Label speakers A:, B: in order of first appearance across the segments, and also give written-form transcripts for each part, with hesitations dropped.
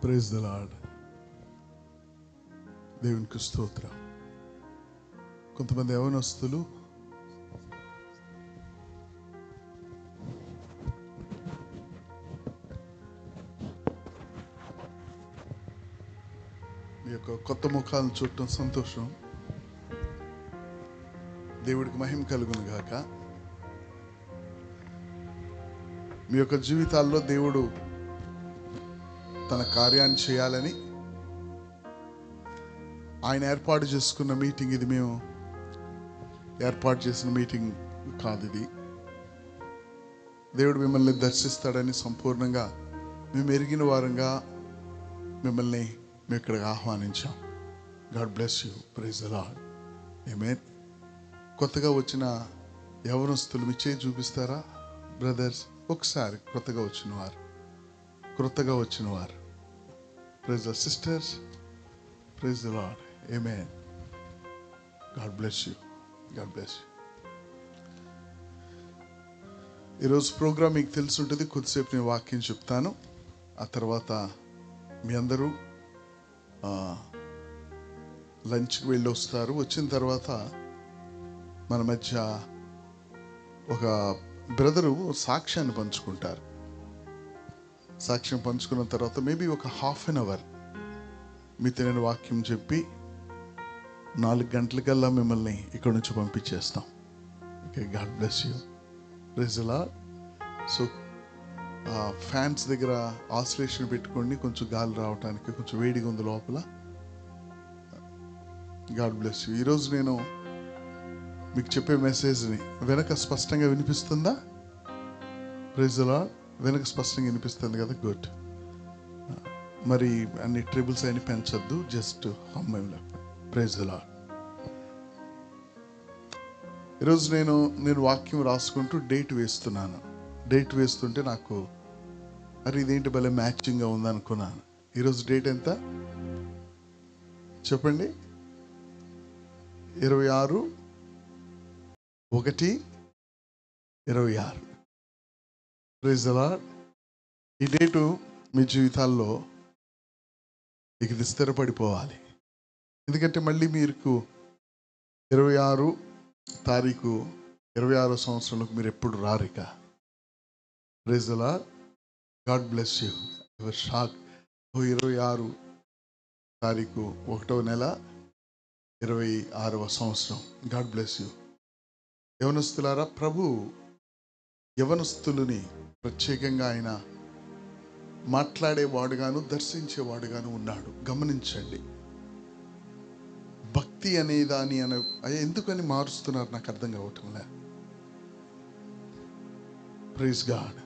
A: Praise the lord. దేవునికి స్తోత్రం. కొంతమంది యవనస్తులు మీ యొక్క కొత్త ముఖాలను చూడటం సంతోషం. దేవుడికి మహిమ కలుగును గాక. మీ యొక్క జీవితాల్లో దేవుడు తన కార్యాన్ని చేయాలని ఆయన ఏర్పాటు చేసుకున్న మీటింగ్ ఇది. మేము ఏర్పాటు చేసిన మీటింగ్ కాదు ఇది. దేవుడు మిమ్మల్ని దర్శిస్తాడని సంపూర్ణంగా మేము ఎరిగిన వారంగా మిమ్మల్ని మేము ఇక్కడికి ఆహ్వానించాం. God bless you. Praise the Lord. Amen. కొత్తగా వచ్చిన యవనస్తులు మీ చేయి చూపిస్తారా బ్రదర్స్? ఒకసారి కొత్తగా వచ్చిన వారు praise the sisters. Praise the Lord. Amen. God bless you. God bless you. ఈరోజు ప్రోగ్రామ్ మీకు తెలిసి ఉంటుంది. కొద్దిసేపు నేను వాక్యం చెప్తాను. ఆ తర్వాత మీ అందరూ లంచ్కి వెళ్ళి వస్తారు. వచ్చిన తర్వాత మన మధ్య ఒక బ్రదరు సాక్ష్యాన్ని పంచుకుంటారు. సాక్ష్యం పంచుకున్న తర్వాత మేబీ ఒక హాఫ్ అన్ అవర్ మీతో నేను వాక్యం చెప్పి 4 గంటలకల్లా మిమ్మల్ని ఇక్కడ నుంచి పంపించేస్తాం. Okay. God bless you. Praise the Lord. So fans దగ్గర ఆసిలేషన్ పెట్టుకోండి, కొంచెం గాలి రావడానికి. కొంచెం వేడిగా ఉంది లోపల. God bless you. ఈరోజు నేను మీకు చెప్పే మెసేజ్ని వెనక స్పష్టంగా వినిపిస్తుందా? Praise the Lord. వెనక స్పష్టంగా వినిపిస్తుంది కదా? గుడ్. మరి అన్ని ట్రిబుల్స్ అయినా పెంచొద్దు, జస్ట్ హమ్మేలా. Praise the Lord. ఈరోజు నేను వాక్యం రాసుకుంటూ డేట్ వేస్తున్నాను. డేట్ వేస్తుంటే నాకు అరే ఇదేంటి భలే మ్యాచింగ్గా ఉందనుకున్నాను. ఈరోజు డేట్ ఎంత చెప్పండి? 26/1/26. Praise the Lord. ఈ డేటు మీ జీవితాల్లో ఇది స్థిరపడిపోవాలి. ఎందుకంటే మళ్ళీ మీకు 26 తారీఖు 26వ సంవత్సరంలోకి మీరు ఎప్పుడు రారు ఇక. Praise the lord. God bless you. Your shock. 26 తారీఖు 1వ నెల 26వ సంవత్సరం. God bless you. యవనస్తులారా, ప్రభు యవనస్తులని ప్రత్యేకంగా ఆయన మాట్లాడేవాడుగాను దర్శించేవాడుగాను ఉన్నాడు. గమనించండి. భక్తి అనే దాని ఎందుకని మారుస్తున్నారు నాకు అర్థం కావటంలే. Praise God.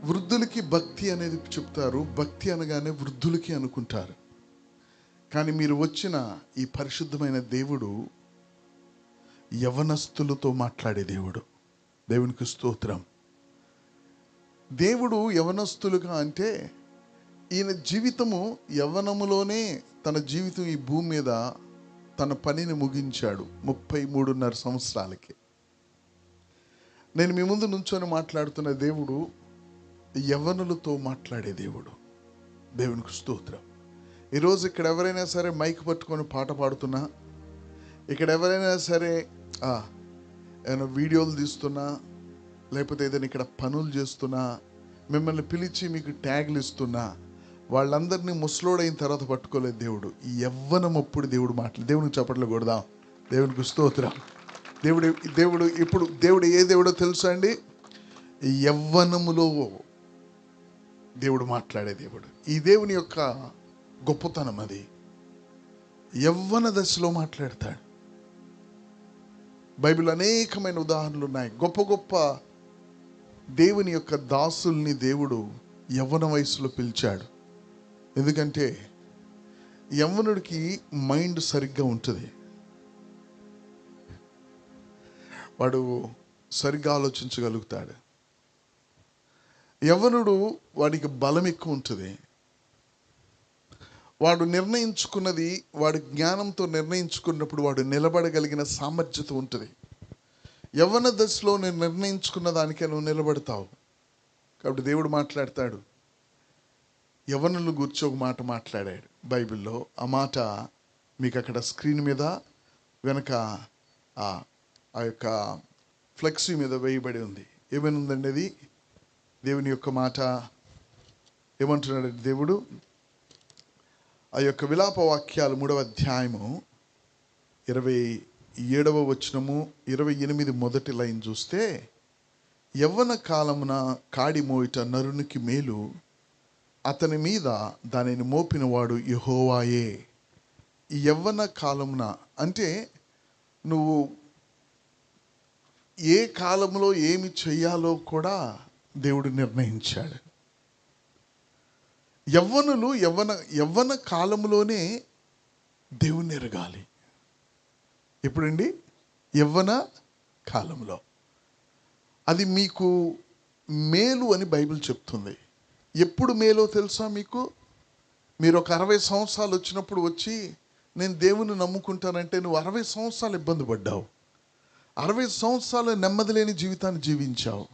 A: వృద్ధులకి భక్తి అనేది చెప్తారు. భక్తి అనగానే వృద్ధులకి అనుకుంటారు. కానీ మీరు వచ్చిన ఈ పరిశుద్ధమైన దేవుడు యవనస్తులతో మాట్లాడే దేవుడు. దేవునికి స్తోత్రం. దేవుడు యవనస్తులుగా అంటే ఈయన జీవితము యవ్వనములోనే తన జీవితం ఈ భూమి మీద తన పనిని ముగించాడు 33.5 సంవత్సరాలకి. నేను మీ ముందు నుంచొని మాట్లాడుతున్న దేవుడు యవ్వనులతో మాట్లాడే దేవుడు. దేవునికి స్తోత్రం. ఈరోజు ఇక్కడ ఎవరైనా సరే మైక్ పట్టుకొని పాట పాడుతున్నా, ఇక్కడ ఎవరైనా సరే ఏమైనా వీడియోలు తీస్తున్నా, లేకపోతే ఏదైనా ఇక్కడ పనులు చేస్తున్నా, మిమ్మల్ని పిలిచి మీకు ట్యాగ్లు ఇస్తున్నా, వాళ్ళందరినీ ముసలోడైన తర్వాత పట్టుకోలేదు దేవుడు. ఈ యవ్వనం అప్పుడు దేవుడు దేవునికి చప్పట్లు కొడదాం. దేవునికి స్తోత్రం. దేవుడు ఏ దేవుడో తెలుసా అండి? యవ్వనములో దేవుడు మాట్లాడే దేవుడు. ఈ దేవుని యొక్క గొప్పతనం అది. యవ్వన దశలో మాట్లాడతాడు. బైబిల్ అనేకమైన ఉదాహరణలు ఉన్నాయి. గొప్ప గొప్ప దేవుని యొక్క దాసుల్ని దేవుడు యవ్వన వయసులో పిలిచాడు. ఎందుకంటే యవ్వనుడికి మైండ్ సరిగ్గా ఉంటుంది. వాడు సరిగ్గా ఆలోచించగలుగుతాడు. యవ్వనుడు వాడికి బలం ఎక్కువ ఉంటుంది. వాడు నిర్ణయించుకున్నది వాడి జ్ఞానంతో నిర్ణయించుకున్నప్పుడు వాడు నిలబడగలిగిన సామర్థ్యత ఉంటుంది. యవ్వన దశలో నేను నిర్ణయించుకున్న దానికే నువ్వు నిలబడతావు. కాబట్టి దేవుడు మాట్లాడతాడు. యవ్వనులను గురించి ఒక మాట మాట్లాడాడు బైబిల్లో. ఆ మాట మీకు అక్కడ స్క్రీన్ మీద వెనక ఆ యొక్క ఫ్లెక్సీ మీద వేయబడి ఉంది. ఏమైనా ఉందండి అది? దేవుని యొక్క మాట ఏమంటున్నాడు దేవుడు? ఆ యొక్క విలాప వాక్యాలు 3వ అధ్యాయము 27వ వచనము 28 మొదటి లైన్ చూస్తే, యవ్వన కాలమున కాడి మోయిట నరునికి మేలు, అతని మీద దానిని మోపినవాడు యెహోవాయే. ఈ యవ్వన కాలమున అంటే నువ్వు ఏ కాలంలో ఏమి చెయ్యాలో కూడా దేవుడు నిర్ణయించాడు. యవ్వనులు యవ్వన కాలంలోనే దేవుని ఎరగాలి. ఎప్పుడండి? యవ్వన కాలంలో. అది మీకు మేలు అని బైబిల్ చెప్తుంది. ఎప్పుడు మేలో తెలుసా మీకు? మీరు ఒక 60 సంవత్సరాలు వచ్చినప్పుడు వచ్చి నేను దేవుని నమ్ముకుంటానంటే నువ్వు 60 సంవత్సరాలు ఇబ్బంది పడ్డావు, 60 సంవత్సరాలు నెమ్మది లేని జీవితాన్ని జీవించావు,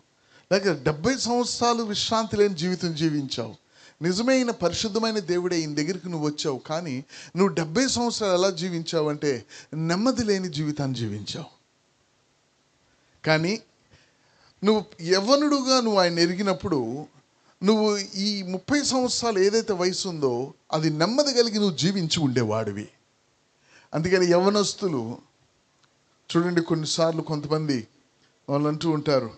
A: లేక 70 సంవత్సరాలు విశ్రాంతి లేని జీవితం జీవించావు. నిజమైన పరిశుద్ధమైన దేవుడే ఈయన దగ్గరికి నువ్వు వచ్చావు, కానీ నువ్వు 70 సంవత్సరాలు ఎలా జీవించావు అంటే నెమ్మది లేని జీవితాన్ని జీవించావు. కానీ నువ్వు యవ్వనుడుగా నువ్వు ఆయన ఎరిగినప్పుడు నువ్వు ఈ 30 సంవత్సరాలు ఏదైతే వయసు ఉందో అది నెమ్మది కలిగి నువ్వు జీవించి ఉండేవాడివి. అందుకని యవ్వనస్తులు చూడండి, కొన్నిసార్లు కొంతమంది వాళ్ళు అంటూ ఉంటారు,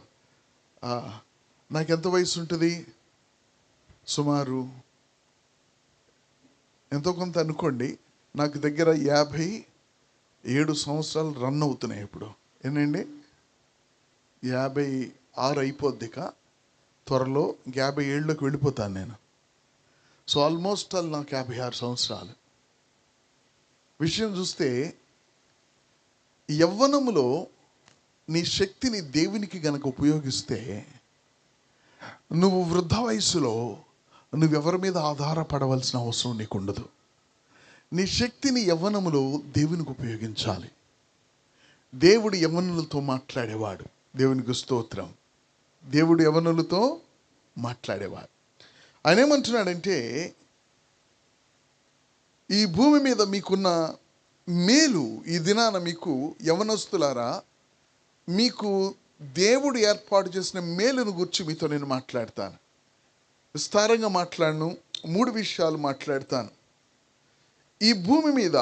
A: నాకెంత వయసు ఉంటుంది, సుమారు ఎంతో కొంత అనుకోండి, నాకు దగ్గర 57 సంవత్సరాలు రన్ అవుతున్నాయి ఇప్పుడు. ఏంటండి 56 అయిపోద్దిక, త్వరలో 57లోకి వెళ్ళిపోతాను నేను. సో ఆల్మోస్ట్ నాకు 56 సంవత్సరాలు. విషయం చూస్తే యవ్వనములో నీ శక్తిని దేవునికి గనక ఉపయోగిస్తే నువ్వు వృద్ధ వయసులో నువ్వెవరి మీద ఆధారపడవలసిన అవసరం నీకు ఉండదు. నీ శక్తిని యవ్వనములో దేవునికి ఉపయోగించాలి. దేవుడు యవ్వనులతో మాట్లాడేవాడు. దేవునికి స్తోత్రం. దేవుడు యవ్వనులతో మాట్లాడేవాడు. ఆయన ఏమంటున్నాడంటే, ఈ భూమి మీద మీకున్న మేలు ఈ దినాన మీకు యవ్వనస్తులారా, మీకు దేవుడు ఏర్పాటు చేసిన మేలును గురించి మీతో నేను మాట్లాడతాను. విస్తారంగా మాట్లాడను. 3 విషయాలు మాట్లాడతాను. ఈ భూమి మీద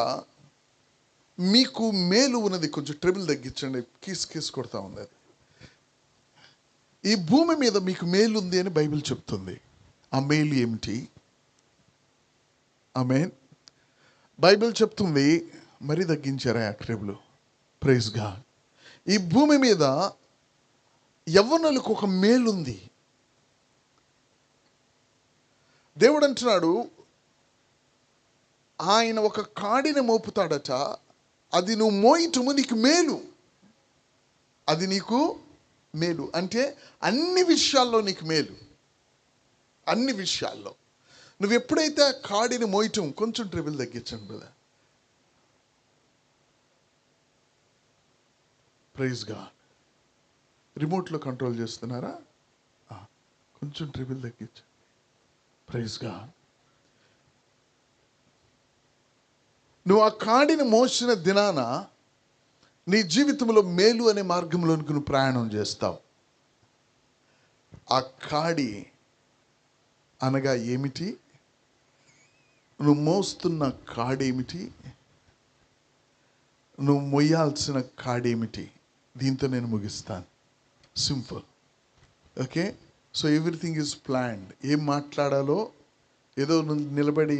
A: మీకు మేలు ఉన్నది. కొంచెం ట్రిబుల్ తగ్గించండి, కీస్ కొడతా ఉంది అది. ఈ భూమి మీద మీకు మేలు ఉంది అని బైబిల్ చెప్తుంది. ఆ మేలు ఏమిటి? ఆమేన్. బైబిల్ చెప్తుంది. మరీ తగ్గించారా ఆ ట్రిబుల్? Praise God. ఈ భూమి మీద యవ్వనులకు ఒక మేలుంది. దేవుడు అంటున్నాడు, ఆయన ఒక కాడిని మోపుతాడట, అది నువ్వు మోయటము నీకు మేలు. అది నీకు మేలు అంటే అన్ని విషయాల్లో నీకు మేలు. అన్ని విషయాల్లో నువ్వు ఎప్పుడైతే ఆ కాడిని మోయటం, కొంచెం ట్రిబుల్ తగ్గించండి బ్రదర్. Praise God. రిమోట్లో కంట్రోల్ చేస్తున్నారా? కొంచెం ట్రిబుల్ తగ్గించండి. Praise God. నువ్వు ఆ కాడిని మోసిన దినాన నీ జీవితంలో మేలు అనే మార్గంలోనికి నువ్వు ప్రయాణం చేస్తావు. ఆ కాడి అనగా ఏమిటి? నువ్వు మోస్తున్న కాడేమిటి? నువ్వు మొయ్యాల్సిన కాడేమిటి? దీంతో నేను ముగిస్తాను. Simple. Okay. So everything is planned. ఏం మాట్లాడాలో ఏదో నిలబడి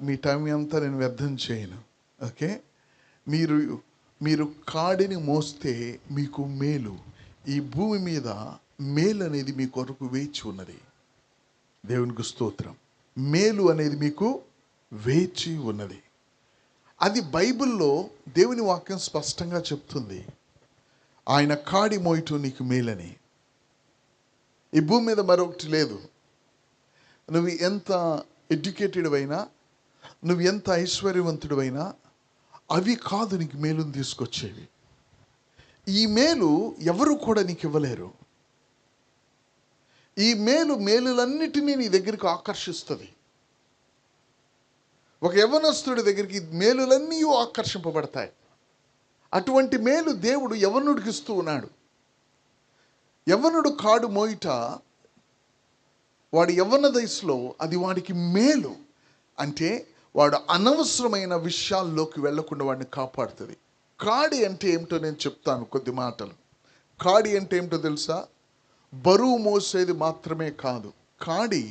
A: మీ టైం అంతా నేను వ్యర్థం చేయను. ఓకే. మీరు కాడిని మోస్తే మీకు మేలు. ఈ భూమి మీద మేలు అనేది మీ కొరకు వేచి ఉన్నది. దేవునికి స్తోత్రం. మేలు అనేది మీకు వేచి ఉన్నది. అది బైబిల్లో దేవుని వాక్యం స్పష్టంగా చెప్తుంది. ఆయన కాడి మోయటం నీకు మేలని. ఈ భూమి మీద మరొకటి లేదు. నువ్వు ఎంత ఎడ్యుకేటెడ్ అయినా, నువ్వు ఎంత ఐశ్వర్యవంతుడు అయినా, అవి కాదు నీకు మేలుని తీసుకొచ్చేవి. ఈ మేలు ఎవరు కూడా నీకు ఇవ్వలేరు. ఈ మేలులన్నిటినీ నీ దగ్గరికి ఆకర్షిస్తుంది. ఒక యవ్వనస్తుడి దగ్గరికి మేలులన్నీ ఆకర్షింపబడతాయి. అటువంటి మేలు దేవుడు యవ్వనుడికి ఇస్తూ ఉన్నాడు. యవ్వనుడు కాడు మోయిట వాడు యవ్వన దశలో అది వాడికి మేలు. అంటే వాడు అనవసరమైన విషయాల్లోకి వెళ్లకుండా వాడిని కాపాడుతుంది. కాడి అంటే ఏమిటో నేను చెప్తాను కొద్ది మాటలు. కాడి అంటే ఏమిటో తెలుసా? బరువు మోసేది మాత్రమే కాదు, కాడి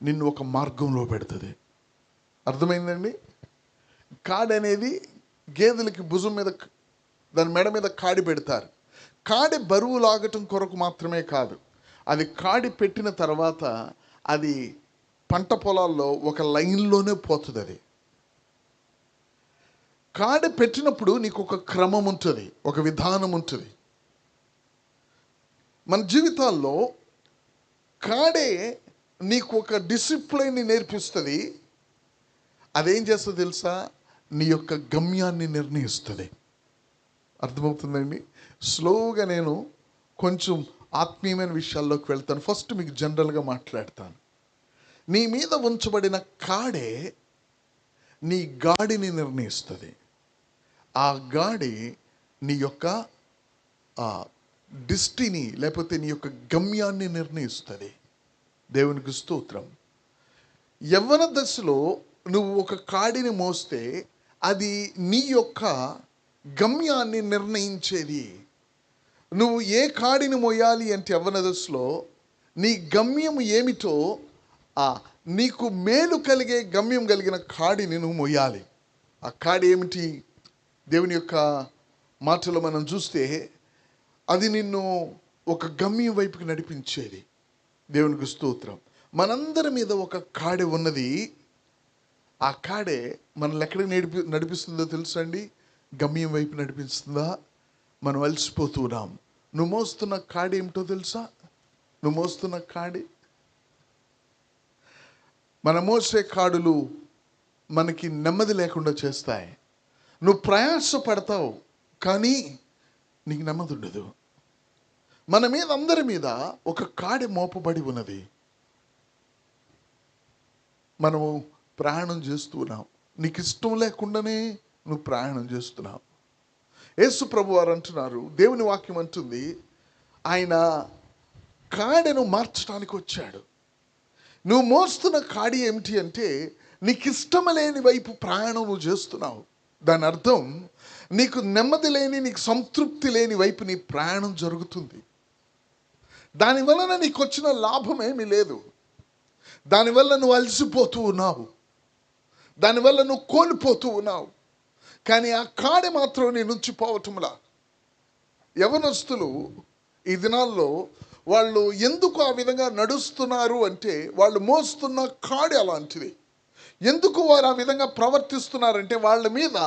A: నిన్ను ఒక మార్గంలో పెడుతుంది. అర్థమైందండి? కాడి అనేది గేదెలకి భుజం మీద, దాని మెడ మీద కాడి పెడతారు. కాడి బరువు లాగటం కొరకు మాత్రమే కాదు, అది కాడి పెట్టిన తర్వాత అది పంట పొలాల్లో ఒక లైన్లోనే పోతుంది. అది కాడి పెట్టినప్పుడు నీకు ఒక క్రమం ఉంటుంది, ఒక విధానం ఉంటుంది. మన జీవితాల్లో కాడే నీకు ఒక డిసిప్లైన్ని నేర్పిస్తుంది. అదేం చేస్తుంది తెలుసా? నీ యొక్క గమ్యాన్ని నిర్ణయిస్తుంది. అర్థమవుతుందండి? స్లోగా నేను కొంచెం ఆత్మీయమైన విషయాల్లోకి వెళ్తాను. ఫస్ట్ మీకు జనరల్గా మాట్లాడతాను. నీ మీద ఉంచబడిన కాడే నీ గాడిని నిర్ణయిస్తుంది. ఆ గాడి నీ యొక్క డెస్టినీ లేకపోతే నీ యొక్క గమ్యాన్ని నిర్ణయిస్తుంది. దేవునికి స్తోత్రం. యవ్వన దశలో నువ్వు ఒక కాడిని మోస్తే అది నీ యొక్క గమ్యాన్ని నిర్ణయించేది. నువ్వు ఏ కాడిని మోయాలి అంటే యవ్వన దశలో నీ గమ్యం ఏమిటో, నీకు మేలు కలిగే గమ్యం కలిగిన కాడిని నువ్వు మోయాలి. ఆ కాడి ఏమిటి? దేవుని యొక్క మాటలో మనం చూస్తే అది నిన్ను ఒక గమ్యం వైపుకి నడిపించేది. దేవునికి స్తోత్రం. మనందరి మీద ఒక కాడి ఉన్నది. ఆ కాడే మనల్ని ఎక్కడికి నడిపిస్తుందో తెలుసా అండి? గమ్యం వైపు నడిపిస్తుందా? మనం అలసిపోతున్నాం. నువ్వు మోస్తున్న కాడి ఏమిటో తెలుసా? నువ్వు మోస్తున్న కాడి, మన మోసే కాడులు మనకి నెమ్మది లేకుండా చేస్తాయి. నువ్వు ప్రయాస పడతావు కానీ నీకు నెమ్మది ఉండదు. మన మీద, అందరి మీద ఒక కాడి మోపబడి ఉన్నది. మనము ప్రయాణం చేస్తున్నాం. నీకు ఇష్టం లేకుండానే నువ్వు ప్రయాణం చేస్తున్నావు. యేసు ప్రభు వారు అంటున్నారు, దేవుని వాక్యం అంటుంది, ఆయన కాడెను మార్చడానికి వచ్చాడు. నువ్వు మోస్తున్న కాడి ఏమిటి అంటే నీకు ఇష్టం లేని వైపు ప్రయాణం నువ్వు చేస్తున్నావు. దాని అర్థం నీకు నెమ్మది లేని, నీకు సంతృప్తి లేని వైపు నీ ప్రయాణం జరుగుతుంది. దానివలన నీకు వచ్చిన లాభం ఏమీ లేదు. దానివల్ల నువ్వు అలసిపోతూ ఉన్నావు, దానివల్ల నువ్వు కోల్పోతూ ఉన్నావు. కానీ ఆ కాడి మాత్రం నీ నుంచి పోవటంలా. యవనస్తులు ఈ దినాల్లో వాళ్ళు ఎందుకు ఆ విధంగా నడుస్తున్నారు అంటే వాళ్ళు మోస్తున్న కాడి అలాంటిది. ఎందుకు వారు ఆ విధంగా ప్రవర్తిస్తున్నారంటే వాళ్ళ మీద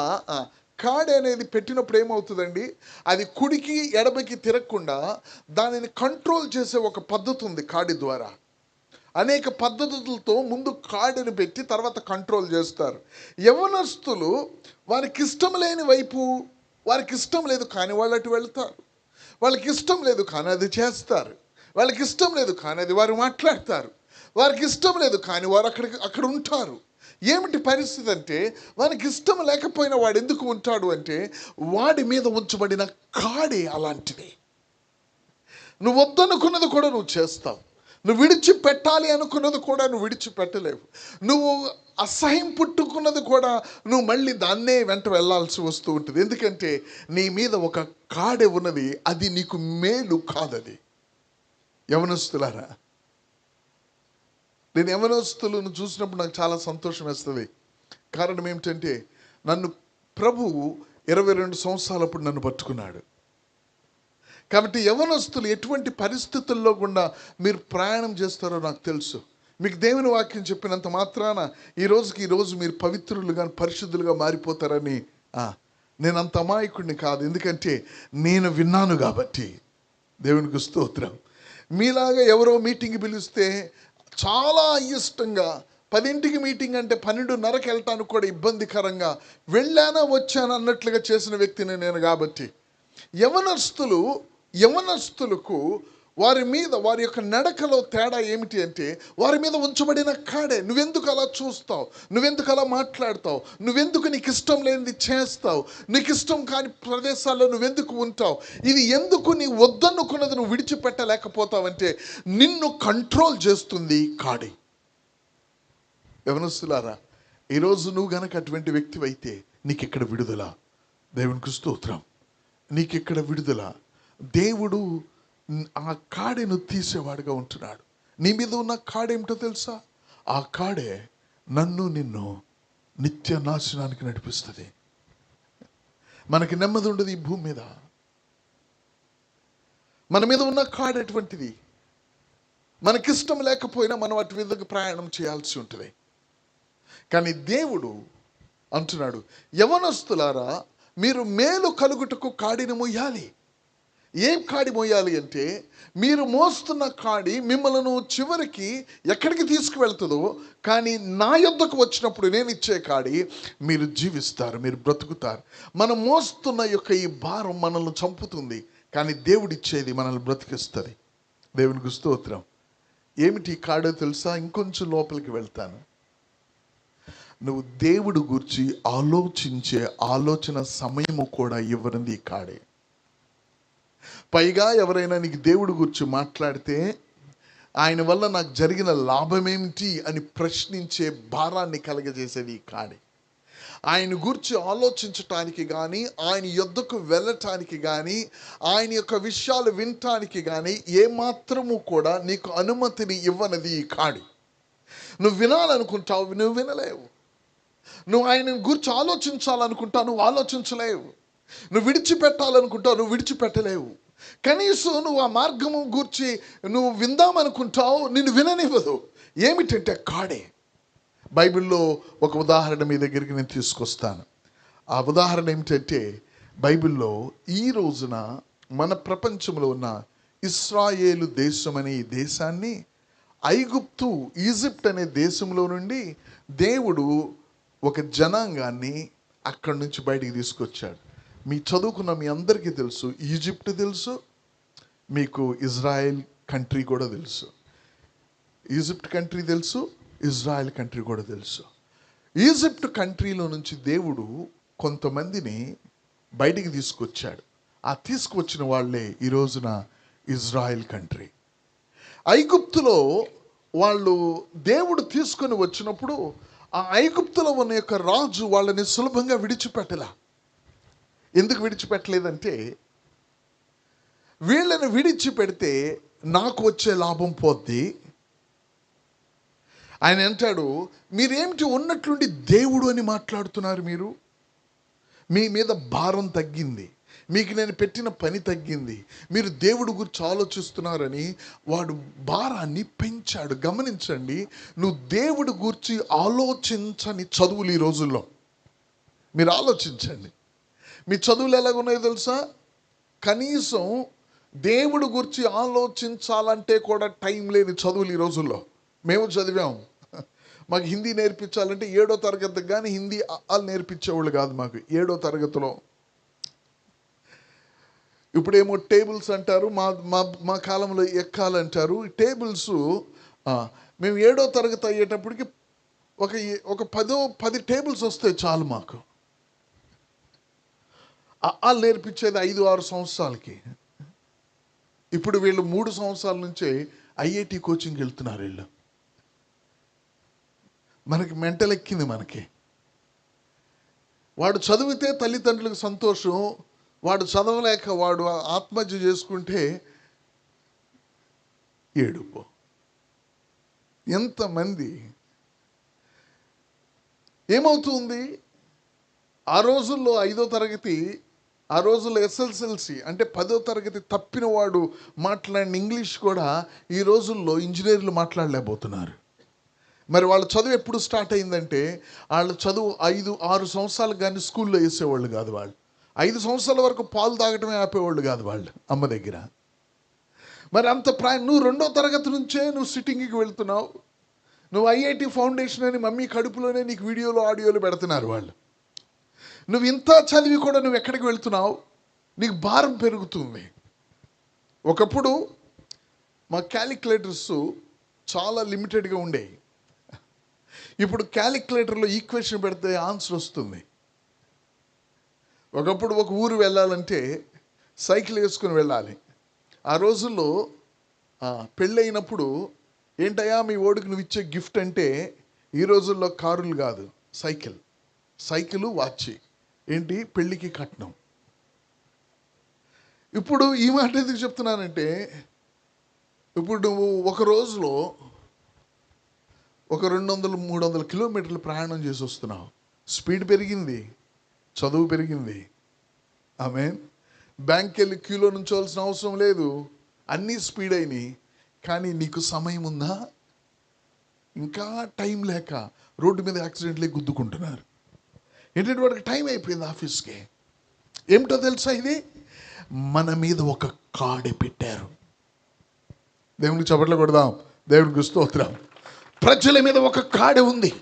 A: కాడి అనేది పెట్టినప్పుడు ఏమవుతుందండి, అది కుడికి ఎడమకి తిరగకుండా దానిని కంట్రోల్ చేసే ఒక పద్ధతి ఉంది కాడి ద్వారా. అనేక పద్ధతులతో ముందు కాడిని పెట్టి తర్వాత కంట్రోల్ చేస్తారు. యవనస్తులు వారికి ఇష్టం లేని వైపు, వారికి ఇష్టం లేదు కానీ వాళ్ళు అటు వెళ్తారు. వాళ్ళకి ఇష్టం లేదు కానీ అది చేస్తారు. వాళ్ళకి ఇష్టం లేదు కానీ అది వారు మాట్లాడతారు. వారికి ఇష్టం లేదు కానీ వారు అక్కడ ఉంటారు. ఏమిటి పరిస్థితి అంటే, వానికి ఇష్టం లేకపోయినా వాడు ఎందుకు ఉంటాడు అంటే వాడి మీద ఉంచబడిన కాడి అలాంటిది. నువ్వు వద్దనుకున్నది కూడా నువ్వు చేస్తావు. నువ్వు విడిచిపెట్టాలి అనుకున్నది కూడా నువ్వు విడిచిపెట్టలేవు. నువ్వు అసహ్యం పుట్టుకున్నది కూడా నువ్వు మళ్ళీ దాన్నే వెంట వెళ్ళాల్సి వస్తూ ఉంటుంది. ఎందుకంటే నీ మీద ఒక కాడే ఉన్నది, అది నీకు మేలు కాదది. యవనస్తులారా, నేను యవనస్తులను చూసినప్పుడు నాకు చాలా సంతోషం వేస్తుంది. కారణం ఏమిటంటే నన్ను ప్రభువు 22 సంవత్సరాలప్పుడు నన్ను పట్టుకున్నాడు. కాబట్టి యవనస్తులు ఎటువంటి పరిస్థితుల్లో గుండా మీరు ప్రయాణం చేస్తారో నాకు తెలుసు. మీకు దేవుని వాక్యం చెప్పినంత మాత్రాన ఈ రోజు మీరు పవిత్రులుగా, పరిశుద్ధులుగా మారిపోతారని నేను అంత అమాయకుడిని కాదు. ఎందుకంటే నేను విన్నాను కాబట్టి. దేవునికి స్తోత్రం. మీలాగా ఎవరో మీటింగ్ పిలిస్తే చాలా ఇష్టంగా 10ంటికి మీటింగ్ అంటే 12:30కి వెళ్ళటానికి కూడా ఇబ్బందికరంగా వెళ్ళానా వచ్చానా అన్నట్లుగా చేసిన వ్యక్తిని నేను కాబట్టి. యవనస్తులకు వారి మీద, వారి యొక్క నడకలో తేడా ఏమిటి అంటే, వారి మీద ఉంచబడిన కాడే. నువ్వెందుకు అలా చూస్తావు, నువ్వెందుకు అలా మాట్లాడతావు, నువ్వెందుకు నీకు ఇష్టం లేనిది చేస్తావు, నీకు ఇష్టం కాని ప్రదేశాల్లో నువ్వెందుకు ఉంటావు, ఇది ఎందుకు నీ వద్దనుకున్నది నువ్వు విడిచిపెట్టలేకపోతావంటే, నిన్ను కంట్రోల్ చేస్తుంది కాడే. యవనస్తులారా, ఈరోజు నువ్వు గనక అటువంటి వ్యక్తివైతే నీకు ఇక్కడ విడుదల. దేవునికి స్తోత్రం. నీకు ఇక్కడ విడుదల. దేవుడు ఆ కాడెను తీసేవాడుగా ఉంటున్నాడు. నీ మీద ఉన్న కాడేమిటో తెలుసా? ఆ కాడే నన్ను నిన్ను నిత్య నాశనానికి నడిపిస్తుంది. మనకి నెమ్మది ఉండదు ఈ భూమి మీద. మన మీద ఉన్న కాడ ఎటువంటిది? మనకిష్టం లేకపోయినా మనం అటు విధంగా ప్రయాణం చేయాల్సి ఉంటుంది. కానీ దేవుడు అంటున్నాడు, యవనస్తులారా, మీరు మేలు కలుగుటకు కాడిని మోయాలి. ఏం కాడి మోయాలి అంటే, మీరు మోస్తున్న కాడి మిమ్మల్ని చివరికి ఎక్కడికి తీసుకువెళ్తుందో, కానీ నా యొద్దకు వచ్చినప్పుడు నేను ఇచ్చే కాడి మీరు జీవిస్తారు, మీరు బ్రతుకుతారు. మనం మోస్తున్న యొక్క ఈ భారం మనల్ని చంపుతుంది, కానీ దేవుడిచ్చేది మనల్ని బ్రతికిస్తుంది. దేవునికి స్తోత్రం. ఏమిటి కాడో తెలుసా? ఇంకొంచెం లోపలికి వెళ్తాను. నువ్వు దేవుడు గురించి ఆలోచించే ఆలోచన సమయము కూడా ఇవ్వనిది ఈ కాడే. పైగా ఎవరైనా నీకు దేవుడి గురించి మాట్లాడితే, ఆయన వల్ల నాకు జరిగిన లాభం ఏమిటి అని ప్రశ్నించే భారాన్ని కలగజేసేది ఈ కాడే. ఆయన గురించి ఆలోచించటానికి కానీ, ఆయన యొద్దకు వెళ్ళటానికి కానీ, ఆయన యొక్క విషయాలు వినటానికి కానీ ఏమాత్రము కూడా నీకు అనుమతిని ఇవ్వనది ఈ కాడి. నువ్వు వినాలనుకుంటావు, నువ్వు వినలేవు. నువ్వు ఆయన గురించి ఆలోచించాలనుకుంటావు, నువ్వు ఆలోచించలేవు. నువ్వు విడిచిపెట్టాలనుకుంటావు, నువ్వు విడిచిపెట్టలేవు. కనీసం నువ్వు ఆ మార్గము గూర్చి నువ్వు విందామనుకుంటావు, నిన్ను విననివ్వదు. ఏమిటంటే కాడే. బైబిల్లో ఒక ఉదాహరణ మీ దగ్గరికి నేను తీసుకొస్తాను. ఆ ఉదాహరణ ఏమిటంటే, బైబిల్లో ఈ రోజున మన ప్రపంచంలో ఉన్న ఇశ్రాయేలు దేశం అనే ఈ దేశాన్ని ఈజిప్ట్ అనే దేశంలో నుండి దేవుడు ఒక జనాంగాన్ని అక్కడి నుంచి బయటికి తీసుకొచ్చాడు. మీ చదువుకున్న మీ అందరికీ తెలుసు, ఈజిప్ట్ తెలుసు, మీకు ఇజ్రాయెల్ కంట్రీ కూడా తెలుసు. ఈజిప్ట్ కంట్రీ తెలుసు, ఇజ్రాయెల్ కంట్రీ కూడా తెలుసు. ఈజిప్ట్ కంట్రీలో నుంచి దేవుడు కొంతమందిని బయటికి తీసుకొచ్చాడు. ఆ తీసుకువచ్చిన వాళ్ళే ఈ రోజున ఇజ్రాయెల్ కంట్రీ. ఐగుప్తులో వాళ్ళు దేవుడు తీసుకొని వచ్చినప్పుడు ఆ ఐగుప్తులో ఉన్న యొక్క రాజు వాళ్ళని సులభంగా విడిచిపెట్టలా. ఎందుకు విడిచిపెట్టలేదంటే, వీళ్ళని విడిచిపెడితే నాకు వచ్చే లాభం పోద్ది. ఆయన అంటాడు, మీరేమిటి ఉన్నట్లుండి దేవుడు అని మాట్లాడుతున్నారు, మీరు మీ మీద భారం తగ్గింది, మీకు నేను పెట్టిన పని తగ్గింది, మీరు దేవుడు గురించి ఆలోచిస్తున్నారని వాడు భారాన్ని పెంచాడు. గమనించండి, నువ్వు దేవుడు గురించి ఆలోచించని చదువులు ఈ రోజుల్లో. మీరు ఆలోచించండి, మీ చదువులు ఎలాగున్నాయో తెలుసా? కనీసం దేవుడు గురించి ఆలోచించాలంటే కూడా టైం లేని చదువులు ఈ రోజుల్లో. మేము చదివాం, మాకు హిందీ నేర్పించాలంటే 7వ తరగతికి కానీ హిందీ నేర్పించేవాళ్ళు కాదు మాకు 7వ తరగతిలో. ఇప్పుడేమో టేబుల్స్ అంటారు, మా కాలంలో ఎక్కాలంటారు. టేబుల్స్ మేము 7వ తరగతి అయ్యేటప్పటికి ఒక 10 టేబుల్స్ వస్తాయి చాలు మాకు. నేర్పించేది 5-6 సంవత్సరాలకి. ఇప్పుడు వీళ్ళు 3 సంవత్సరాల నుంచే ఐఐటి కోచింగ్కి వెళ్తున్నారు వీళ్ళు. మనకి మెంటల్ ఎక్కింది. మనకి వాడు చదివితే తల్లిదండ్రులకు సంతోషం, వాడు చదవలేక వాడు ఆత్మహత్య చేసుకుంటే ఏడుపు. ఎంతమంది ఏమవుతుంది? ఆ రోజుల్లో 5వ తరగతి, ఆ రోజుల్లో ఎస్ఎస్ఎల్సి అంటే 10వ తరగతి తప్పిన వాడు మాట్లాడిన ఇంగ్లీష్ కూడా ఈ రోజుల్లో ఇంజనీర్లు మాట్లాడలేకపోతున్నారు. మరి వాళ్ళ చదువు ఎప్పుడు స్టార్ట్ అయిందంటే, వాళ్ళ చదువు 5-6 సంవత్సరాలకు కానీ స్కూల్లో వేసేవాళ్ళు కాదు. వాళ్ళు 5 సంవత్సరాల వరకు పాలు తాగటమే ఆపేవాళ్ళు కాదు వాళ్ళు అమ్మ దగ్గర. మరి అంత నువ్వు 2వ తరగతి నుంచే నువ్వు సిట్టింగ్కి వెళ్తున్నావు. నువ్వు ఐఐటి ఫౌండేషన్ అని మమ్మీ కడుపులోనే నీకు వీడియోలు ఆడియోలు పెడుతున్నారు వాళ్ళు. నువ్వు ఇంత చదివి కూడా నువ్వు ఎక్కడికి వెళ్తున్నావు? నీకు భారం పెరుగుతుంది. ఒకప్పుడు మా క్యాలిక్యులేటర్స్ చాలా లిమిటెడ్గా ఉండేవి. ఇప్పుడు క్యాలిక్యులేటర్లో ఈక్వేషన్ పెడితే ఆన్సర్ వస్తుంది. ఒకప్పుడు ఒక ఊరు వెళ్ళాలంటే సైకిల్ వేసుకుని వెళ్ళాలి. ఆ రోజుల్లో పెళ్ళైనప్పుడు ఏంటయ్యా మీ ఓడికి నువ్వు ఇచ్చే గిఫ్ట్ అంటే, ఈ రోజుల్లో కారులు కాదు, సైకిలు వాచ్. ఏంటి? పెళ్ళికి కట్నం. ఇప్పుడు ఈ మాట ఎందుకు చెప్తున్నానంటే, ఇప్పుడు నువ్వు ఒక రోజులో ఒక 200-300 కిలోమీటర్లు ప్రయాణం చేసి వస్తున్నావు. స్పీడ్ పెరిగింది, చదువు పెరిగింది. ఆమేన్. బ్యాంక్కి వెళ్ళి క్యూలో నుంచోవాల్సిన అవసరం లేదు, అన్నీ స్పీడ్ అయినాయి. కానీ నీకు సమయం ఉందా? ఇంకా టైం లేక రోడ్డు మీద యాక్సిడెంట్లే గుద్దుకుంటున్నారు. ఏంటంటే వాడికి టైం అయిపోయింది ఆఫీస్కి. ఏమిటో తెలుసా? ఇది మన మీద ఒక కాడి పెట్టారు. దేవునికి చప్పట్లు కొడదాం, దేవునికి స్తోత్రం. ప్రజల మీద ఒక కాడి ఉంది.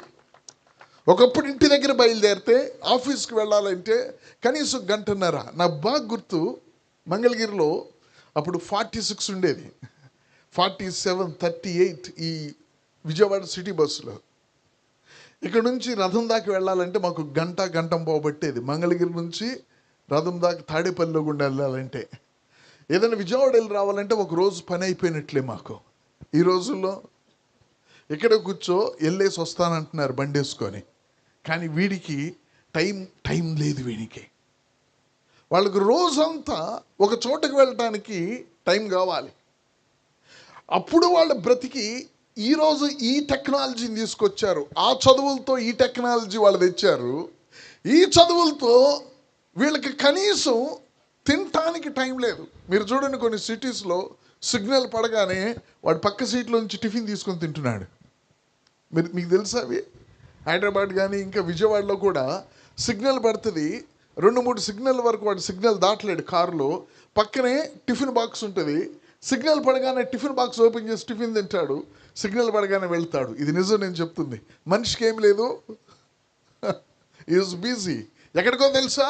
A: ఒకప్పుడు ఇంటి దగ్గర బయలుదేరితే ఆఫీస్కి వెళ్ళాలంటే కనీసం గంటన్నర. నా బాగా గుర్తు, మంగళగిరిలో అప్పుడు 46 ఉండేది, 47, 38 ఈ విజయవాడ సిటీ బస్సులో. ఇక్కడ నుంచి రథం దాకా వెళ్ళాలంటే మాకు గంటం పోబట్టేది. మంగళగిరి నుంచి రథం దాకా తాడేపల్లిలో గుండా వెళ్ళాలంటే, ఏదైనా విజయవాడ వెళ్ళి రావాలంటే ఒక రోజు పని అయిపోయినట్లే మాకు. ఈ రోజుల్లో ఇక్కడ కూర్చో వెళ్ళేసి వస్తానంటున్నారు బండి వేసుకొని. కానీ వీడికి టైం లేదు. వీడికి వాళ్ళకి రోజంతా ఒక చోటకి వెళ్ళటానికి టైం కావాలి. అప్పుడు వాళ్ళ బ్రతికి ఈరోజు ఈ టెక్నాలజీని తీసుకొచ్చారు. ఆ చదువులతో ఈ టెక్నాలజీ వాళ్ళు తెచ్చారు. ఈ చదువులతో వీళ్ళకి కనీసం తినటానికి టైం లేదు. మీరు చూడండి, కొన్ని సిటీస్లో సిగ్నల్ పడగానే వాడు పక్క సీట్లో నుంచి టిఫిన్ తీసుకొని తింటున్నాడు. మీకు తెలుసా అవి? హైదరాబాద్ కానీ ఇంకా విజయవాడలో కూడా సిగ్నల్ పడుతుంది, 2-3 సిగ్నల్ వరకు వాడు సిగ్నల్ దాటలేడు కారులో. పక్కనే టిఫిన్ బాక్స్ ఉంటుంది. సిగ్నల్ పడగానే టిఫిన్ బాక్స్ ఓపెన్ చేసి టిఫిన్ తింటాడు, సిగ్నల్ పడగానే వెళ్తాడు. ఇది నిజం నేను చెప్తుంది. మనిషికి ఏం లేదు, ఈజ్ బిజీ. ఎక్కడికో తెలుసా?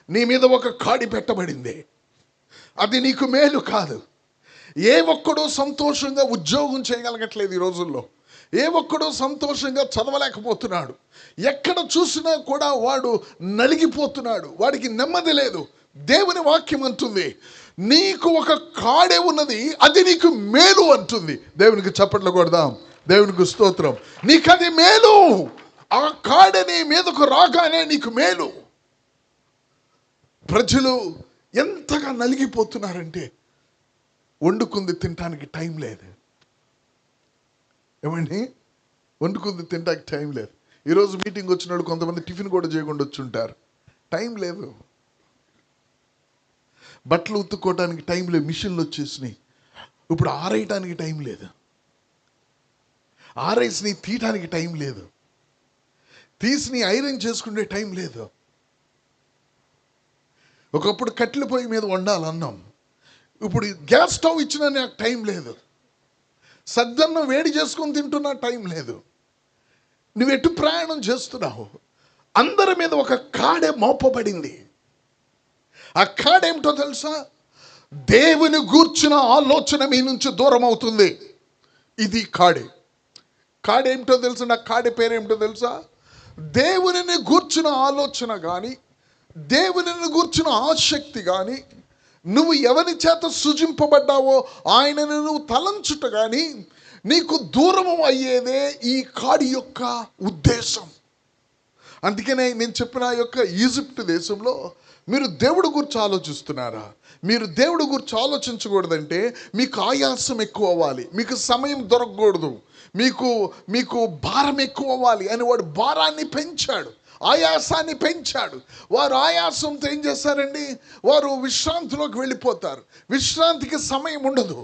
A: నీ మీద ఒక కాడి పెట్టబడింది. అది నీకు మేలు కాదు. ఏ ఒక్కడో సంతోషంగా ఉద్యోగం చేయగలగట్లేదు ఈ రోజుల్లో. ఏ ఒక్కడో సంతోషంగా చదవలేకపోతున్నాడు. ఎక్కడ చూసినా కూడా వాడు నలిగిపోతున్నాడు, వాడికి నెమ్మది లేదు. దేవుని వాక్యం అంటుంది, నీకు ఒక కాడే ఉన్నది, అది నీకు మేలు అంటుంది. దేవునికి చప్పట్లు కొడదాం, దేవునికి స్తోత్రం. నీకు అది మేలు. ఆ కాడే నీ మీదకు రాగానే నీకు మేలు. ప్రజలు ఎంతగా నలిగిపోతున్నారంటే వండుకుంది తినటానికి టైం లేదు. ఏమండి? వండుకుంది తినటానికి టైం లేదు. ఈరోజు మీటింగ్ వచ్చినాడు కొంతమంది టిఫిన్ కూడా చేయకుండా వచ్చి ఉంటారు. టైం లేదు. బట్టలు ఉతుక్కోవడానికి టైం లేదు, మిషన్లు వచ్చేసినాయి. ఇప్పుడు ఆరేయటానికి టైం లేదు, ఆరేసి తీయటానికి టైం లేదు, తీసి ఐరన్ చేసుకునే టైం లేదు. ఒకప్పుడు కట్టెల పొయ్యి మీద వండాలన్నాం, ఇప్పుడు గ్యాస్ స్టవ్ ఇచ్చినా నాకు టైం లేదు. సద్దన్నం వేడి చేసుకొని తింటున్నా టైం లేదు. నువ్వు ఎటు ప్రయాణం చేస్తున్నావు? అందరి మీద ఒక కాడే మోపబడింది. ఆ కాడేమిటో తెలుసా? దేవుని గూర్చిన ఆలోచన మీ నుంచి దూరం అవుతుంది. ఇది కాడేమిటో తెలుసా? నా కాడే పేరేమిటో తెలుసా? దేవునిని గూర్చిన ఆలోచన కానీ, దేవునిని గూర్చిన ఆసక్తి కానీ, నువ్వు ఎవరి చేత సృజింపబడ్డావో ఆయనను నువ్వు తలంచుట కానీ నీకు దూరము అయ్యేదే ఈ కాడి యొక్క ఉద్దేశం. అందుకనే నేను చెప్పిన యొక్క ఈజిప్ట్ దేశంలో మీరు దేవుడి గురించి ఆలోచిస్తున్నారా? మీరు దేవుడి గురించి ఆలోచించకూడదంటే మీకు ఆయాసం ఎక్కువ అవ్వాలి, మీకు సమయం దొరకకూడదు, మీకు భారం ఎక్కువ అవ్వాలి అని వాడు భారాన్ని పెంచాడు, ఆయాసాన్ని పెంచాడు. వారు ఆయాసంతో ఏం చేస్తారండి? వారు విశ్రాంతిలోకి వెళ్ళిపోతారు. విశ్రాంతికి సమయం ఉండదు.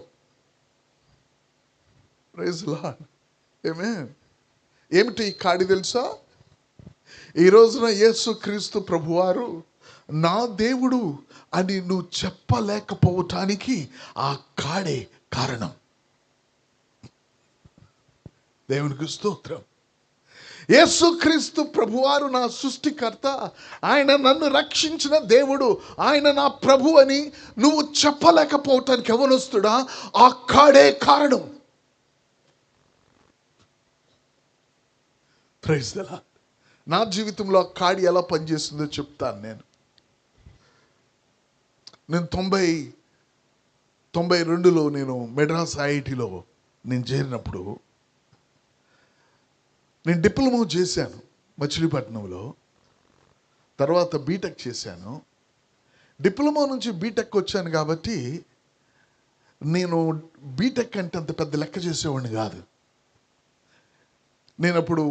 A: Praise Lord. ఆమేన్. ఏమిటి ఈ కాడి తెలుసా? ఈ రోజున యేసుక్రీస్తు ప్రభువారు నా దేవుడు అని నువ్వు చెప్పలేకపోవటానికి ఆ కాడే కారణం. దేవునికి స్తోత్రం. యేసుక్రీస్తు ప్రభువారు నా సృష్టికర్త, ఆయన నన్ను రక్షించిన దేవుడు, ఆయన నా ప్రభు అని నువ్వు చెప్పలేకపోవటానికి యవనస్తుడా ఆ కాడే కారణం. Praise the Lord. నా జీవితంలో ఆ కాడి ఎలా పనిచేస్తుందో చెప్తాను. నేను 92లో నేను మెడ్రాస్ ఐఐటిలో నేను చేరినప్పుడు నేను డిప్లొమా చేశాను మచిలీపట్నంలో. తర్వాత బీటెక్ చేశాను. డిప్లొమా నుంచి బీటెక్ వచ్చాను కాబట్టి నేను బీటెక్ అంటే అంత పెద్ద లెక్క చేసేవాడిని కాదు. నేను అప్పుడు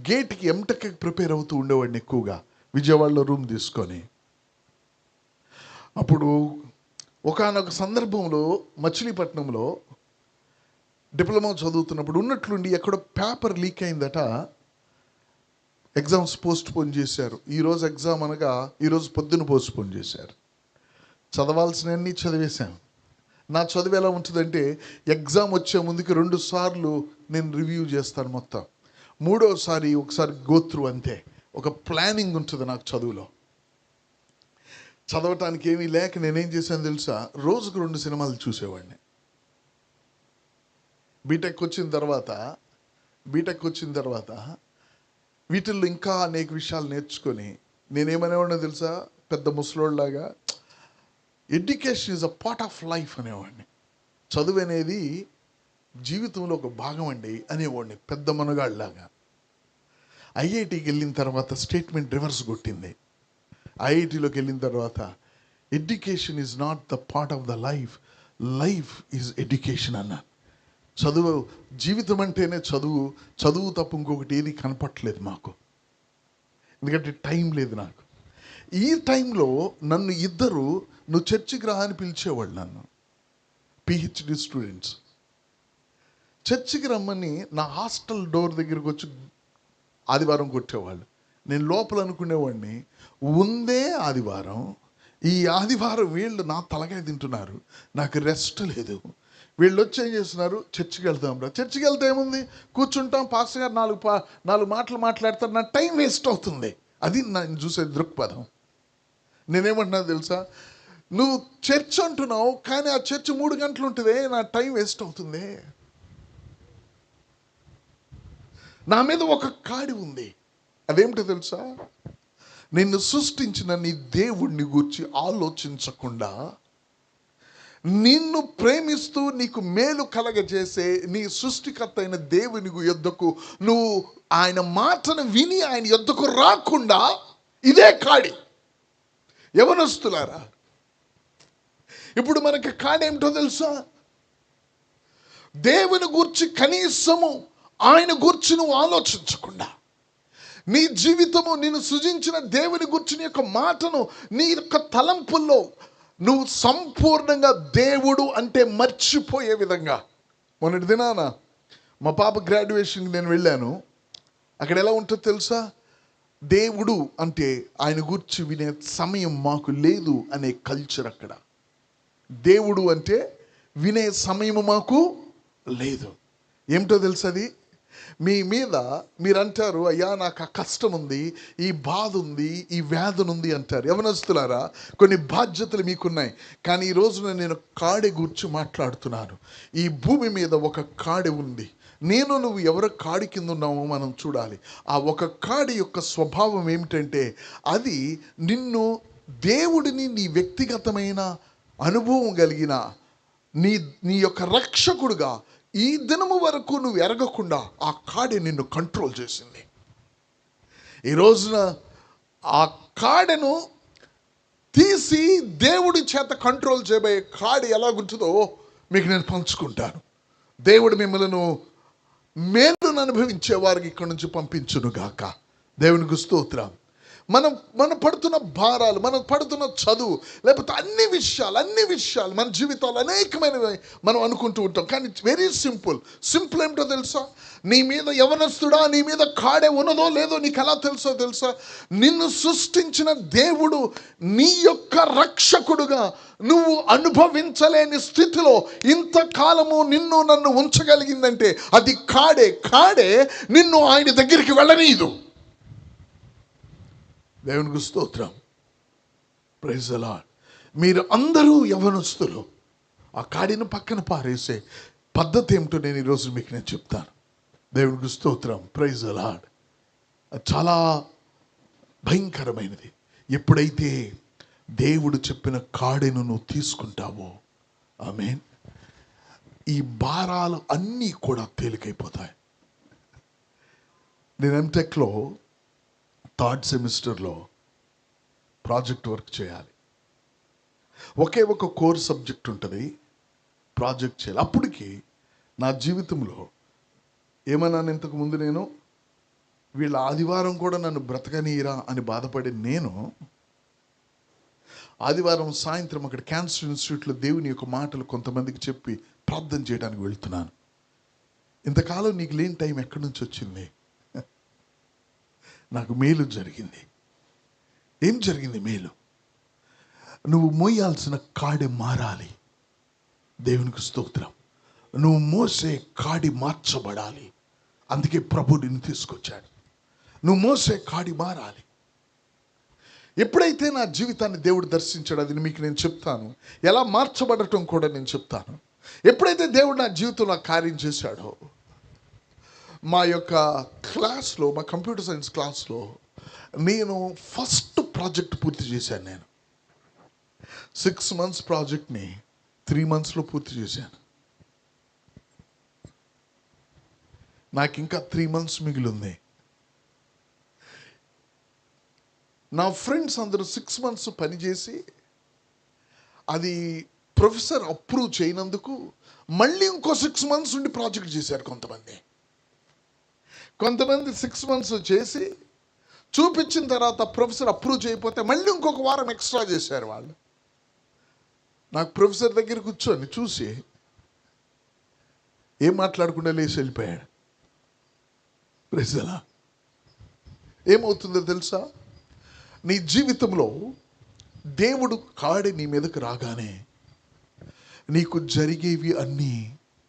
A: గేట్కి ఎంటెక్ ప్రిపేర్ అవుతూ ఉండేవాడిని ఎక్కువగా, విజయవాడలో రూమ్ తీసుకొని. అప్పుడు ఒకానొక సందర్భంలో మచిలీపట్నంలో డిప్లొమా చదువుతున్నప్పుడు ఉన్నట్లుండి ఎక్కడో పేపర్ లీక్ అయిందట. ఎగ్జామ్స్ పోస్ట్ పోన్ చేశారు. ఈరోజు ఎగ్జామ్ అనగా ఈరోజు పొద్దున్న పోస్ట్ పోన్ చేశారు. చదవాల్సినవన్నీ చదివేశాను. నా చదువు ఎలా ఉంటుందంటే ఎగ్జామ్ వచ్చే ముందుకి 2 సార్లు నేను రివ్యూ చేస్తాను మొత్తం. 3వసారి ఒకసారి గోత్రు, అంతే. ఒక ప్లానింగ్ ఉంటుంది నాకు చదువులో. చదవటానికి ఏమీ లేక నేనేం చేశాను తెలుసా, రోజుకు 2 సినిమాలు చూసేవాడిని. బీటెక్ వచ్చిన తర్వాత వీటిల్లో ఇంకా అనేక విషయాలు నేర్చుకొని నేనేమనేవాడినో తెలుసా, పెద్ద ముసలోళ్ళలాగా education is a part of life అనేవాడిని. చదువు అనేది జీవితంలో ఒక భాగం అండి అనేవాడిని, పెద్ద మనగాళ్ళలాగా. ఐఐటికి వెళ్ళిన తర్వాత స్టేట్మెంట్ రివర్స్ కొట్టింది. ఐఐటిలోకి వెళ్ళిన తర్వాత education is not the part of the life, life is education అన్నాను. చదువు, జీవితం అంటేనే చదువు తప్ప ఇంకొకటి ఏది కనపట్లేదు మాకు. ఎందుకంటే టైం లేదు నాకు. ఈ టైంలో నన్ను ఇద్దరు నువ్వు చర్చికి రా అని పిలిచేవాళ్ళు నన్ను, పిహెచ్డి స్టూడెంట్స్. చర్చికి రమ్మని నా హాస్టల్ డోర్ దగ్గరకు వచ్చి ఆదివారం కొట్టేవాళ్ళు. నేను లోపల అనుకునేవాడిని, ఉందే ఆదివారం, ఈ ఆదివారం వీళ్ళు నా తలకాయ తింటున్నారు, నాకు రెస్ట్ లేదు. వీళ్ళు వచ్చి ఏం చేస్తున్నారు, చర్చికి వెళ్తాం రా. చర్చికి వెళ్తే ఏముంది, కూర్చుంటాం, పాస్టర్ గారు 4 మాటలు మాట్లాడతారు, నా టైం వేస్ట్ అవుతుంది. అది నేను చూసే దృక్పథం. నేనేమంటున్నా తెలుసా, నువ్వు చర్చ్ అంటున్నావు కానీ ఆ చర్చ్ 3 గంటలు ఉంటుంది, నా టైం వేస్ట్ అవుతుంది. నా మీద ఒక కాడి ఉంది. అదేమిటో తెలుసా, నిన్ను సృష్టించిన నీ దేవుణ్ణి గూర్చి ఆలోచించకుండా, నిన్ను ప్రేమిస్తూ నీకు మేలు కలగజేసే నీ సృష్టికర్త అయిన దేవుని యొద్దకు నువ్వు ఆయన మాటను విని ఆయన యొద్దకు రాకుండా, ఇదే కాడి. యవనస్తులారా, ఇప్పుడు మనకి కాడేమిటో తెలుసా, దేవుని గూర్చి కనీసము ఆయన గూర్చి నువ్వు ఆలోచించకుండా, నీ జీవితము నిన్ను సృజించిన దేవుని గూర్చిన యొక్క మాటను నీ యొక్క తలంపుల్లో నువ్వు సంపూర్ణంగా దేవుడు అంటే మర్చిపోయే విధంగా. మొన్నటి దినాన మా పాప గ్రాడ్యుయేషన్కి నేను వెళ్ళాను. అక్కడ ఎలా ఉంటుందో తెలుసా, దేవుడు అంటే ఆయన గూర్చి వినే సమయం మాకు లేదు అనే కల్చర్ అక్కడ. దేవుడు అంటే వినే సమయం మాకు లేదు. ఏమిటో తెలుసా, అది మీ మీద మీరు అంటారు, అయ్యా నాకు ఆ కష్టం ఉంది, ఈ బాధ ఉంది, ఈ వేదన ఉంది అంటారు. యవనస్తులారా, కొన్ని బాధ్యతలు మీకున్నాయి. కానీ ఈ రోజున నేను కాడె గురించి మాట్లాడుతున్నాను. ఈ భూమి మీద ఒక కాడె ఉంది. నువ్వు ఎవరి కాడి కింద ఉన్నామో మనం చూడాలి. ఆ ఒక కాడి యొక్క స్వభావం ఏమిటంటే, అది నిన్ను దేవుడిని నీ వ్యక్తిగతమైన అనుభవం కలిగిన నీ యొక్క రక్షకుడుగా ఈ దినము వరకు నువ్వు ఎరగకుండా ఆ కాడి నిన్ను కంట్రోల్ చేసింది. ఈ రోజున ఆ కాడెను తీసి దేవుడి చేత కంట్రోల్ చేయబోయే కాడి ఎలాగుంటుందో మీకు నేను పంచుకుంటాను. దేవుడు మిమ్మల్ని మేలును అనుభవించే వారికి ఇక్కడి నుంచి పంపించును గాక. దేవునికి స్తోత్రం. మనం పడుతున్న భారాలు, మనం పడుతున్న చదువు, లేకపోతే అన్ని విషయాలు మన జీవితాలు అనేకమైనవి మనం అనుకుంటూ ఉంటాం. కానీ వెరీ సింపుల్ ఏమిటో తెలుసా? నీ మీద యవనస్తుడా, నీ మీద కాడే ఉన్నదో లేదో నీకు ఎలా తెలుసా? నిన్ను సృష్టించిన దేవుడు నీ యొక్క రక్షకుడుగా నువ్వు అనుభవించలేని స్థితిలో ఇంతకాలము నిన్ను నన్ను ఉంచగలిగిందంటే అది కాడే నిన్ను ఆయన దగ్గరికి వెళ్ళనీయదు. దేవునికి స్తోత్రం. Praise the Lord. మీరు అందరూ యవనస్తులు. ఆ కాడిని పక్కన పారేసే పద్ధతి ఏమిటో నేను ఈరోజు మీకు చెప్తాను. దేవునికి స్తోత్రం. Praise the Lord. చాలా భయంకరమైనది. ఎప్పుడైతే దేవుడు చెప్పిన కాడెను నువ్వు తీసుకుంటావో, ఆమేన్, ఈ భారాలు అన్నీ కూడా తేలికైపోతాయి. నేను ఎంటెక్లో 3rd సెమిస్టర్లో ప్రాజెక్ట్ వర్క్ చేయాలి. ఒకే ఒక కోర్ సబ్జెక్ట్ ఉంటుంది, ప్రాజెక్ట్ చేయాలి. అప్పటికి నా జీవితంలో ఏమన్నాను, ఇంతకుముందు నేను వీళ్ళ ఆదివారం కూడా నన్ను బ్రతకనీయరా అని బాధపడి నేను ఆదివారం సాయంత్రం అక్కడ క్యాన్సర్ ఇన్స్టిట్యూట్లో దేవుని యొక్క మాటలు కొంతమందికి చెప్పి ప్రార్థన చేయడానికి వెళ్తున్నాను. ఇంతకాలం నీకు లేని టైం ఎక్కడి నుంచి వచ్చింది? నాకు మేలు జరిగింది. ఏం జరిగింది మేలు? నువ్వు మోయాల్సిన కాడి మారాలి. దేవునికి స్తోత్రం. నువ్వు మోసే కాడి మార్చబడాలి. అందుకే ప్రభు నిన్ను తీసుకొచ్చాడు. నువ్వు మోసే కాడి మారాలి. ఎప్పుడైతే నా జీవితాన్ని దేవుడు దర్శించాడు, అది మీకు నేను చెప్తాను. ఎలా మార్చబడటం కూడా నేను చెప్తాను. ఎప్పుడైతే దేవుడు నా జీవితంలో కార్యం చేశాడో, మా యొక్క క్లాస్లో, మా కంప్యూటర్ సైన్స్ క్లాస్లో నేను ఫస్ట్ ప్రాజెక్ట్ పూర్తి చేశాను. నేను 6 months ప్రాజెక్ట్ని 3 monthsలో పూర్తి చేశాను. నాకు ఇంకా 3 months మిగిలి ఉంది. నా ఫ్రెండ్స్ అందరూ 6 months పనిచేసి అది ప్రొఫెసర్ అప్రూవ్ చేయనందుకు మళ్ళీ ఇంకో 6 months ఉండి ప్రాజెక్ట్ చేశారు. కొంతమంది 6 months చేసి చూపించిన తర్వాత ప్రొఫెసర్ అప్రూవ్ చేయకపోతే మళ్ళీ ఇంకొక వారం ఎక్స్ట్రా చేశారు వాళ్ళు. నాకు ప్రొఫెసర్ దగ్గర కూర్చొని చూసి ఏం మాట్లాడకుండా లేచి వెళ్ళిపోయాడు. ప్రజలా ఏమవుతుందో తెలుసా? నీ జీవితంలో దేవుడు కాడి నీ మీదకు రాగానే నీకు జరిగేవి అన్నీ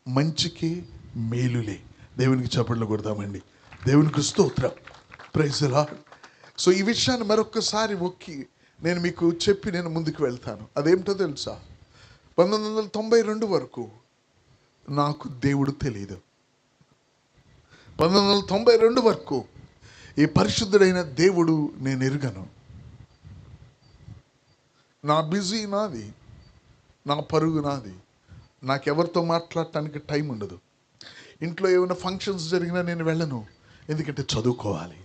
A: మంచికే, మేలులే. దేవునికి చప్పట్లు కొడదామండి. దేవునికి స్తోత్రం. Praise the Lord. సో ఈ విషయాన్ని మరొక్కసారి మొక్కి నేను మీకు చెప్పి నేను ముందుకు వెళ్తాను. అదేమిటో తెలుసా? 1992 వరకు నాకు దేవుడు తెలియదు. 1992 వరకు ఈ పరిశుద్ధుడైన దేవుడు నేను ఎరుగను. నా బిజీ నాది, నా పరుగు నాది. నాకెవరితో మాట్లాడటానికి టైం ఉండదు. ఇంట్లో ఏమైనా ఫంక్షన్స్ జరిగినా నేను వెళ్ళను, ఎందుకంటే చదువుకోవాలి.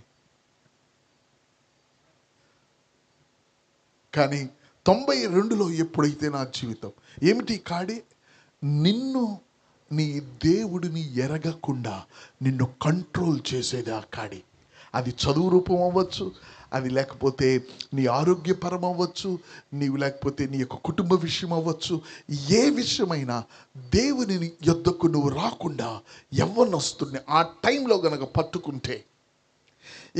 A: కానీ 92లో ఎప్పుడైతే నా జీవితం ఏమిటి కాడి, నిన్ను నీ దేవుడిని ఎరగకుండా నిన్ను కంట్రోల్ చేసేది ఆ కాడి. అది చదువు రూపం అవ్వచ్చు, అది లేకపోతే నీ ఆరోగ్యపరం అవ్వచ్చు, నీవు లేకపోతే నీ యొక్క కుటుంబ విషయం అవ్వచ్చు. ఏ విషయమైనా దేవుని యొద్దకు నువ్వు రాకుండా యవ్వనస్తుని ఆ టైంలో గనక పట్టుకుంటే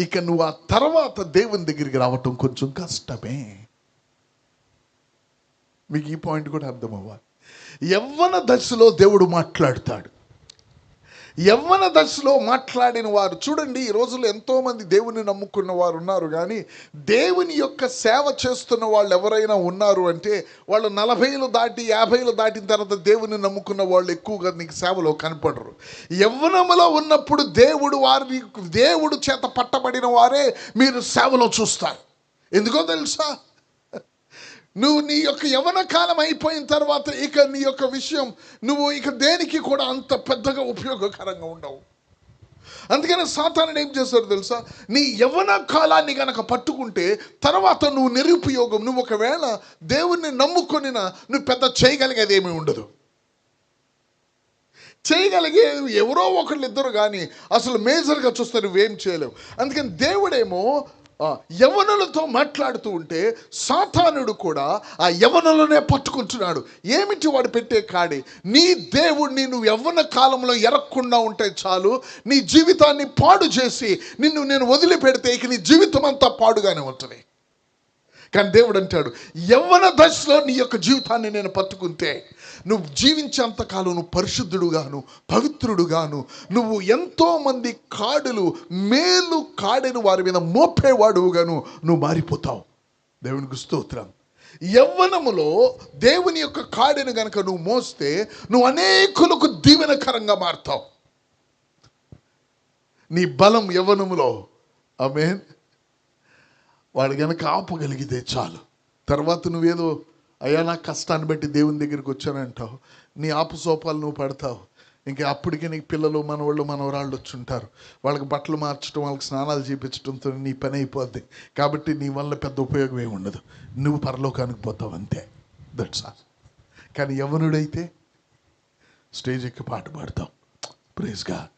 A: ఇక నువ్వు ఆ తర్వాత దేవుని దగ్గరికి రావటం కొంచెం కష్టమే. మీకు ఈ పాయింట్ కూడా అర్థం అవ్వాలి. యవ్వన దశలో దేవుడు మాట్లాడతాడు. యవ్వన దశలో మాట్లాడిన వారు చూడండి, ఈ రోజుల్లో ఎంతోమంది దేవుని నమ్ముకున్న వారు ఉన్నారు, కానీ దేవుని యొక్క సేవ చేస్తున్న వాళ్ళు ఎవరైనా ఉన్నారు అంటే వాళ్ళు 40 దాటి 50 దాటిన తర్వాత దేవుని నమ్ముకున్న వాళ్ళు ఎక్కువగా నీకు సేవలో కనపడరు. యవ్వనములో ఉన్నప్పుడు దేవుడు చేత పట్టబడిన వారే మీరు సేవలో చూస్తారు. ఎందుకో తెలుసా? నువ్వు నీ యొక్క యవ్వన కాలం అయిపోయిన తర్వాత ఇక నీ యొక్క విషయం నువ్వు ఇక దేనికి కూడా అంత పెద్దగా ఉపయోగకరంగా ఉండవు. అందుకని సాతానుడు ఏం చేస్తాడు తెలుసా? నీ యవ్వన కాలాన్ని గనక పట్టుకుంటే తర్వాత నువ్వు నిరుపయోగం. నువ్వు ఒకవేళ దేవుణ్ణి నమ్ముకొనినా నువ్వు పెద్ద చేయగలిగేది ఏమీ ఉండదు. చేయగలిగే ఎవరో ఒకళ్ళు ఇద్దరు, కానీ అసలు మేజర్గా చూస్తే నువ్వేం చేయలేవు. అందుకని దేవుడేమో యవనులతో మాట్లాడుతూ ఉంటే సాతానుడు కూడా ఆ యవనులనే పట్టుకుంటున్నాడు. ఏమిటి వాడు పెట్టే కాడి? నీ దేవుణ్ణి నువ్వు యవ్వన కాలంలో ఎరగకుండా ఉంటే చాలు, నీ జీవితాన్ని పాడు చేసి నిన్ను నేను వదిలిపెడితే ఇక నీ జీవితం అంతా పాడుగానే ఉంటుంది. కానీ దేవుడు అంటాడు, యవ్వన దశలో నీ యొక్క జీవితాన్ని నేను పట్టుకుంటే నువ్వు జీవించేంతకాలం నువ్వు పరిశుద్ధుడుగాను పవిత్రుడుగాను, నువ్వు ఎంతో మంది కాడులు మేలు కాడెను వారి మీద మోపేవాడుగాను నువ్వు మారిపోతావు. దేవునికి స్తోత్రం. యవ్వనములో దేవుని యొక్క కాడెను గనక నువ్వు మోస్తే నువ్వు అనేకులకు దీవెనకరంగా మారుతావు. నీ బలం యవ్వనములో. ఆమేన్. వాడు గనక ఆపగలిగితే చాలు. తర్వాత నువ్వేదో అయ్యా నా కష్టాన్ని బట్టి దేవుని దగ్గరికి వచ్చానంటావు, నీ ఆపుసోపాలు నువ్వు పడతావు. ఇంకా అప్పటికే నీకు పిల్లలు మనవాళ్ళు మనవరాళ్ళు వచ్చి ఉంటారు. వాళ్ళకి బట్టలు మార్చడం, వాళ్ళకి స్నానాలు చేయించడంతో నీ పని అయిపోద్ది. కాబట్టి నీ వల్ల పెద్ద ఉపయోగం ఏమి ఉండదు, నువ్వు పరలోకానికి పోతావు అంతే. That's all. కానీ యవ్వనుడైతే స్టేజ్ ఎక్కి పాట పాడతావు, ప్రైజ్ గాడ్,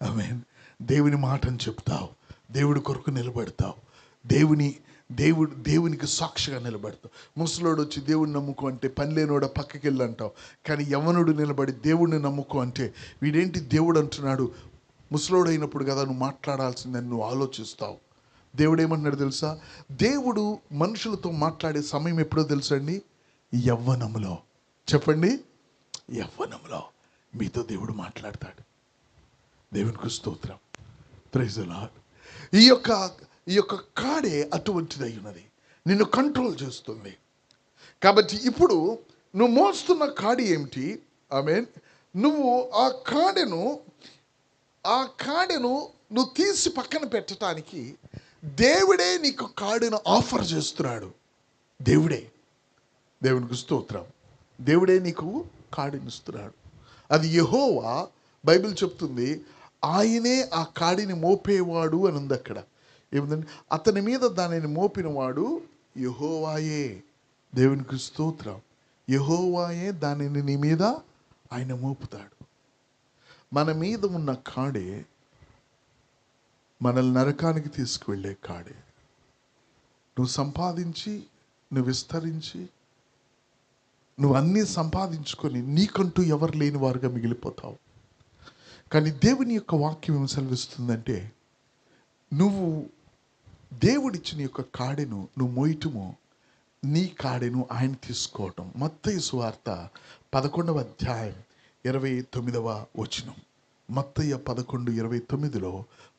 A: ఆమేన్. దేవుని మాటను చెప్తావు, దేవుడి కొరకు నిలబడతావు, దేవునికి సాక్షిగా నిలబడతావు. ముసలోడు వచ్చి దేవుడిని నమ్ముకో అంటే పని లేనోడ పక్కకి వెళ్ళి అంటావు. కానీ యవ్వనుడు నిలబడి దేవుడిని నమ్ముకో అంటే వీడేంటి దేవుడు అంటున్నాడు, ముసలోడు అయినప్పుడు కదా నువ్వు మాట్లాడాల్సిందని నువ్వు ఆలోచిస్తావు. దేవుడు ఏమంటున్నాడు తెలుసా? దేవుడు మనుషులతో మాట్లాడే సమయం ఎప్పుడో తెలుసా అండి? యవ్వనములో. చెప్పండి, యవ్వనంలో మీతో దేవుడు మాట్లాడతాడు. దేవునికి స్తోత్రం, ప్రైజ్ ది లార్డ్. ఈ యొక్క కాడే అటువంటిదై ఉన్నది, నిన్ను కంట్రోల్ చేస్తుంది. కాబట్టి ఇప్పుడు నువ్వు మోస్తున్న కాడి ఏమిటి? ఆమేన్. నువ్వు ఆ కాడెను నువ్వు తీసి పక్కన పెట్టడానికి దేవుడే నీకు కాడెను ఆఫర్ చేస్తున్నాడు. దేవునికి స్తోత్రం. దేవుడే నీకు కాడిని ఇస్తున్నాడు. అది యెహోవా. బైబిల్ చెప్తుంది ఆయనే ఆ కాడిని మోపేవాడు అని ఉంది అక్కడ. ఏముందండి? అతని మీద దానిని మోపినవాడు యెహోవాయే. దేవునికి స్తోత్రం. యెహోవాయే దానిని నీ మీద ఆయన మోపుతాడు. మన మీద ఉన్న కాడే మనల్ని నరకానికి తీసుకువెళ్ళే కాడే. నువ్వు సంపాదించి, నువ్వు విస్తరించి, నువ్వు అన్నీ సంపాదించుకొని నీకంటూ ఎవరు లేని వారుగా మిగిలిపోతావు. కానీ దేవుని యొక్క వాక్యం ఏమి సెలవిస్తుందంటే, నువ్వు దేవుడిచ్చిన యొక్క కాడెను నువ్వు మోయటము, నీ కాడెను ఆయన తీసుకోవటం. మత్తయి సువార్త 11వ అధ్యాయం 29వ వచనం. మత్తయి 11:29లో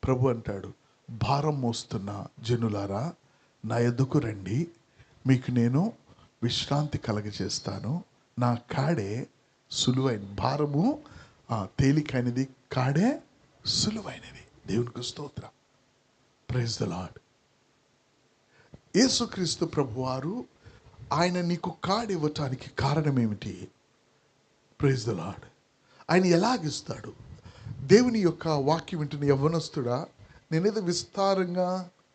A: ప్రభు అంటాడు, భారం మోస్తున్న జనులారా నా యొద్దకు రండి, మీకు నేను విశ్రాంతి కలగజేస్తాను. నా కాడే సులువైన, భారము తేలికైనది, కాడే సులువైనది. దేవునికి స్తోత్రం, ప్రైజ్ ది లార్డ్. యేసుక్రీస్తు ప్రభువారు ఆయన నీకు కాడి ఇవ్వటానికి కారణం ఏమిటి? Praise the Lord. ఆయన ఎలాగిస్తాడు? దేవుని యొక్క వాక్యం వింటున్న యవ్వనస్తుడా, నేనేదో విస్తారంగా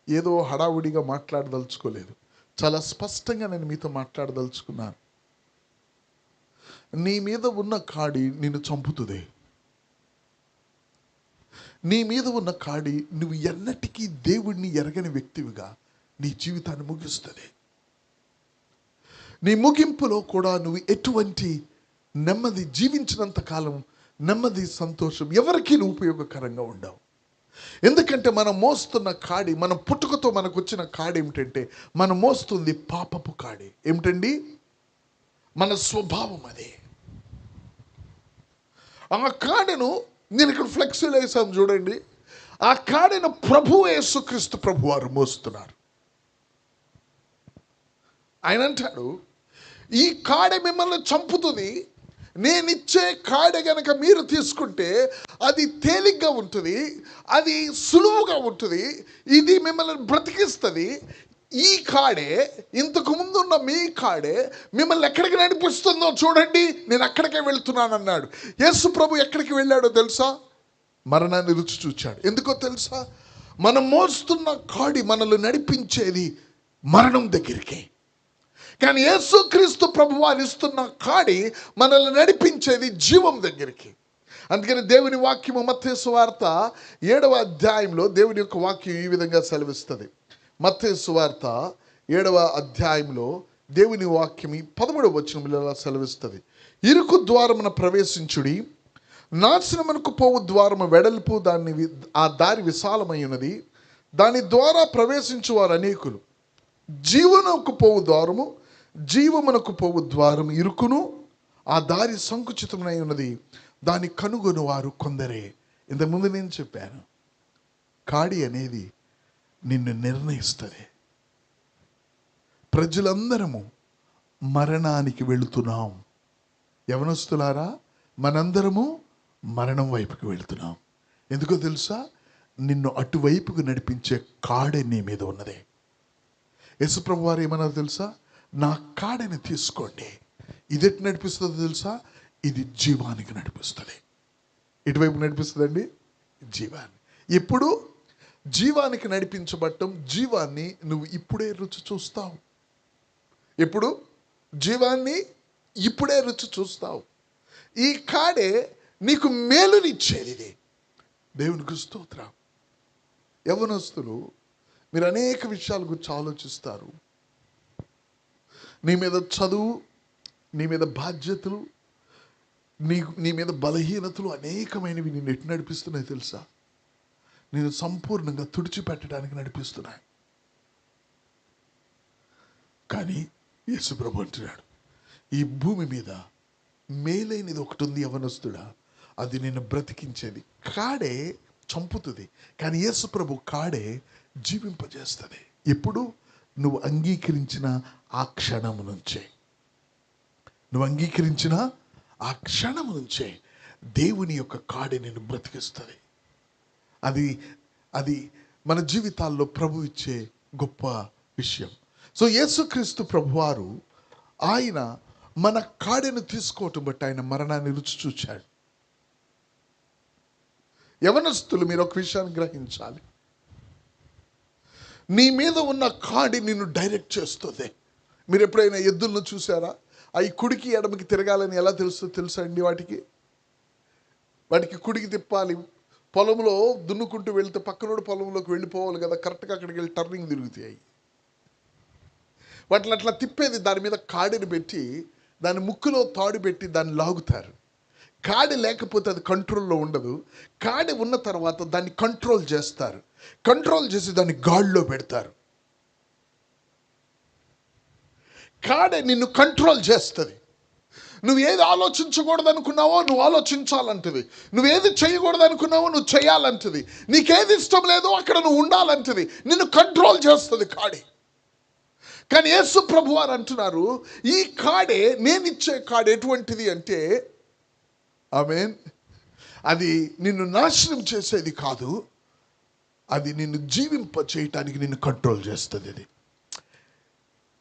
A: ఏదో హడావుడిగా మాట్లాడదలుచుకోలేదు. చాలా స్పష్టంగా నేను మీతో మాట్లాడదలుచుకున్నాను. నీ మీద ఉన్న కాడి నిన్ను చంపుతుంది. నీ మీద ఉన్న కాడి నువ్వు ఎన్నటికీ దేవుడిని ఎరగని వ్యక్తివిగా నీ జీవితాన్ని ముగిస్తుంది. నీ ముగింపులో కూడా నువ్వు ఎటువంటి నెమ్మది, జీవించినంత కాలం నెమ్మది, సంతోషం ఎవరికీ నువ్వు ఉపయోగకరంగా ఉండవు. ఎందుకంటే మనం మోస్తున్న కాడి, మన పుట్టుకతో మనకు వచ్చిన కాడి ఏమిటంటే, మనం మోస్తుంది పాపపు కాడి. ఏమిటండి? మన స్వభావం అదే. ఆ కాడెను నేను ఇక్కడ ఫ్లెక్సీలో వేసాను చూడండి. ఆ కాడెను ప్రభువు యేసుక్రీస్తు ప్రభు వారు మోస్తున్నారు. ఆయన అంటాడు, ఈ కాడె మిమ్మల్ని చంపుతుంది, నేనిచ్చే కాడె గనక మీరు తీసుకుంటే అది తేలిగ్గా ఉంటుంది, అది సులువుగా ఉంటుంది, ఇది మిమ్మల్ని బ్రతికిస్తుంది. ఈ కాడే, ఇంతకు ముందు ఉన్న మీ కాడే మిమ్మల్ని ఎక్కడికి నడిపిస్తుందో చూడండి, నేను అక్కడికే వెళ్తున్నాను అన్నాడు. యేసు ప్రభు ఎక్కడికి వెళ్ళాడో తెలుసా? మరణాన్ని రుచి చూచాడు. ఎందుకో తెలుసా? మనం మోస్తున్న కాడి మనల్ని నడిపించేది మరణం దగ్గరికి. కానీ యేసుక్రీస్తు ప్రభు వారు ఇస్తున్న కాడి మనల్ని నడిపించేది జీవం దగ్గరికి. అందుకని దేవుని వాక్యము మత్తయి సువార్త 7వ అధ్యాయంలో దేవుని యొక్క వాక్యం ఈ విధంగా సెలవిస్తుంది. మత్తయి సువార్త 7వ అధ్యాయంలో దేవుని వాక్యం 13వ వచనంలో ఇలా సెలవిస్తుంది. ఇరుకు ద్వారమున ప్రవేశించుడి, నాశనమునకు పోవు ద్వారము వెడల్పు, ఆ దారి విశాలమై ఉన్నది, దాని ద్వారా ప్రవేశించువారు అనేకులు. జీవమునకు పోవు ద్వారము, జీవమునకు పోవు ద్వారము ఇరుకును, ఆ దారి సంకుచితమై ఉన్నది, దాని కనుగొని వారు కొందరే. ఇంతకుముందు నేను చెప్పాను, కాడి అనేది నిన్ను నిర్ణయిస్తుంది. ప్రజలందరము మరణానికి వెళుతున్నాం. యవనస్తులారా, మనందరము మరణం వైపుకి వెళుతున్నాం. ఎందుకో తెలుసా? నిన్ను అటువైపుకు నడిపించే కాడే నీ మీద ఉన్నదే. యేసుప్రభు వారు ఏమన్నారు తెలుసా? నా కాడని తీసుకోండి. ఇది ఎటు నడిపిస్తుందో తెలుసా? ఇది జీవానికి నడిపిస్తుంది. ఎటువైపు నడిపిస్తుందండి? జీవాన్ని. ఎప్పుడు జీవానికి నడిపించబట్టం, జీవాన్ని నువ్వు ఇప్పుడే రుచి చూస్తావు. ఎప్పుడు జీవాన్ని ఇప్పుడే రుచి చూస్తావు. ఈ కాడే నీకు మేలునిచ్చేది. దేవునికి స్తోత్రం. యవ్వనస్తులు, మీరు అనేక విషయాల గురించి ఆలోచిస్తారు. నీ మీద చదువు, నీ మీద బాధ్యతలు, నీ మీద బలహీనతలు అనేకమైనవి నిన్ను ఎటు నడిపిస్తున్నాయి తెలుసా? నేను సంపూర్ణంగా తుడిచిపెట్టడానికి నడిపిస్తున్నాయి. కానీ యేసుప్రభు అంటున్నాడు, ఈ భూమి మీద మేలైనది ఒకటి ఉంది యవనస్తుడా, అది నిన్ను బ్రతికించేది. కాడే చంపుతుంది, కానీ యేసుప్రభు కాడే జీవింపజేస్తుంది. ఎప్పుడు? నువ్వు అంగీకరించిన ఆ క్షణము నుంచే. నువ్వు అంగీకరించిన ఆ క్షణము నుంచే దేవుని యొక్క కాడే నిన్ను బ్రతికిస్తుంది. అది మన జీవితాల్లో ప్రభు ఇచ్చే గొప్ప విషయం. సో యేసుక్రీస్తు ప్రభువారు ఆయన మన కాడెను తీసుకోవటం బట్టి ఆయన మరణాన్ని రుచి చూచాడు. యవనస్తులు, మీరు ఒక విషయాన్ని గ్రహించాలి. నీ మీద ఉన్న కాడి నిన్ను డైరెక్ట్ చేస్తుంది. మీరు ఎప్పుడైనా ఎద్దులను చూసారా? అవి కుడికి ఎడమకి తిరగాలని ఎలా తెలుసా అండి? వాటికి కుడికి తిప్పాలి. పొలంలో దున్నుకుంటూ వెళ్తే పక్కనోడు పొలంలోకి వెళ్ళిపోవాలి కదా, కరెక్ట్గా అక్కడికి వెళ్ళి టర్నింగ్ తిరుగుతాయి. వాటిని అట్లా తిప్పేది, దాని మీద కాడిని పెట్టి, దాని ముక్కులో తాడు పెట్టి దాన్ని లాగుతారు. కాడి లేకపోతే అది కంట్రోల్లో ఉండదు. కాడి ఉన్న తర్వాత దాన్ని కంట్రోల్ చేస్తారు. కంట్రోల్ చేసి దాన్ని గాడిలో పెడతారు. కాడే నిన్ను కంట్రోల్ చేస్తుంది. నువ్వు ఏది ఆలోచించకూడదు అనుకున్నావో నువ్వు ఆలోచించాలంటది. నువ్వేది చేయకూడదు అనుకున్నావో నువ్వు చేయాలంటది. నీకేది ఇష్టం లేదో అక్కడ నువ్వు ఉండాలంటది. నిన్ను కంట్రోల్ చేస్తుంది కాడి. కానీ యేసు ప్రభు వారు అంటున్నారు, ఈ కాడే, నేనిచ్చే కాడే ఎటువంటిది అంటే, ఆమేన్, అది నిన్ను నాశనం చేసేది కాదు, అది నిన్ను జీవింప చేయటానికి నిన్ను కంట్రోల్ చేస్తుంది. అది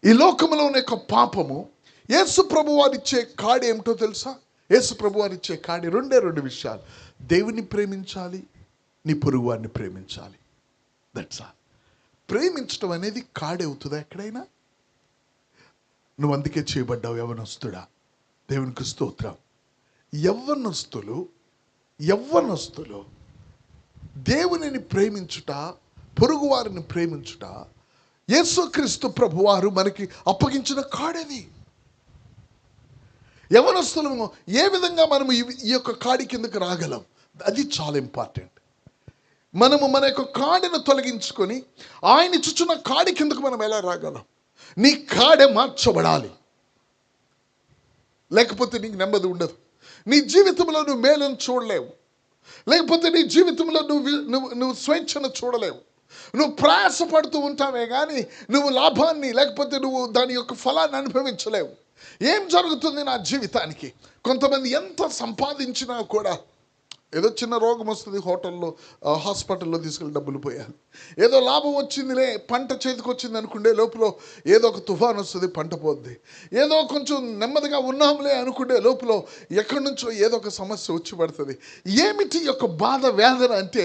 A: ఈ లోకంలోని యొక్క పాపము. యేసు ప్రభు వారు ఇచ్చే కాడి ఏమిటో తెలుసా? యేసు ప్రభు వారు ఇచ్చే కాడి రెండు విషయాలు. దేవుని ప్రేమించాలి, నీ పొరుగు వారిని ప్రేమించాలి. That's all. ప్రేమించడం అనేది కాడి అవుతుందా ఎక్కడైనా? నువ్వు అందుకే చేయబడ్డావు యవ్వనస్తుడా. దేవునికి స్తోత్రం. యవ్వనస్తులు దేవునిని ప్రేమించుట, పొరుగు వారిని ప్రేమించుట యేసుక్రీస్తు ప్రభువారు మనకి అప్పగించిన కాడది. యవ్వనస్తులము ఏ విధంగా మనము ఈ యొక్క కాడి కిందకు రాగలం, అది చాలా ఇంపార్టెంట్. మనము మన యొక్క కాడిని తొలగించుకొని ఆయన ఇచ్చుచున్న కాడి కిందకు మనం ఎలా రాగలం? నీ కాడే మార్చబడాలి, లేకపోతే నీకు నెమ్మది ఉండదు. నీ జీవితంలో నువ్వు మేలును చూడలేవు, లేకపోతే నీ జీవితంలో నువ్వు స్వేచ్ఛను చూడలేవు. నువ్వు ప్రయాసపడుతూ ఉంటావే కానీ నువ్వు లాభాన్ని, లేకపోతే నువ్వు దాని యొక్క ఫలాన్ని అనుభవించలేవు. ఏం జరుగుతుంది నా జీవితానికి? కొంతమంది ఎంత సంపాదించినా కూడా ఏదో చిన్న రోగం వస్తుంది, హాస్పిటల్లో తీసుకెళ్ళి డబ్బులు పోయాలి. ఏదో లాభం వచ్చిందిలే, పంట చేతికి వచ్చింది అనుకుంటే లోపల ఏదో ఒక తుఫాన్ వస్తుంది, పంట పోద్ది. ఏదో కొంచెం నెమ్మదిగా ఉన్నాంలే అనుకుంటే లోపల ఎక్కడి నుంచో ఏదో ఒక సమస్య వచ్చి పడుతుంది. ఏమిటి యొక్క బాధ, వేదన అంటే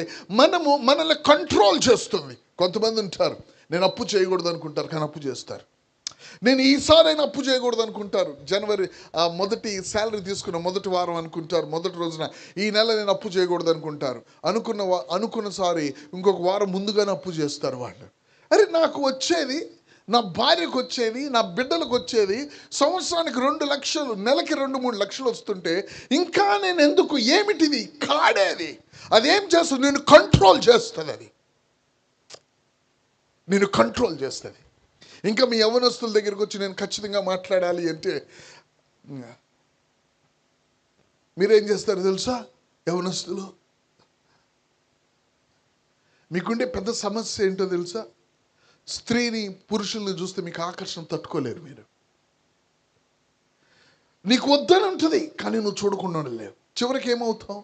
A: మనల్ని కంట్రోల్ చేస్తుంది. కొంతమంది ఉంటారు, నేను అప్పు చేయకూడదు అనుకుంటారు కానీ అప్పు చేస్తారు. నేను ఈసారైనా అప్పు చేయకూడదు అనుకుంటారు. జనవరి మొదటి శాలరీ తీసుకున్న మొదటి వారం అనుకుంటారు, మొదటి రోజున ఈ నెల నేను అప్పు చేయకూడదు అనుకుంటారు. అనుకున్నసారి ఇంకొక వారం ముందుగానే అప్పు చేస్తారు వాళ్ళు. అరే నాకు వచ్చేది, నా భార్యకు వచ్చేది, నా బిడ్డలకు వచ్చేది సంవత్సరానికి 2 లక్షలు, నెలకి 2-3 లక్షలు వస్తుంటే ఇంకా నేను ఎందుకు, ఏమిటిది కాడేది, అదేం చేస్తుంది, నేను కంట్రోల్ చేస్తుంది, అది నేను కంట్రోల్ చేస్తుంది. ఇంకా మీ యవ్వనస్తుల దగ్గరికి వచ్చి నేను ఖచ్చితంగా మాట్లాడాలి అంటే మీరేం చేస్తారు తెలుసా? యవ్వనస్తులు, మీకుండే పెద్ద సమస్య ఏంటో తెలుసా? స్త్రీని, పురుషుల్ని చూస్తే మీకు ఆకర్షణ తట్టుకోలేరు మీరు. నీకు వద్దని ఉంటుంది కానీ నువ్వు చూడకుండా ఉండలేవు. చివరికి ఏమవుతావు?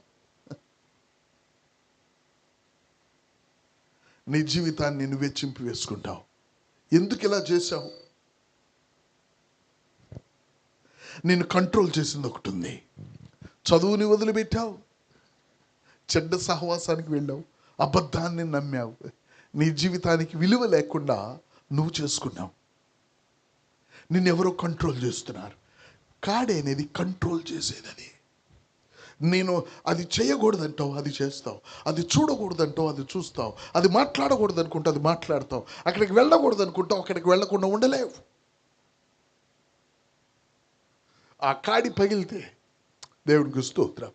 A: నీ జీవితాన్ని నువ్వే చింపి వేసుకుంటావు. ఎందుకు ఇలా చేశావు? నేను కంట్రోల్ చేసింది ఒకటి ఉంది. చదువుని వదిలిపెట్టావు, చెడ్డ సహవాసానికి వెళ్ళావు, అబద్ధాన్ని నమ్మావు, నీ జీవితానికి విలువ లేకుండా నువ్వు చేసుకున్నావు. నిన్నెవరో కంట్రోల్ చేస్తున్నారు. కాడే అనేది కంట్రోల్ చేసేది. అది నేను అది చేయకూడదంటావు, అది చేస్తావు. అది చూడకూడదంటావు, అది చూస్తావు. అది మాట్లాడకూడదు అనుకుంటావు, అది మాట్లాడతావు. అక్కడికి వెళ్ళకూడదు అనుకుంటావు, అక్కడికి వెళ్ళకుండా ఉండలేవు. ఆ కాడి పగిలితే దేవునికి స్తోత్రం.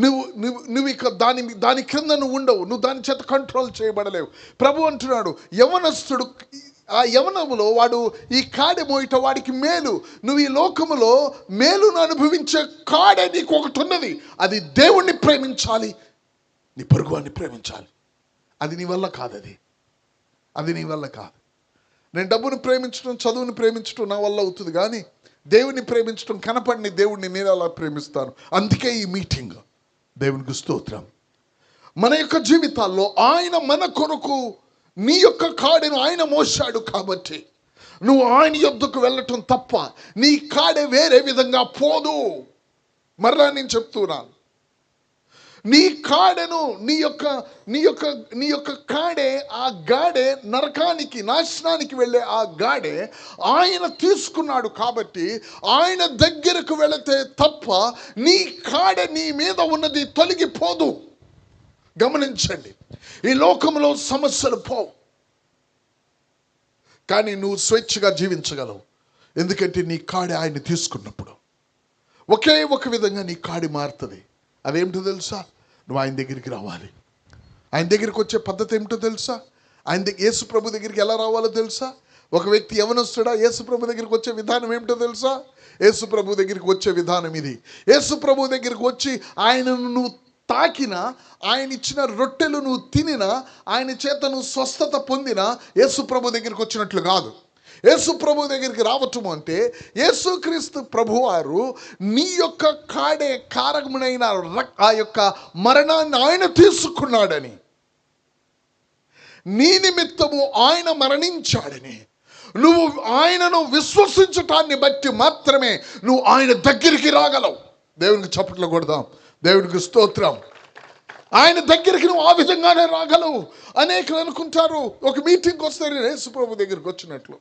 A: నువ్వు నువ్వు నువ్వు ఇక దాని క్రింద నువ్వు ఉండవు, నువ్వు దాని చేత కంట్రోల్ చేయబడలేవు. ప్రభు అంటున్నాడు, యవనస్తుడు ఆ యవనములో వాడు ఈ కాడె మోయిట వాడికి మేలు. నువ్వు ఈ లోకములో మేలును అనుభవించే కాడే నీకు ఒకటి ఉన్నది. అది దేవుణ్ణి ప్రేమించాలి, నీ పొరుగువాన్ని ప్రేమించాలి. అది నీ వల్ల కాదు, అది నీ వల్ల కాదు. నేను డబ్బుని ప్రేమించడం, చదువుని ప్రేమించడం నా వల్ల అవుతుంది, కానీ దేవుని ప్రేమించడం, కనపడిని దేవుణ్ణి నేను అలా ప్రేమిస్తాను. అందుకే ఈ మీటింగ్. దేవునికి స్తోత్రం. మన యొక్క జీవితాల్లో ఆయన మన కొరకు నీ యొక్క కాడెను ఆయన మోసాడు కాబట్టి నువ్వు ఆయన యొద్దకు వెళ్ళటం తప్ప నీ కాడె వేరే విధంగా పోదు. మరలా నేను చెప్తున్నాను, నీ కాడెను నీ యొక్క కాడే, ఆ గాడే నరకానికి, నాశనానికి వెళ్ళే ఆ గాడే ఆయన తీసుకున్నాడు కాబట్టి ఆయన దగ్గరకు వెళితే తప్ప నీ కాడె నీ మీద ఉన్నది తొలగిపోదు. గమనించండి, ఈ లోకంలో సమస్యలు పోవు, కానీ నువ్వు స్వేచ్ఛగా జీవించగలవు. ఎందుకంటే నీ కాడి ఆయన తీసుకున్నప్పుడు ఒకే ఒక విధంగా నీ కాడి మారుతుంది. అదేమిటో తెలుసా? నువ్వు ఆయన దగ్గరికి రావాలి. ఆయన దగ్గరికి వచ్చే పద్ధతి ఏమిటో తెలుసా? యేసు ప్రభు దగ్గరికి ఎలా రావాలో తెలుసా? ఒక వ్యక్తి యవనస్తుడా, యేసు ప్రభు దగ్గరికి వచ్చే విధానం ఏమిటో తెలుసా? యేసు ప్రభు దగ్గరికి వచ్చే విధానం ఇది. యేసు ప్రభు దగ్గరికి వచ్చి ఆయనను నువ్వు తాకినా, ఆయన ఇచ్చిన రొట్టెలు నువ్వు తినినా, ఆయన చేత నువ్వు స్వస్థత పొందినా యేసు ప్రభు దగ్గరికి వచ్చినట్లు కాదు. యేసు ప్రభు దగ్గరికి రావటం అంటే యేసుక్రీస్తు ప్రభువారు నీ యొక్క కాడే కారకమునైన ఆ యొక్క మరణాన్ని ఆయన తీసుకున్నాడని, నీ నిమిత్తము ఆయన మరణించాడని నువ్వు ఆయనను విశ్వసించటాన్ని బట్టి మాత్రమే నువ్వు ఆయన దగ్గరికి రాగలవు. దేవునికి చప్పట్లు కొడదాం. దేవునికి స్తోత్రం. ఆయన దగ్గరికి నువ్వు ఆ విధంగానే రాగలవు. అనేకులు అనుకుంటారు, ఒక మీటింగ్కి వస్తే నేను యేసు ప్రభు దగ్గరికి వచ్చినట్లు,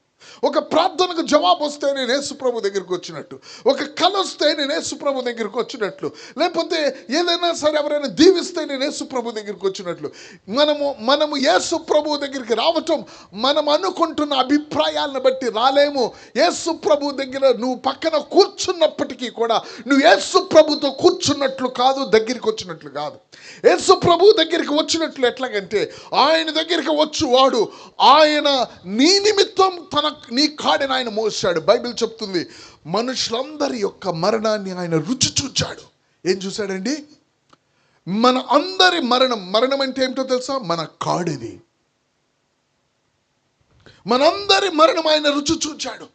A: ఒక ప్రార్థనకు జవాబు వస్తే నేను యేసు ప్రభు దగ్గరికి వచ్చినట్టు, ఒక కళ వస్తే నేను యేసు ప్రభు దగ్గరికి వచ్చినట్లు, లేకపోతే ఏదైనా సరే ఎవరైనా దీవిస్తే నేను యేసు ప్రభు దగ్గరికి వచ్చినట్లు. మనము యేసు ప్రభు దగ్గరికి రావటం మనం అనుకుంటున్న అభిప్రాయాలను బట్టి రాలేము. యేసు ప్రభు దగ్గర నువ్వు పక్కన కూర్చున్నప్పటికీ కూడా నువ్వు యేసు ప్రభుతో కూర్చున్నట్లు కాదు, దగ్గరికి వచ్చినట్లు కాదు. యేసు ప్రభు దగ్గరికి వచ్చినట్లు ఎట్లాగంటే, ఆయన దగ్గరికి వచ్చువాడు ఆయన నీ నిమిత్తం నీ కాడిని ఆయన మోసాడు. బైబిల్ చెప్తుంది, మనుషులందరి యొక్క మరణాన్ని ఆయన రుచి చూచాడు. ఏం చూశాడండి? మన అందరి మరణం అంటే ఏమిటో తెలుసా? మన కాడిది. మనందరి మరణం ఆయన రుచి చూచాడు.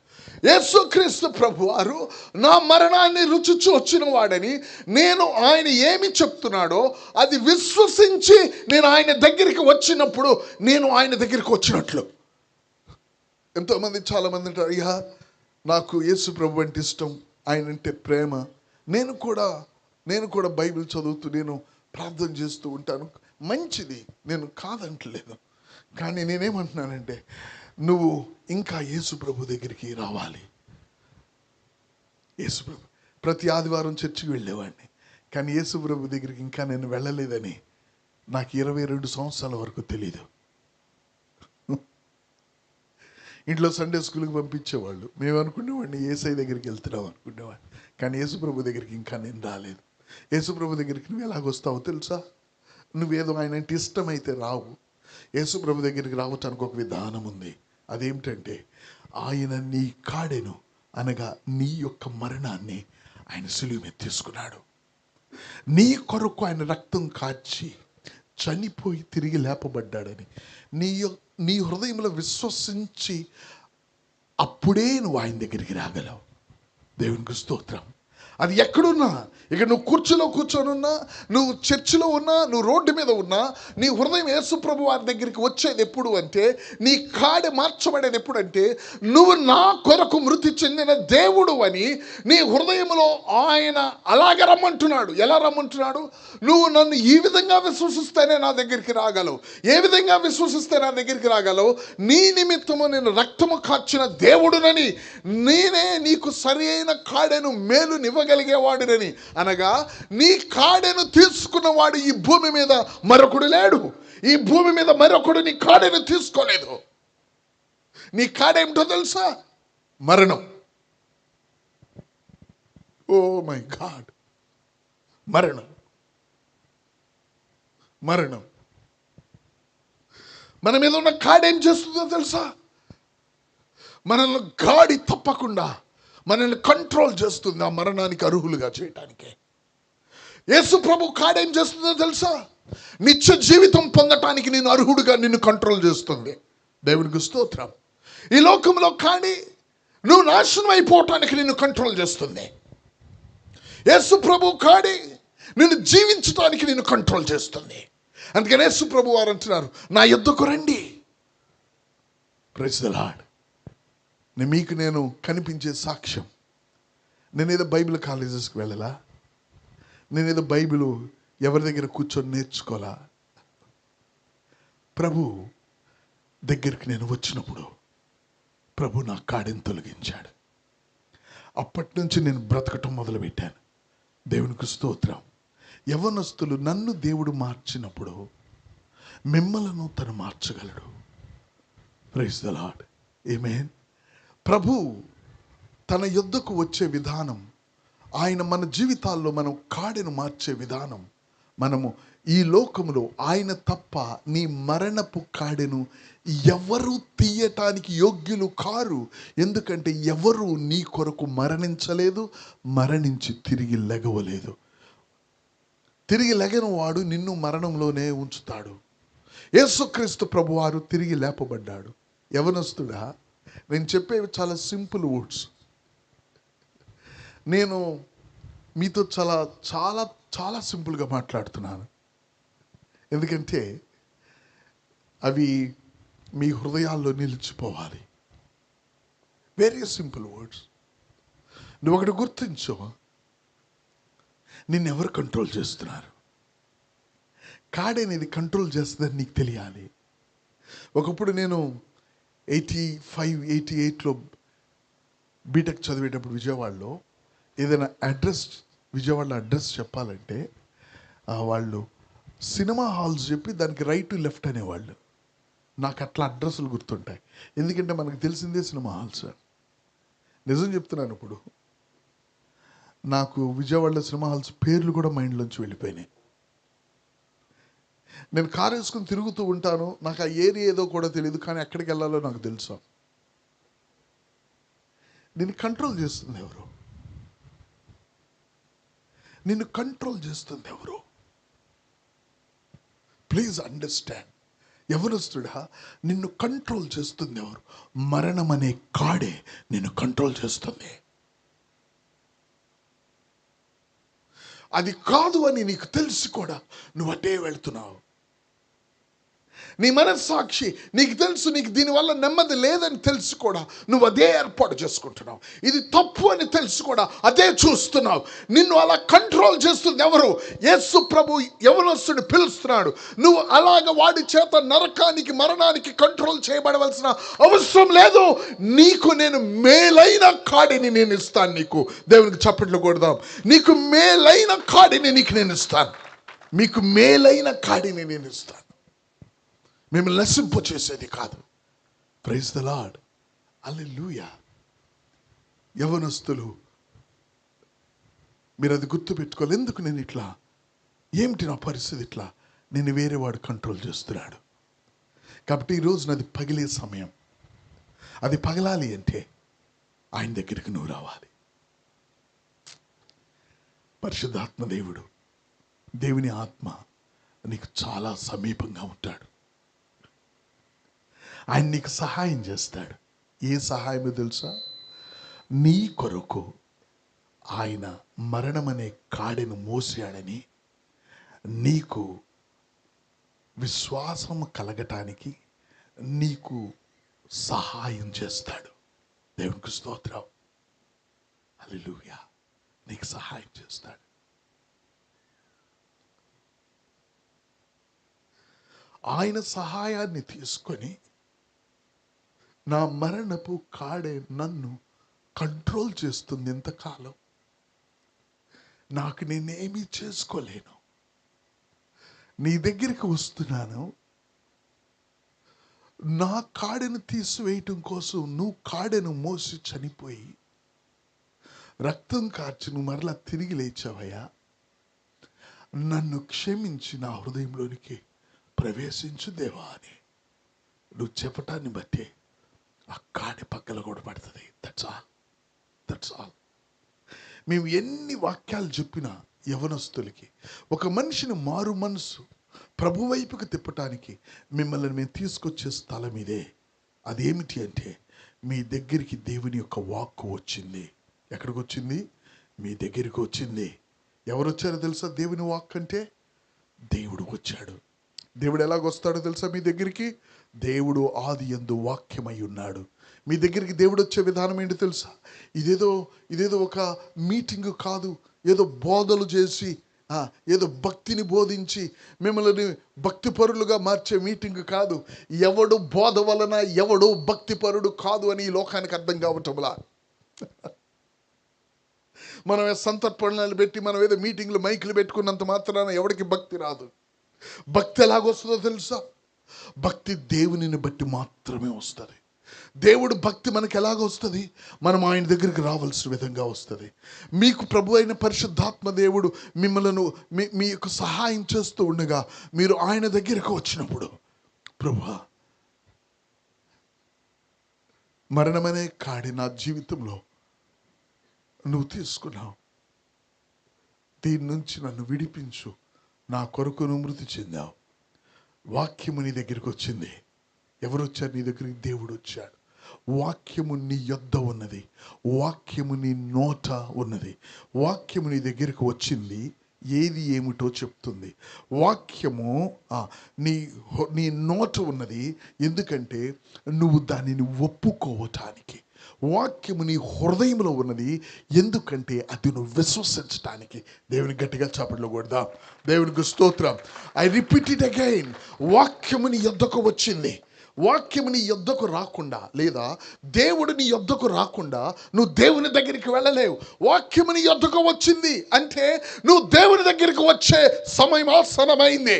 A: యేసుక్రీస్తు ప్రభువారు నా మరణాన్ని రుచి చూచిన వాడని నేను ఆయన ఏమి చెప్తున్నాడో అది విశ్వసించి నేను ఆయన దగ్గరికి వచ్చినప్పుడు నేను ఆయన దగ్గరికి వచ్చినట్లు. ఎంతోమంది, చాలామంది అంటారు, అయ్యా నాకు యేసు ప్రభు అంటే ఇష్టం, ఆయన అంటే ప్రేమ, నేను కూడా బైబిల్ చదువుతూ నేను ప్రార్థన చేస్తూ ఉంటాను. మంచిది, నేను కాదంటలేదు. కానీ నేనేమంటున్నానంటే, నువ్వు ఇంకా యేసు ప్రభు దగ్గరికి రావాలి. యేసు ప్రభు, ప్రతి ఆదివారం చర్చికి వెళ్ళేవాడిని, కానీ యేసు ప్రభు దగ్గరికి ఇంకా నేను వెళ్ళలేదని నాకు 22 సంవత్సరాల వరకు తెలీదు. ఇంట్లో సండే స్కూల్కి పంపించేవాళ్ళు. మేము అనుకునేవాడిని యేసయ్య దగ్గరికి వెళ్తున్నాం అనుకునేవాడిని. కానీ యేసుప్రభు దగ్గరికి ఇంకా నేను రాలేదు. యేసుప్రభు దగ్గరికి నువ్వు ఎలాగొస్తావో తెలుసా? నువ్వేదో ఆయన అంటే ఇష్టమైతే రావు. యేసుప్రభు దగ్గరికి రావటానికి ఒక విధానం ఉంది. అదేమిటంటే ఆయన నీ కాడెను అనగా నీ యొక్క మరణాన్ని ఆయన సిలువ మీద తీసుకున్నాడు. నీ కొరకు ఆయన రక్తం కాచి చనిపోయి తిరిగి లేపబడ్డాడని నీ హృదయంలో విశ్వసించి అప్పుడే నువ్వు ఆయన దగ్గరికి రాగలవు. దేవునికి స్తోత్రం. అది ఎక్కడున్నా, ఇక నువ్వు కుర్చీలో కూర్చొని ఉన్నా, నువ్వు చర్చిలో ఉన్నా, నువ్వు రోడ్డు మీద ఉన్నా, నీ హృదయం యేసుప్రభు వారి దగ్గరికి వచ్చేది ఎప్పుడు అంటే, నీ కాడి మార్చబడేది ఎప్పుడంటే, నువ్వు నా కొరకు మృతి చెందిన దేవుడు అని నీ హృదయంలో ఆయన అలాగే రమ్మంటున్నాడు. ఎలా రమ్మంటున్నాడు? నువ్వు నన్ను ఈ విధంగా విశ్వసిస్తేనే నా దగ్గరికి రాగలవు. ఏ విధంగా విశ్వసిస్తే నా దగ్గరికి రాగలవు? నీ నిమిత్తము నేను రక్తము కాచిన దేవుడునని, నేనే నీకు సరి అయిన కాడెను మేలు నివ్వగలిగేవాడునని. అనగా నీ కాడెను తీసుకున్నవాడు ఈ భూమి మీద మరొకడు లేడు. ఈ భూమి మీద మరొకడు నీ కాడెను తీసుకోలేదు. నీ కాడేమిటో తెలుసా? మరణం. ఓ మై గాడ్, మరణం. మరణం మన మీద ఉన్న కాడేం చేస్తుందో తెలుసా? మనల్ని గాడి తప్పకుండా మనల్ని కంట్రోల్ చేస్తుంది, ఆ మరణానికి అర్హులుగా చేయటానికే. యేసు ప్రభు కాడేం చేస్తుందో తెలుసా? నిత్య జీవితం పొందటానికి నేను అర్హుడుగా నిన్ను కంట్రోల్ చేస్తుంది. దేవునికి స్తోత్రం. ఈ లోకంలో కాడి నువ్వు నాశనం అయిపోవటానికి నిన్ను కంట్రోల్ చేస్తుంది. యేసు ప్రభు కాడి నిన్ను జీవించటానికి నిన్ను కంట్రోల్ చేస్తుంది. అందుకని యేసు ప్రభు వారు అంటున్నారు, నా యొద్దకు రండి. Praise the Lord. మీకు నేను కనిపించే సాక్ష్యం. నేనేదో బైబిల్ కాలేజెస్కి వెళ్ళలా, నేనేదో బైబిల్ ఎవరి దగ్గర కూర్చొని నేర్చుకోలా. ప్రభు దగ్గరికి నేను వచ్చినప్పుడు ప్రభు నా కాడిని తొలగించాడు. అప్పటి నుంచి నేను బ్రతకటం మొదలుపెట్టాను. దేవునికి స్తోత్రం. యవ్వనస్తులు నన్ను దేవుడు మార్చినప్పుడు మిమ్మలను తను మార్చగలడు. Praise the Lord. ఆమేన్. ప్రభు తన యొద్దకు వచ్చే విధానం, ఆయన మన జీవితాల్లో మనం కాడెను మార్చే విధానం, మనము ఈ లోకములో ఆయన తప్ప నీ మరణపు కాడెను ఎవరు తీయటానికి యోగ్యులు కారు. ఎందుకంటే ఎవరు నీ కొరకు మరణించలేదు, మరణించి తిరిగి లెగవలేదు. తిరిగి లెగను వాడు నిన్ను మరణంలోనే ఉంచుతాడు. యేసుక్రీస్తు ప్రభువారు తిరిగి లేపబడ్డాడు. యవనస్తుడా, నేను చెప్పేవి చాలా సింపుల్ వర్డ్స్. నేను మీతో చాలా చాలా చాలా సింపుల్గా మాట్లాడుతున్నాను. ఎందుకంటే అవి మీ హృదయాల్లో నిలిచిపోవాలి. Very simple words. నువ్వు ఒకటి గుర్తించు, నిన్నెవరు కంట్రోల్ చేస్తున్నారు? కాడనేది కంట్రోల్ చేస్తుందని నీకు తెలియాలి. ఒకప్పుడు నేను 85-88లో బీటెక్ చదివేటప్పుడు విజయవాడలో ఏదైనా విజయవాడలో అడ్రస్ చెప్పాలంటే వాళ్ళు సినిమా హాల్స్ చెప్పి దానికి రైట్ లెఫ్ట్ అనేవాళ్ళు. నాకు అట్లా అడ్రస్లు గుర్తుంటాయి, ఎందుకంటే మనకు తెలిసిందే సినిమా హాల్స్. నిజం చెప్తున్నాను, ఇప్పుడు నాకు విజయవాడలో సినిమా హాల్స్ పేర్లు కూడా మైండ్లోంచి వెళ్ళిపోయినాయి. నేను కారు వేసుకుని తిరుగుతూ ఉంటాను, నాకు ఆ ఏరియా ఏదో కూడా తెలియదు, కానీ ఎక్కడికి వెళ్ళాలో నాకు తెలుసు. నిన్ను కంట్రోల్ చేస్తుంది ఎవరు? నిన్ను కంట్రోల్ చేస్తుంది ఎవరు? Please understand. యవనస్తుడా, నిన్ను కంట్రోల్ చేస్తుంది ఎవరు? మరణం అనే కాడే నిన్ను కంట్రోల్ చేస్తుంది. అది కాదు అని నీకు తెలిసి కూడా నువ్వు అటే వెళ్తున్నావు. నీ మనస్సాక్షి నీకు తెలుసు, నీకు దీనివల్ల నెమ్మది లేదని తెలుసు కూడా నువ్వు అదే ఏర్పాటు చేసుకుంటున్నావు. ఇది తప్పు అని తెలుసు కూడా అదే చూస్తున్నావు. నిన్ను అలా కంట్రోల్ చేస్తుంది ఎవరు? యేసు ప్రభు యవనస్తుడు పిలుస్తున్నాడు. నువ్వు అలాగ వాడి చేత నరకానికి, మరణానికి కంట్రోల్ చేయబడవలసిన అవసరం లేదు. నీకు నేను మేలైన కాడిని నేను ఇస్తాను. నీకు దేవునికి చప్పట్లు కొడదాం. నీకు మేలైన కాడిని నీకు నేను ఇస్తాను. మీకు మేలైన కాడిని నేను ఇస్తాను. మిమ్మల్ని నశింపు చేసేది కాదు. Praise the Lord. హల్లెలూయా. యవనస్తులు, మీరు అది గుర్తుపెట్టుకోవాలి. ఎందుకు నేను ఇట్లా, ఏమిటి నా పరిస్థితి ఇట్లా, నేను వేరేవాడు కంట్రోల్ చేస్తున్నాడు. కాబట్టి ఈరోజు నాది పగిలే సమయం. అది పగలాలి అంటే ఆయన దగ్గరికి నువ్వు రావాలి. పరిశుద్ధాత్మ దేవుడు, దేవుని ఆత్మ నీకు చాలా సమీపంగా ఉంటాడు. ఆయన నీకు సహాయం చేస్తాడు. ఏ సహాయమో తెలుసా? నీ కొరకు ఆయన మరణమనే కాడెను మోసాడని నీకు విశ్వాసం కలగటానికి నీకు సహాయం చేస్తాడు. దేవునికి స్తోత్రం. హల్లెలూయా. నీకు సహాయం చేస్తాడు. ఆయన సహాయాన్ని తీసుకొని నా మరణపు కాడే నన్ను కంట్రోల్ చేస్తుంది. ఎంతకాలం నాకు నేనేమీ చేసుకోలేను. నీ దగ్గరికి వస్తున్నాను. నా కాడెను తీసివేయటం కోసం నువ్వు కాడెను మోసి చనిపోయి రక్తం కార్చి నువ్వు మరలా తిరిగి లేచావయ్యా. నన్ను క్షమించి నా హృదయంలోనికి ప్రవేశించు దేవా అని నువ్వు చెప్పటాన్ని బట్టి ఆ కాడి పక్కల కూడా పడుతుంది. That's all. That's all. మేము ఎన్ని వాక్యాలు చెప్పినా యవనస్తులకి, ఒక మనిషిని మారు మనసు ప్రభు వైపుకి తిప్పటానికి మిమ్మల్ని మేము తీసుకొచ్చే స్థలం ఇదే. అదేమిటి అంటే, మీ దగ్గరికి దేవుని యొక్క వాక్కు వచ్చింది. ఎక్కడికి వచ్చింది? మీ దగ్గరికి వచ్చింది. ఎవరు వచ్చారో తెలుసా? దేవుని వాక్ అంటే దేవుడు వచ్చాడు. దేవుడు ఎలాగొస్తాడో తెలుసా మీ దగ్గరికి? దేవుడు ఆది యందు వాక్యమై ఉన్నాడు. మీ దగ్గరికి దేవుడు వచ్చే విధానం ఏంటి తెలుసా? ఇదేదో ఒక మీటింగ్ కాదు, ఏదో బోధలు చేసి ఏదో భక్తిని బోధించి మిమ్మల్ని భక్తిపరులుగా మార్చే మీటింగ్ కాదు. ఎవడు బోధ వలన ఎవడు భక్తిపరుడు కాదు అని ఈ లోకానికి అర్థం కావటంలా. మనం సంతర్పణలు పెట్టి మనం ఏదో మీటింగ్లు మైకులు పెట్టుకున్నంత మాత్రాన ఎవడికి భక్తి రాదు. భక్తి ఎలాగొస్తుందో తెలుసా? భక్తి దేవునిని బట్టి మాత్రమే వస్తుంది. దేవుడు భక్తి మనకి ఎలాగ వస్తుంది? మనం ఆయన దగ్గరికి రావాల్సిన విధంగా వస్తుంది. మీకు ప్రభు అయిన పరిశుద్ధాత్మ దేవుడు మిమ్మల్ని మీ యొక్క సహాయం చేస్తూ ఉండగా మీరు ఆయన దగ్గరికి వచ్చినప్పుడు, ప్రభువా, మరణమనే కాడి నా జీవితంలో నువ్వు తీసుకున్నావు, దీని నుంచి నన్ను విడిపించు, నా కొరకు నువ్వు మృతి చెందావు. వాక్యము నీ దగ్గరికి వచ్చింది. ఎవరు వచ్చారు నీ దగ్గరికి? దేవుడు వచ్చాడు. వాక్యము నీ యొద్ద ఉన్నది, వాక్యము నీ నోట ఉన్నది. వాక్యము నీ దగ్గరికి వచ్చింది. ఏది ఏమిటో చెప్తుంది. వాక్యము నీ నోట ఉన్నది. ఎందుకంటే నువ్వు దానిని ఒప్పుకోవటానికి. వాక్యము నీ హృదయంలో ఉన్నది. ఎందుకంటే అది నువ్వు విశ్వసించటానికి. దేవుని గట్టిగా చప్పట్లు కొడదాం. దేవునికి స్తోత్రం. I repeat it again. వాక్యము నీ యొద్దకు వచ్చింది. వాక్యము నీ యొద్దకు రాకుండా, లేదా దేవుడు నీ యొద్దకు రాకుండా నువ్వు దేవుని దగ్గరికి వెళ్ళలేవు. వాక్యము నీ యొద్దకు వచ్చింది అంటే నువ్వు దేవుని దగ్గరికి వచ్చే సమయం ఆసన్నమైంది.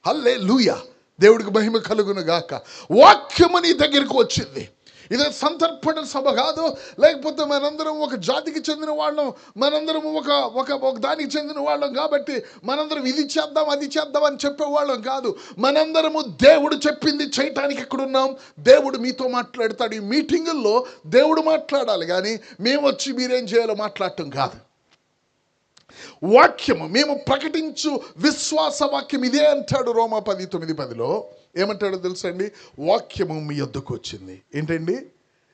A: హల్లెలూయా. దేవుడికి మహిమ కలుగును గాక. వాక్యము నీ దగ్గరికి వచ్చింది. ఇది సంతర్పణ సభ కాదు, లేకపోతే మనందరం ఒక జాతికి చెందిన వాళ్ళం, మనందరం ఒక దానికి చెందిన వాళ్ళం కాబట్టి మనందరం ఇది చేద్దాం అది చేద్దాం అని చెప్పేవాళ్ళం కాదు. మనందరము దేవుడు చెప్పింది చేయటానికి ఎక్కడున్నాం? దేవుడు మీతో మాట్లాడతాడు. ఈ మీటింగుల్లో దేవుడు మాట్లాడాలి, కానీ మేము వచ్చి మీరేం చేయాలో మాట్లాడటం కాదు. వాక్యము మేము ప్రకటించు విశ్వాస వాక్యం ఇదే అంటాడు. రోమా 10:9-10లో ఏమంటాడో తెలుసండి? వాక్యము మీ యొద్దకు వచ్చింది. ఏంటండి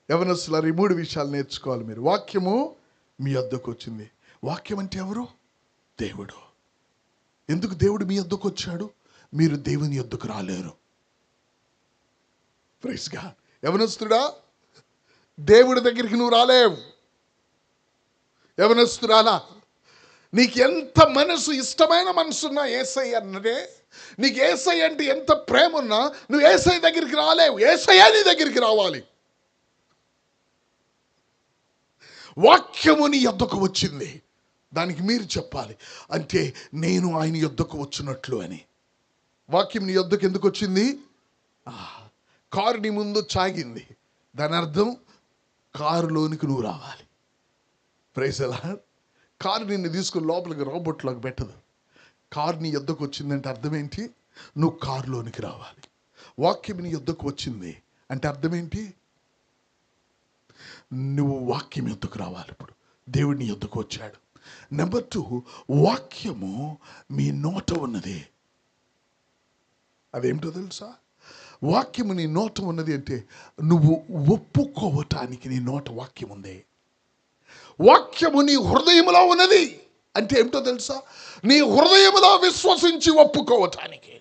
A: యవనస్తులారు? ఈ 3 విషయాలు నేర్చుకోవాలి మీరు. వాక్యము మీ యొద్దకు వచ్చింది. వాక్యం అంటే ఎవరు? దేవుడు. ఎందుకు దేవుడు మీ యొద్దకు వచ్చాడు? మీరు దేవుని యొద్దకు రాలేరు. Praise God. యవనస్తుడా, దేవుడి దగ్గరికి నువ్వు రాలేవు. యవనస్తురాలా, నీకు ఎంత మనసు, ఇష్టమైన మనసున్నా యేసయ్య అన్నదే, నీకు యేసయ్య అంటే ఎంత ప్రేమ ఉన్నా నువ్వు యేసయ్య దగ్గరికి రాలేవు. యేసయ్య నీ దగ్గరికి రావాలి. వాక్యము నీ యొద్దకు వచ్చింది. దానికి మీరు చెప్పాలి, అంటే నేను ఆయన యొద్దకు వచ్చినట్లు అని. వాక్యం నీ యొద్దకు ఎందుకు వచ్చింది? కారు నీ ముందు చాగింది. దాని అర్థం కారులోనికి నువ్వు రావాలి. Praise the lord. కారు నిన్ను తీసుకుని లోపలికి రోబోట్లోకి పెట్టదు. కారు నీ యొద్దకు వచ్చిందంటే అర్థం ఏంటి? నువ్వు కారులోనికి రావాలి. వాక్యం నీ యొద్దకు వచ్చింది అంటే అర్థం ఏంటి? నువ్వు వాక్యం యొద్దకు రావాలి. ఇప్పుడు దేవుడు నీ యొద్దకు వచ్చాడు. నెంబర్ 2, వాక్యము మీ నోట ఉన్నది. అదేమిటో తెలుసా? వాక్యము నీ నోట ఉన్నది అంటే నువ్వు ఒప్పుకోవటానికి నీ నోట వాక్యం ఉంది. వాక్యము నీ హృదయంలో ఉన్నది అంటే ఏమిటో తెలుసా? నీ హృదయంలో విశ్వసించి ఒప్పుకోవటానికి.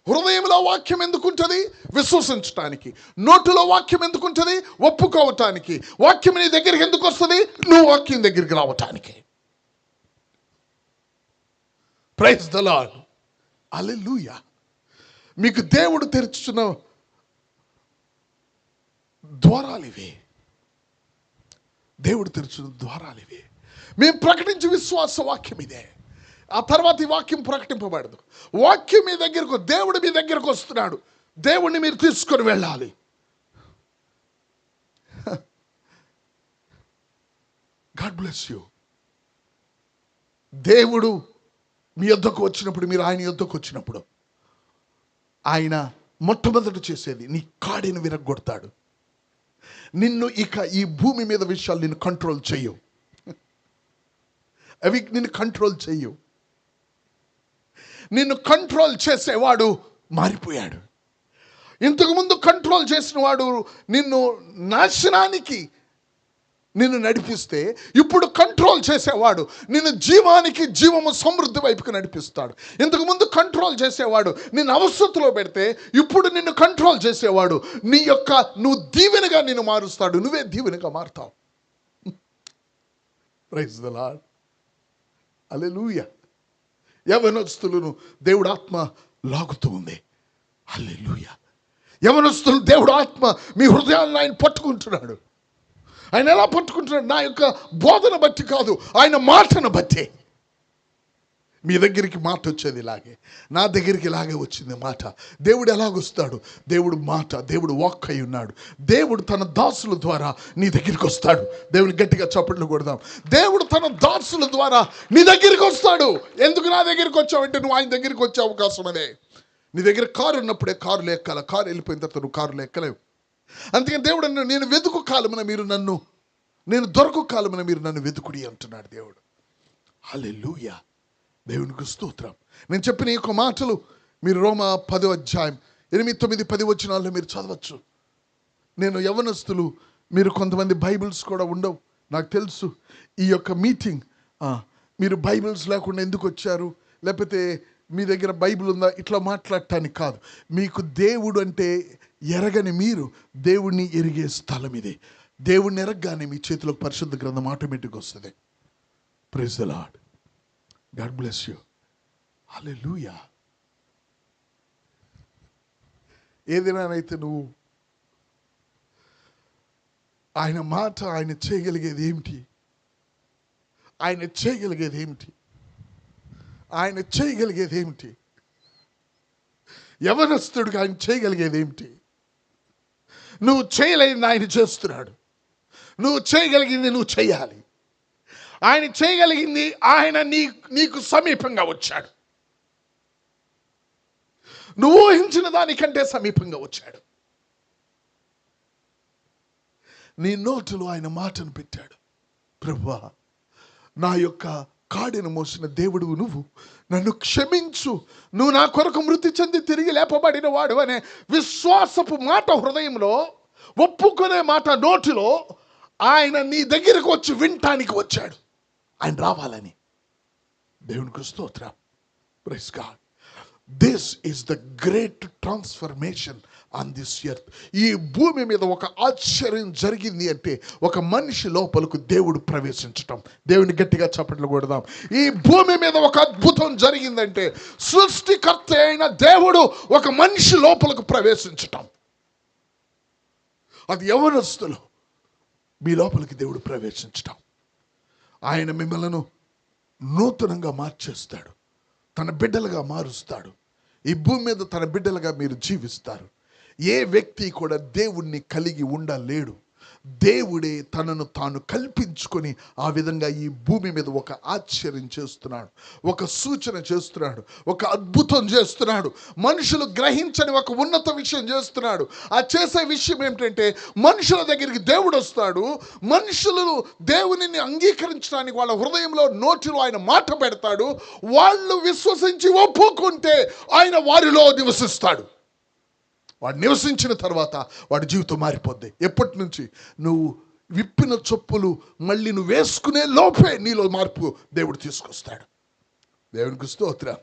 A: హృదయంలో వాక్యం ఎందుకుంటుంది? విశ్వసించటానికి. నోటిలో వాక్యం ఎందుకుంటుంది? ఒప్పుకోవటానికి. వాక్యం నీ దగ్గరికి ఎందుకు వస్తుంది? నువ్వు వాక్యం దగ్గరికి రావటానికి. Praise the Lord. హల్లెలూయా. మీకు దేవుడు తెరుచున్న ద్వారాలు ఇవే. దేవుడు తెరుచున్న ద్వారాలు ఇవే. మేము ప్రకటించే విశ్వాస వాక్యం ఇదే. ఆ తర్వాత ఈ వాక్యం ప్రకటింపబడదు. వాక్యం మీ దగ్గరకు, దేవుడు మీ దగ్గరకు వస్తున్నాడు. దేవుడిని మీరు తీసుకొని వెళ్ళాలి. God bless you. దేవుడు మీ యొద్దకు వచ్చినప్పుడు, మీరు ఆయన యొద్దకు వచ్చినప్పుడు ఆయన మొట్టమొదటి చేసేది నీ కాడిని విరగొడతాడు. నిన్ను ఇక ఈ భూమి మీద విషయాలు నిన్ను కంట్రోల్ చెయ్యవు. అవి నిన్ను కంట్రోల్ చెయ్యవు. నిన్ను కంట్రోల్ చేసేవాడు మారిపోయాడు. ఇంతకుముందు కంట్రోల్ చేసిన వాడు నిన్ను నాశనానికి నిన్ను నడిపిస్తే, ఇప్పుడు కంట్రోల్ చేసేవాడు నిన్ను జీవానికి, జీవము సమృద్ధి వైపుకి నడిపిస్తాడు. ఇంతకుముందు కంట్రోల్ చేసేవాడు నిన్ను అవస్థలో పెడితే, ఇప్పుడు నిన్ను కంట్రోల్ చేసేవాడు నువ్వు దీవెనగా నిన్ను మారుస్తాడు. నువ్వే దీవెనగా మారుతావు. Praise the Lord. హల్లెలూయా. యవనస్తులను దేవుడు ఆత్మ లాగుతూ ఉంది. హల్లెలూయా. యవనస్తులు దేవుడు ఆత్మ మీ హృదయాలను ఆయన పట్టుకుంటున్నాడు. ఆయన ఎలా పట్టుకుంటున్నాడు? నా యొక్క బోధన బట్టి కాదు, ఆయన మాటను బట్టి. మీ దగ్గరికి మాట వచ్చేది ఇలాగే, నా దగ్గరికి ఇలాగే వచ్చింది మాట. దేవుడు ఎలాగొస్తాడు? దేవుడు మాట, దేవుడు వాక్ అయి ఉన్నాడు. దేవుడు తన దాసుల ద్వారా నీ దగ్గరికి వస్తాడు. దేవుని గట్టిగా చప్పట్లు కొడదాం. దేవుడు తన దాసుల ద్వారా నీ దగ్గరికి వస్తాడు. ఎందుకు నా దగ్గరికి వచ్చావంటే నువ్వు ఆయన దగ్గరికి వచ్చే అవకాశం అదే. నీ దగ్గర కారు ఉన్నప్పుడే కారులో ఎక్కాల. కారు వెళ్ళిపోయిన తర్వాత నువ్వు కారులో ఎక్కలేవు. అందుకని దేవుడు నేను వెతుకు కాలమున మీరు నన్ను, నేను దొరకు కాలమున మీరు నన్ను వెతుకుడి అంటున్నాడు దేవుడు. హల్లెలూయా. దేవునికి స్తోత్రం. నేను చెప్పిన ఈ యొక్క మాటలు మీరు రోమా 10వ అధ్యాయం 8, 9, 10 వచనాల్లో మీరు చదవచ్చు. నేను యవనస్తులు, మీరు కొంతమంది బైబిల్స్ కూడా ఉండవు నాకు తెలుసు. ఈ యొక్క మీటింగ్ మీరు బైబిల్స్ లేకుండా ఎందుకు వచ్చారు, లేకపోతే మీ దగ్గర బైబిల్ ఉందా, ఇట్లా మాట్లాడటానికి కాదు. మీకు దేవుడు అంటే ఎరగని మీరు దేవుడిని ఎరిగే స్థలం ఇది. దేవుడిని ఎరగగానే మీ చేతిలోకి పరిశుద్ధ గ్రంథం ఆటోమేటిక్గా వస్తుంది. Praise the lord. God bless you. Hallelujah. ఏదైనానైతే నువ్వు ఆయన మాట, ఆయన చేయగలిగేది ఏమిటి? ఆయన చేయగలిగేది ఏమిటి? ఆయన చేయగలిగేది ఏమిటి? యవనస్తుడికి ఆయన చేయగలిగేది ఏమిటి? నువ్వు చేయలేనిది ఆయన చేస్తున్నాడు. నువ్వు చేయగలిగింది నువ్వు చేయాలి. ఆయన చేయగలిగింది, ఆయన నీకు సమీపంగా వచ్చాడు. నువ్వు ఊహించిన దానికంటే సమీపంగా వచ్చాడు. నీ నోటిలో ఆయన మాటను పెట్టాడు. ప్రభువా, నా యొక్క కాడిని మోసిన దేవుడు నువ్వు, నన్ను క్షమించు, నువ్వు నా కొరకు మృతి చెంది తిరిగి లేపబడిన వాడు అనే విశ్వాసపు మాట హృదయంలో, ఒప్పుకునే మాట నోటిలో, ఆయన నీ దగ్గరకు వచ్చి వినటానికి వచ్చాడు. ఆయన రావాలని. దేవునికి స్తోత్రం. Praise God. This is the great transformation on this earth. ఈ భూమి మీద ఒక ఆశ్చర్యం జరిగింది అంటే ఒక మనిషి లోపలకు దేవుడు ప్రవేశించటం. దేవుని గట్టిగా చప్పట్లు కొడదాం. ఈ భూమి మీద ఒక అద్భుతం జరిగిందంటే సృష్టికర్త అయిన దేవుడు ఒక మనిషి లోపలకు ప్రవేశించటం. అది యవనస్తులు మీ లోపలికి దేవుడు ప్రవేశించటం. ఆయన మిమ్మల్ని నూతనంగా మార్చేస్తాడు, తన బిడ్డలుగా మారుస్తాడు. ఈ భూమి మీద తన బిడ్డలుగా మీరు జీవిస్తారు. ఏ వ్యక్తి కూడా దేవుణ్ణి కలిగి ఉండలేడు. దేవుడే తనను తాను కల్పించుకొని ఆ విధంగా ఈ భూమి మీద ఒక ఆశ్చర్యం చేస్తున్నాడు, ఒక సూచన చేస్తున్నాడు, ఒక అద్భుతం చేస్తున్నాడు. మనుషులు గ్రహించని ఒక ఉన్నత విషయం చేస్తున్నాడు. ఆ చేసే విషయం ఏమిటంటే, మనుషుల దగ్గరికి దేవుడు వస్తాడు. మనుషులు దేవునిని అంగీకరించడానికి వాళ్ళ హృదయంలో, నోటిలో ఆయన మాట పెడతాడు. వాళ్ళు విశ్వసించి ఒప్పుకుంటే ఆయన వారిలో నివసిస్తాడు. వాడు నివసించిన తర్వాత వాడి జీవితం మారిపోద్ది. ఎప్పటి నుంచి? నువ్వు విప్పిన చొప్పులు మళ్ళీ నువ్వు వేసుకునే లోపే నీలో మార్పు దేవుడు తీసుకొస్తాడు. దేవునికి స్తోత్రం.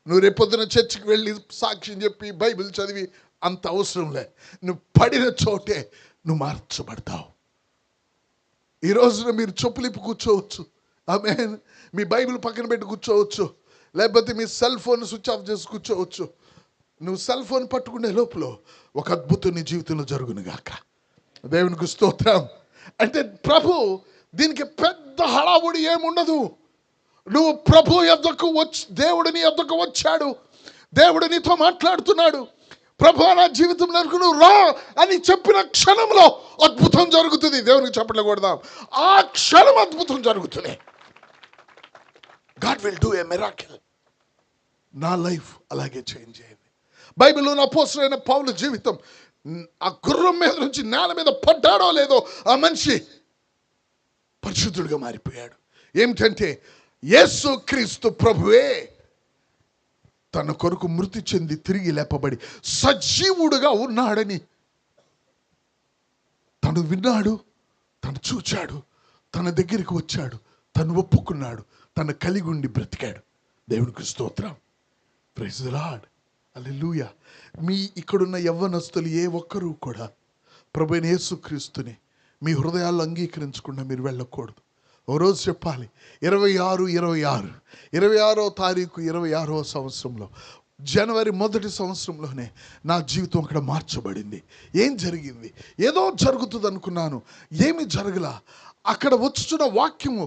A: నువ్వు రేపొద్దున చర్చికి వెళ్ళి సాక్ష్యం చెప్పి బైబిల్ చదివి అంత అవసరం లే. నువ్వు పడిన చోటే నువ్వు మార్చబడతావు. ఈ రోజున మీరు చెప్పులిప్పి కూర్చోవచ్చు, ఆమేన్. మీ బైబిల్ పక్కన పెట్టి కూర్చోవచ్చు, లేకపోతే మీ సెల్ ఫోన్ స్విచ్ ఆఫ్ చేసి కూర్చోవచ్చు. నువ్వు సెల్ ఫోన్ పట్టుకునే లోపల ఒక అద్భుతం నీ జీవితంలో జరుగును గాక. దేవునికి స్తోత్రం. అంటే ప్రభు దీనికి పెద్ద హడావుడి ఏముండదు. నువ్వు ప్రభు యొద్దకు దేవుడు నీ యొద్దకు వచ్చాడు, దేవుడు నీతో మాట్లాడుతున్నాడు. ప్రభు నా జీవితంలో నువ్వు రా అని చెప్పిన క్షణంలో అద్భుతం జరుగుతుంది. దేవునికి చెప్పట్లు కొడదాం. ఆ క్షణం అద్భుతం జరుగుతుంది. God will do a miracle. నా లైఫ్ అలాగే చేంజ్ అయింది. బైబిల్లో అపోస్తలుడైన పౌలు జీవితం, ఆ గుర్రం మీద నుంచి నేల మీద పడ్డాడో లేదో ఆ మనిషి పరిశుద్ధుడిగా మారిపోయాడు. ఏమిటంటే, యేసు క్రీస్తు ప్రభువే తన కొరకు మృతి చెంది తిరిగి లేపబడి సజీవుడుగా ఉన్నాడని తను విన్నాడు, తను చూచాడు, తన దగ్గరికి వచ్చాడు, తను ఒప్పుకున్నాడు, తను కలిగి ఉండి బ్రతికాడు. దేవునికి స్తోత్రం. Praise the Lord. హల్లెలూయా. మీ ఇక్కడున్న యవ్వనస్తులు ఏ ఒక్కరూ కూడా ప్రభువైన యేసుక్రీస్తుని మీ హృదయాల్లో అంగీకరించకుండా మీరు వెళ్ళకూడదు. ఓ రోజు చెప్పాలి, 26వ తారీఖు 26వ సంవత్సరంలో, జనవరి 1 సంవత్సరంలోనే నా జీవితం అక్కడ మార్చబడింది. ఏం జరిగింది? ఏదో జరుగుతుంది అనుకున్నాను, ఏమి జరగలా. అక్కడ వచ్చుచున్న వాక్యము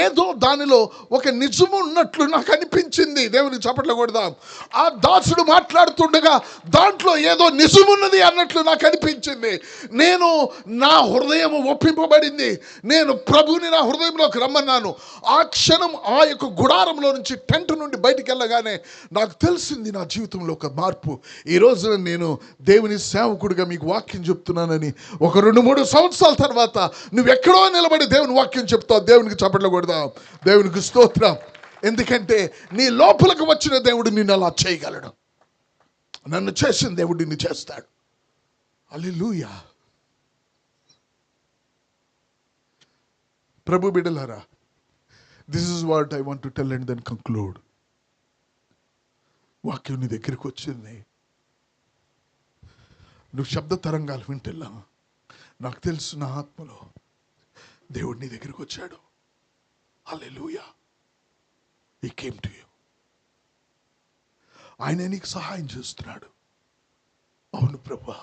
A: ఏదో దానిలో ఒక నిజము ఉన్నట్లు నాకు అనిపించింది. దేవునికి చప్పట్లు కొడదాం. ఆ దాసుడు మాట్లాడుతుండగా దాంట్లో ఏదో నిజమున్నది అన్నట్లు నాకు అనిపించింది. నేను నా హృదయం ఒప్పింపబడింది. నేను ప్రభుని నా హృదయంలోకి రమ్మన్నాను. ఆ క్షణం ఆ యొక్క గుడారంలో నుంచి, టెంట్ నుండి బయటికి వెళ్ళగానే నాకు తెలిసింది నా జీవితంలో ఒక మార్పు. ఈ రోజున నేను దేవుని సేవకుడిగా మీకు వాక్యం చెప్తున్నానని ఒక 2-3 సంవత్సరాల తర్వాత నువ్వెక్కడో నిలబడి దేవుని వాక్యం చెప్తావు. దేవునికి చప్పట్లు కొడదాం. దేవునికి స్తోత్రం. ఎందుకంటే నీ లోపలికి వచ్చిన దేవుడు నిన్ను అలా చేయగలడు. నన్ను చేసిన దేవుడు నిన్ను చేస్తాడు. హల్లెలూయా. ప్రభు బిడ్డలారా, this is what I want to tell and then conclude. వాక్యం నీ దగ్గరికి వచ్చింది, నువ్వు శబ్ద తరంగాలు వింటెల్లా, నాకు తెలుసు నా ఆత్మలో దేవుడు నీ దగ్గరికి వచ్చాడు. హల్లెలూయా. He came to you. ఆయన నీకు సహాయం చేస్తున్నాడు. అవును ప్రభువా,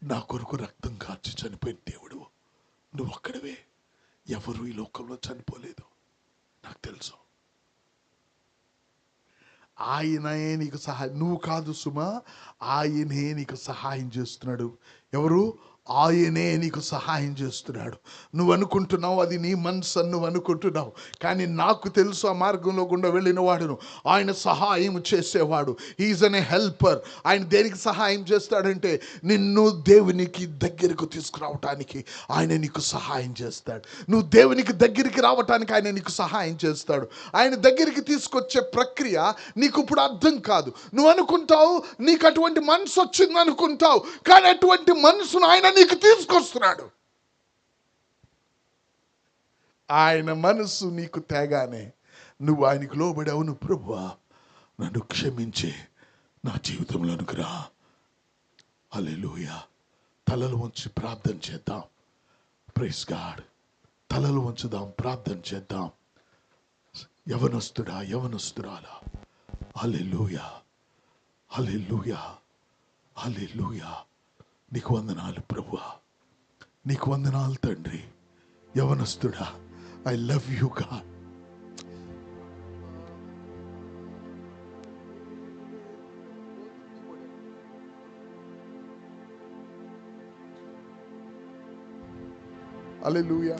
A: నా కొరకు రక్తం కార్చి చనిపోయిన దేవుడు నువ్వు ఒక్కడివే. ఎవరు ఈ లోకంలో చనిపోలేదు, నాకు తెలుసు. ఆయనే నీకు సహాయం, నువ్వు కాదు సుమా, ఆయనే నీకు సహాయం చేస్తున్నాడు. ఎవరు? ఆయనే నీకు సహాయం చేస్తున్నాడు. నువ్వు అనుకుంటున్నావు అది నీ మనసు అని నువ్వు అనుకుంటున్నావు, కానీ నాకు తెలుసు ఆ మార్గంలో గుండా వెళ్ళిన వాడును. ఆయన సహాయం చేసేవాడు. Is an A helper. ఆయన దేనికి సహాయం చేస్తాడంటే, నిన్ను దేవునికి దగ్గరకు తీసుకురావటానికి ఆయన నీకు సహాయం చేస్తాడు. నువ్వు దేవునికి దగ్గరికి రావటానికి ఆయన నీకు సహాయం చేస్తాడు. ఆయన దగ్గరికి తీసుకొచ్చే ప్రక్రియ నీకు ఇప్పుడు అర్థం కాదు. నువ్వు అనుకుంటావు నీకు అటువంటి మనసు వచ్చింది అనుకుంటావు, కానీ అటువంటి మనసును ఆయన నీకు తీసుకొస్తున్నాడు. ఆయన మనసు నీకు తేగానే నువ్వు ఆయనకు లోబడి, అవును ప్రభువా నన్ను క్షమించే నా జీవితంలోనికి రా. హల్లెలూయా. తలలు వంచి ప్రార్థన చేద్దాం. Praise God. తలలు వంచుదాం, ప్రార్థన చేద్దాం. యవనస్తుడా, యవనస్తురాలా, హల్లెలూయా, హల్లెలూయా, హల్లెలూయా. నీకు వందనాలు ప్రభువా, నీకు వందనాలు తండ్రి. యవనస్తుడా, I love you God. Hallelujah,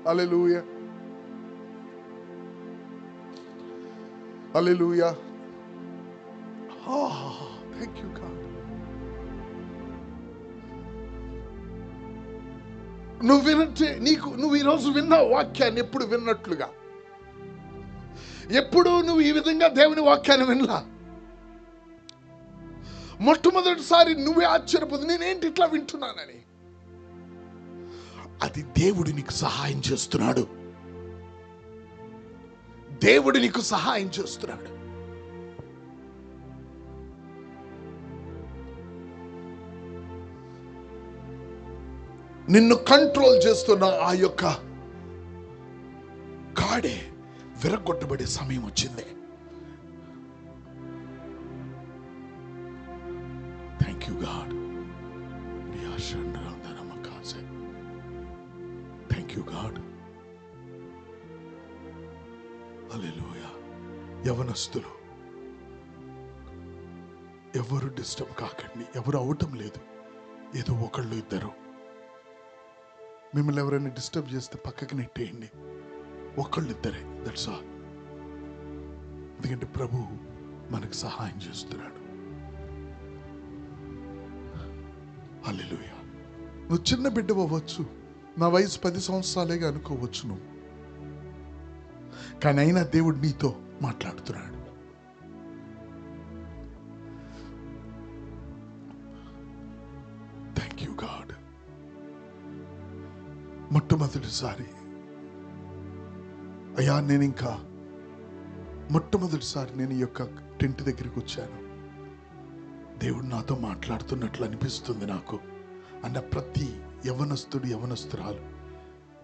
A: hallelujah, hallelujah. Thank you God. నువ్వు వినంటే నువ్వు ఈరోజు విన్న వాక్యాన్ని ఎప్పుడు విన్నట్లుగా, ఎప్పుడు నువ్వు ఈ విధంగా దేవుని వాక్యాన్ని వినలా. మొట్టమొదటిసారి నువ్వే ఆశ్చర్యపోదు, నేనేంటి ఇట్లా వింటున్నానని. అది దేవుడు నీకు సహాయం చేస్తున్నాడు. దేవుడు నీకు సహాయం చేస్తున్నాడు. నిన్ను కంట్రోల్ చేస్తున్న ఆ యొక్క కాడే విరగొట్టబడే సమయం వచ్చింది. Thank you God. Thank you God. Hallelujah. యవనస్తులు ఎవరు డిస్టర్బ్ కాకండి. ఎవరు అవటం లేదు. ఏదో ఒకళ్ళు ఇద్దరు మిమ్మల్ని ఎవరైనా డిస్టర్బ్ చేస్తే పక్కకి నెట్టేయండి. ఒకళ్ళు ఇద్దరే, దట్స్ ఆల్. ఎందుకంటే ప్రభు మనకు సహాయం చేస్తున్నాడు. హల్లెలూయా. నువ్వు చిన్న బిడ్డ అవ్వచ్చు, నా వయసు 10 సంవత్సరాలేగా అనుకోవచ్చు నువ్వు, కానీ అయినా దేవుడు నీతో మాట్లాడుతున్నాడు. Thank you God. మొట్టమొదటిసారి అయ్యా, మొట్టమొదటిసారి నేను ఈ యొక్క టెంట్ దగ్గరికి వచ్చాను, దేవుడు నాతో మాట్లాడుతున్నట్లు అనిపిస్తుంది నాకు అన్న ప్రతి యవనస్తుడు యవనస్తురాలు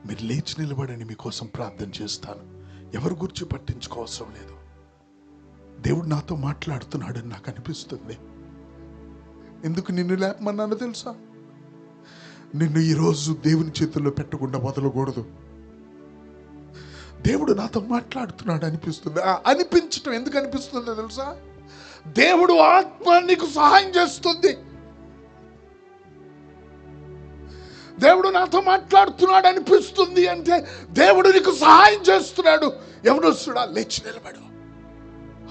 A: మీరు లేచి నిలబడని మీకోసం ప్రార్థన చేస్తాను. ఎవరి గురించి పట్టించుకోవసరం లేదు. దేవుడు నాతో మాట్లాడుతున్నాడని నాకు అనిపిస్తుంది. ఎందుకు నిన్ను లేపమన్నానో తెలుసా? నిన్ను ఈరోజు దేవుని చేతుల్లో పెట్టకుండా వదలకూడదు. దేవుడు నాతో మాట్లాడుతున్నాడు అనిపిస్తుంది. అనిపించటం ఎందుకు అనిపిస్తుందో తెలుసా? దేవుడు ఆత్మ నీకు సహాయం చేస్తుంది. దేవుడు నాతో మాట్లాడుతున్నాడు అనిపిస్తుంది అంటే దేవుడు నీకు సహాయం చేస్తున్నాడు. యవనస్తుడా, లేచి నిలబడు.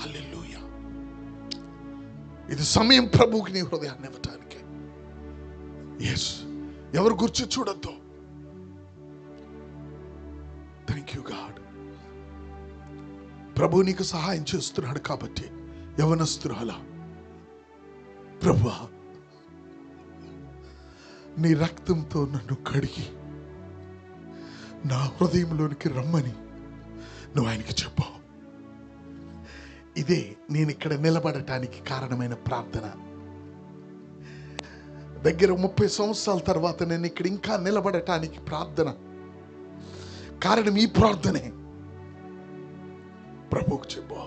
A: హల్లెలూయా. ఇది సమయం ప్రభువుకి నీ హృదయాన్ని ఇవ్వటానికి. ఎస్, ఎవరి గురించి చూడొద్దు. Thank you God. ప్రభు నీకు సహాయం చేస్తున్నాడు కాబట్టి యవనస్తురాల, ప్రభువా నీ రక్తంతో నన్ను కడిగి నా హృదయంలోనికి రమ్మని నువ్వు ఆయనకి చెప్పావు. ఇదే నేను ఇక్కడ నిలబడటానికి కారణమైన ప్రార్థన. దగ్గర 30 సంవత్సరాల తర్వాత నేను ఇక్కడ ఇంకా నిలబడటానికి ప్రార్థన కారణం ఈ ప్రార్థనే. ప్రభువుకు చెప్పు.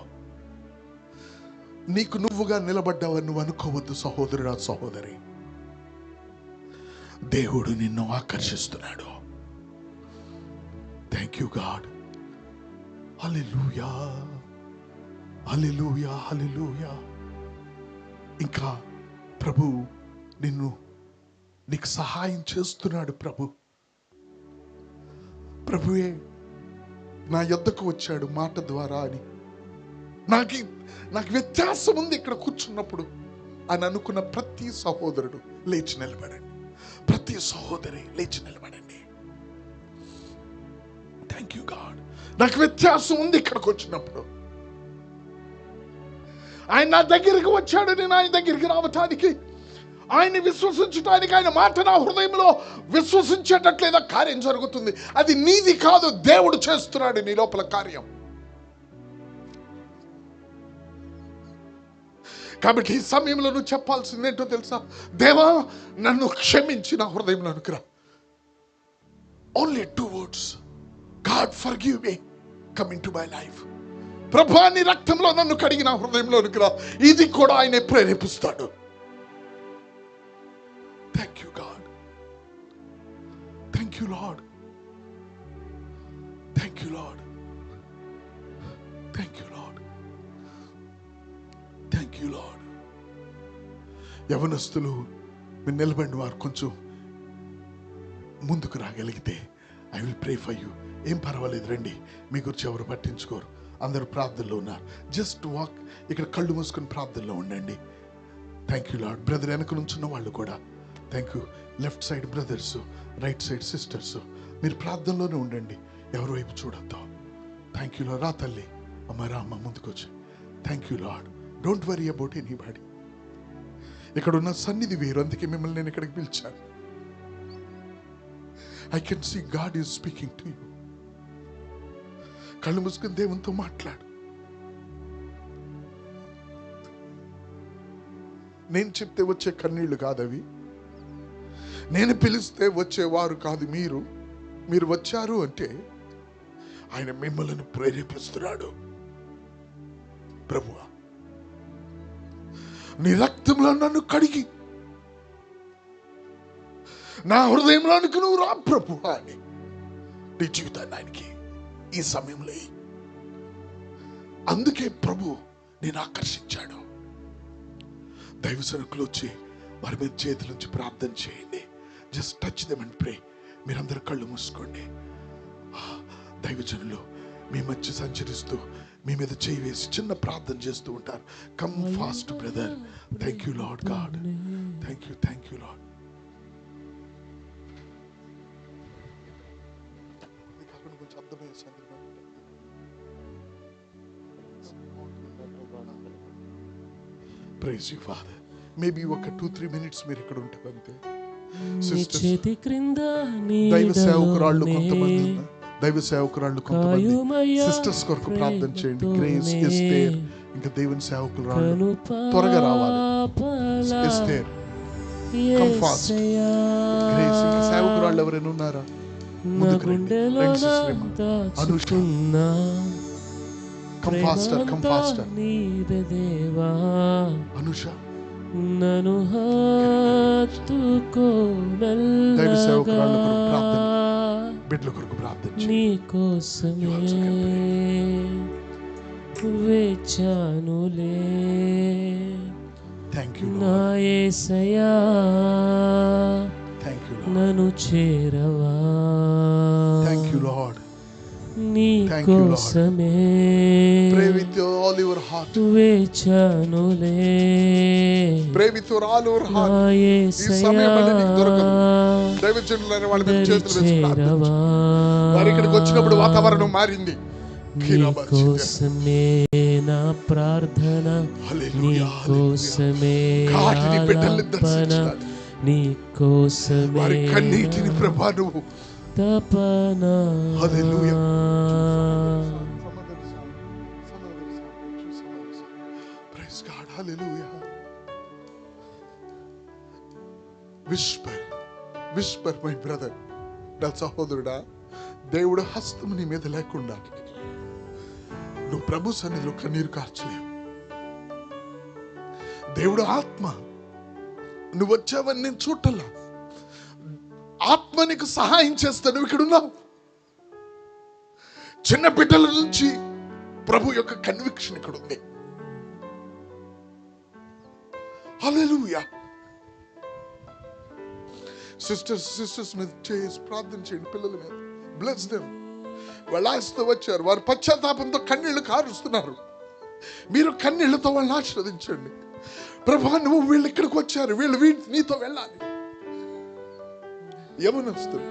A: నీకు నువ్వుగా నిలబడ్డావని నువ్వు అనుకోవద్దు సహోదరుడా, సహోదరి. దేవుడు నిన్ను ఆకర్షిస్తున్నాడు. Thank you God. Hallelujah, hallelujah, hallelujah. ఇంకా ప్రభు నీకు సహాయం చేస్తున్నాడు. ప్రభువే నా యొద్దకు వచ్చాడు మాట ద్వారా అని నాకు వ్యత్యాసం ఉంది ఇక్కడ కూర్చున్నప్పుడు అని అనుకున్న ప్రతి సహోదరుడు లేచి నిలబడండి. ప్రతి సహోదరి లేచి నిలబడండి. Thank you God. నాకు వ్యత్యాసం ఉంది ఇక్కడికి వచ్చినప్పుడు. ఆయన నా దగ్గరికి వచ్చాడు. నేను ఆయన దగ్గరికి రావటానికి, ఆయన్ని విశ్వసించడానికి, ఆయన మాట నా హృదయంలో విశ్వసించేటట్లేదా కార్యం జరుగుతుంది. అది నీది కాదు, దేవుడు చేస్తున్నాడు నీ లోపల కార్యం. కాబట్టి ఈ సమయంలో నువ్వు చెప్పాల్సింది ఏంటో తెలుసా? దేవా, నన్ను క్షమించి నా హృదయంలోనికి రా. Only 2 words. God forgive me, come in to my life. ప్రభువా, నీ రక్తంలో నన్ను కడిగి నా హృదయంలోనికి రా. ఇది కూడా ఆయనే ప్రేరేపిస్తాడు. Thank you God. Thank you lord. Thank you lord. Thank you lord. Thank you lord. యవనస్తులు మీరు నిలబడిన వారు కొంచెం ముందుకు రాగలిగితే I will pray for you. ఏం పర్వాలేదు, రండి, మీ గురించి ఎవరు పట్టించుకోరు, అందరూ ప్రార్థనలో ఉన్నారు. జస్ట్ వాక్, ఇక్కడ కళ్ళు మూసుకొని ప్రార్థనలో ఉండండి. Thank you lord. బ్రదర్ వెనక నుంచున్న వాళ్ళు కూడా thank you. Left side brothers, right side sisters, మీరు ప్రార్థనలోనే ఉండండి, ఎవరి వైపు చూడొద్దాం. Thank you lord. రా తల్లి, అమ్మ రా అమ్మ, ముందుకు వచ్చి. Thank you Lord. Don't worry about anybody. ఇక్కడ ఉన్న సన్నిధి వేరు, అందుకే మిమ్మల్ని నేను ఇక్కడికి పిలిచాను. I can see God is speaking to you. కళ్ళు మూసుకుని దేవునితో మాట్లాడు. నేను చెప్తే వచ్చే కన్నీళ్లు కాదవి, నేను పిలిస్తే వచ్చేవారు కాదు మీరు. మీరు వచ్చారు అంటే ఆయన మిమ్మల్ని ప్రేరేపిస్తున్నాడు. ప్రభువా, నీ రక్తంలో నన్ను కడిగి నా హృదయంలోనికి నువ్వు రా ప్రభువా అని నీ జీవితాన్ని ఆయనకి ఈ సమయంలో. అందుకే ప్రభు నేను ఆకర్షించాడు. దైవ సరుకులు వచ్చి వారి మీద చేతుల నుంచి ప్రార్థన చేయండి. Just touch them and pray. మీరందరూ కళ్ళు మూసుకోండి. దైవజనులు మీ మధ్య సంచరిస్తూ మీ మీద చేయి వేసి చిన్న ప్రార్థన చేస్తూ ఉంటారు. Come fast brother. Thank you lord God. Thank you, thank you lord. కొంచెం అర్థమయ్యే సందర్భం. Praise you father. మేబీ ఒక 2-3 minutes మీరు ఇక్కడ ఉంటారు అంతే. దైవ సేవకురాళ్ళు కొంతమంది ఉన్నారు, దైవ సేవకురాళ్ళు కొంతమంది సిస్టర్స్ కొరకు ప్రార్థన చేయండి. గ్రేస్, ఎస్తేర్, ఇంకా దేవుని సేవకురాళ్ళు త్వరగా రావాలి. Esther, come fast. గ్రేస్, ఇంకా సేవకురాళ్ళు ఎవరైనా ఉన్నారా? ముందుకు రండి. Anusha, come faster, come faster. Anusha, నను హత్తుకో దైవ సేవకురాళ్ళ కొరకు ప్రార్థన, బిడ్డల కొరకు ప్రార్థన చేయండి. నీ కోసమే వేచానులే. థ్యాంక్ యూ నా యేసయ్యా. థ్యాంక్ యూ నన్ను చేరవా. Thank you lord. నీ కోసమే pray with all your heart. వేచానులే. pray with all your heart. ఈ సమయంలో నీకు దొరకదు. దైవజనులైన వాళ్ళ మీద చేతులు వేసి ప్రార్థించు. వారు ఇక్కడికి వచ్చినప్పుడు వాతావరణం మారింది. నీ కోసమే నా ప్రార్థన, నీ కోసమే ఆలాపన, నీ కోసమే వారి కన్నీటిని ప్రభా నువ్వు తపన. హల్లెలూయా. Praise God. హల్లెలూయా. Whisper my brother. నా సహోదరుడా, దేవుడు హస్తం నీ మీద లేకుండా నువ్వు ప్రభు సన్నిధిలో కన్నీరు కార్చలేవు. దేవుడు ఆత్మ, నువ్వు వచ్చావని నేను చూడటల్లా. ఆత్మ నీకు సహాయం చేస్తా. నువ్వు ఇక్కడ ఉన్నావు. చిన్న బిడ్డల నుంచి ప్రభు యొక్క కన్విక్షన్ ఇక్కడ ఉంది. హల్లెలూయా. సిస్టర్స్ మీద చేసి ప్రార్థన చేయండి. పిల్లల మీద బ్లెస్ దెమ్. వాళ్ళు ఆశతో వచ్చారు, వారు పశ్చాత్తాపంతో కన్నీళ్లు కారుస్తున్నారు. మీరు కన్నీళ్లతో వాళ్ళని ఆశీర్వదించండి. ప్రభా, నువ్వు వీళ్ళు ఇక్కడికి వచ్చారు, వీళ్ళు నీతో వెళ్ళాలి. యవనస్తులు,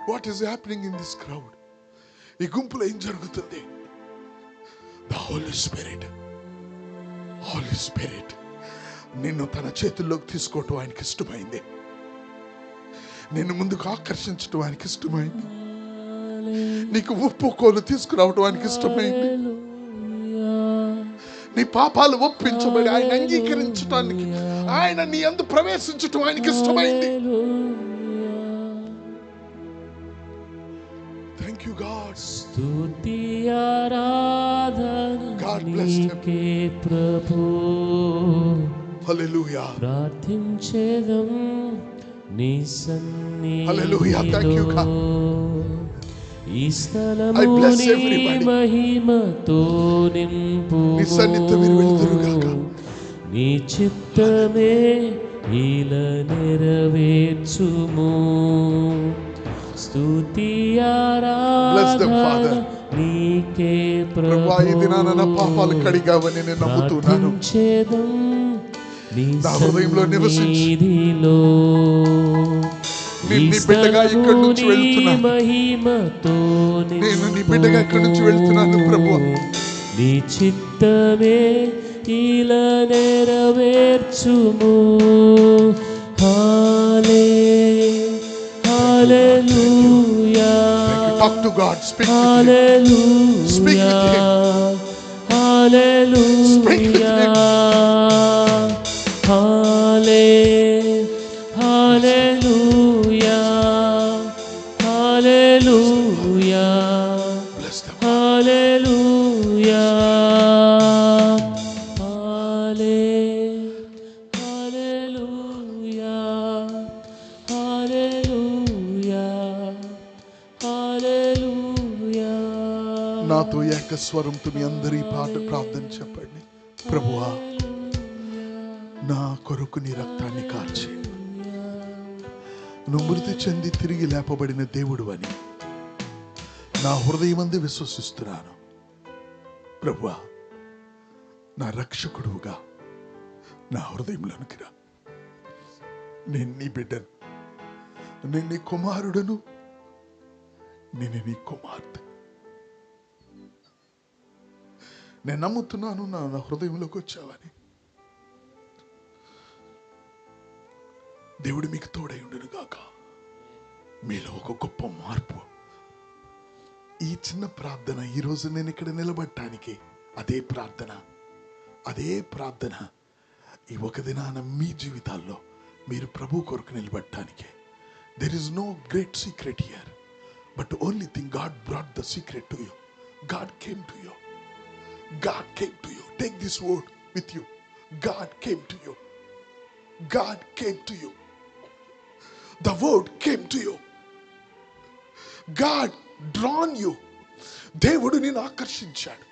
A: what is happening in this crowd? ఈ గుంపులో ఏం జరుగుతుంది? ద హోలీ స్పిరిట్ నిన్ను తన చేతుల్లోకి తీసుకోవటం ఆయనకి ఇష్టమైంది. నిన్ను ముందుకు ఆకర్షించడం ఆయనకి ఇష్టమైంది. నీకు ఒప్పుకోలు తీసుకురావడం ఆయనకి ఇష్టమైంది. నీ పాపాలు ఒప్పించబడి ఆయన అంగీకరించడానికి, ఆయన నీ యందు ప్రవేశించటం ఆయనకి ఇష్టమైంది. Thank you God. స్తుతి ఆరాధన నీకే ప్రభు. హల్లెలూయా. ప్రార్థించేదం నీ సన్నిధిలో. హల్లెలూయా. Thank you God.
B: ఈ స్థలముని మహిమతో నింపుము, నీ చిత్తమే ఇలా నెరవేర్చుము. స్తుతి ఆరాధన నీకే ప్రభువా.
A: ఈ దినాన నా పాపాలు కడిగావని నేను నమ్ముతున్నాను. నా హృదయంలో నివసించు. నేను నీ బిడ్డగా ఇక్కడి నుంచి వెళ్తున్నాను. నేను నీ బిడ్డగా ఇక్కడి నుంచి వెళ్తున్నాను ప్రభువా.
B: నీ చిత్తమే ఇలా నెరవేర్చుము. హల్లెలూయా.
A: Talk to God. Speak with Him. Speak with Him.
B: Hallelujah. Hallelujah. Hallelujah.
A: Bless them.
B: Hallelujah. Hallelujah. Hallelujah.
A: నాతో ఏకస్వరంతో మీ అందరి పాట ప్రార్థన చెప్పండి. ప్రభువా, నా కొరకు నీ రక్తాన్ని కార్చి నువ్వు మృతి చెంది తిరిగి లేపబడిన దేవుడు అని నా హృదయమందు విశ్వసిస్తున్నాను. ప్రభువా, నా రక్షకుడుగా నా హృదయంలోనికి రా. నేను నీ బిడ్డను, నేను నీ కుమారుడును, నేను నీ కుమార్తె. నేను నమ్ముతున్నాను నా హృదయంలోకి వచ్చావని. దేవుడు మీకు తోడై ఉండును గాక. మీలో ఒక గొప్ప మార్పు. ఈ చిన్న ప్రార్థన ఈరోజు నేను ఇక్కడ నిలబడటానికి అదే ప్రార్థన ఈ ఒక దినాన మీ జీవితాల్లో మీరు ప్రభు కొరకు నిలబడటానికి. There is no great secret here, but only thing God brought the secret to you. God came to you. God came to you. Take this word with you. God came to you. God came to you. The word came to you. God drawn you. దేవుడు నిన్ను ఆకర్షించాడు.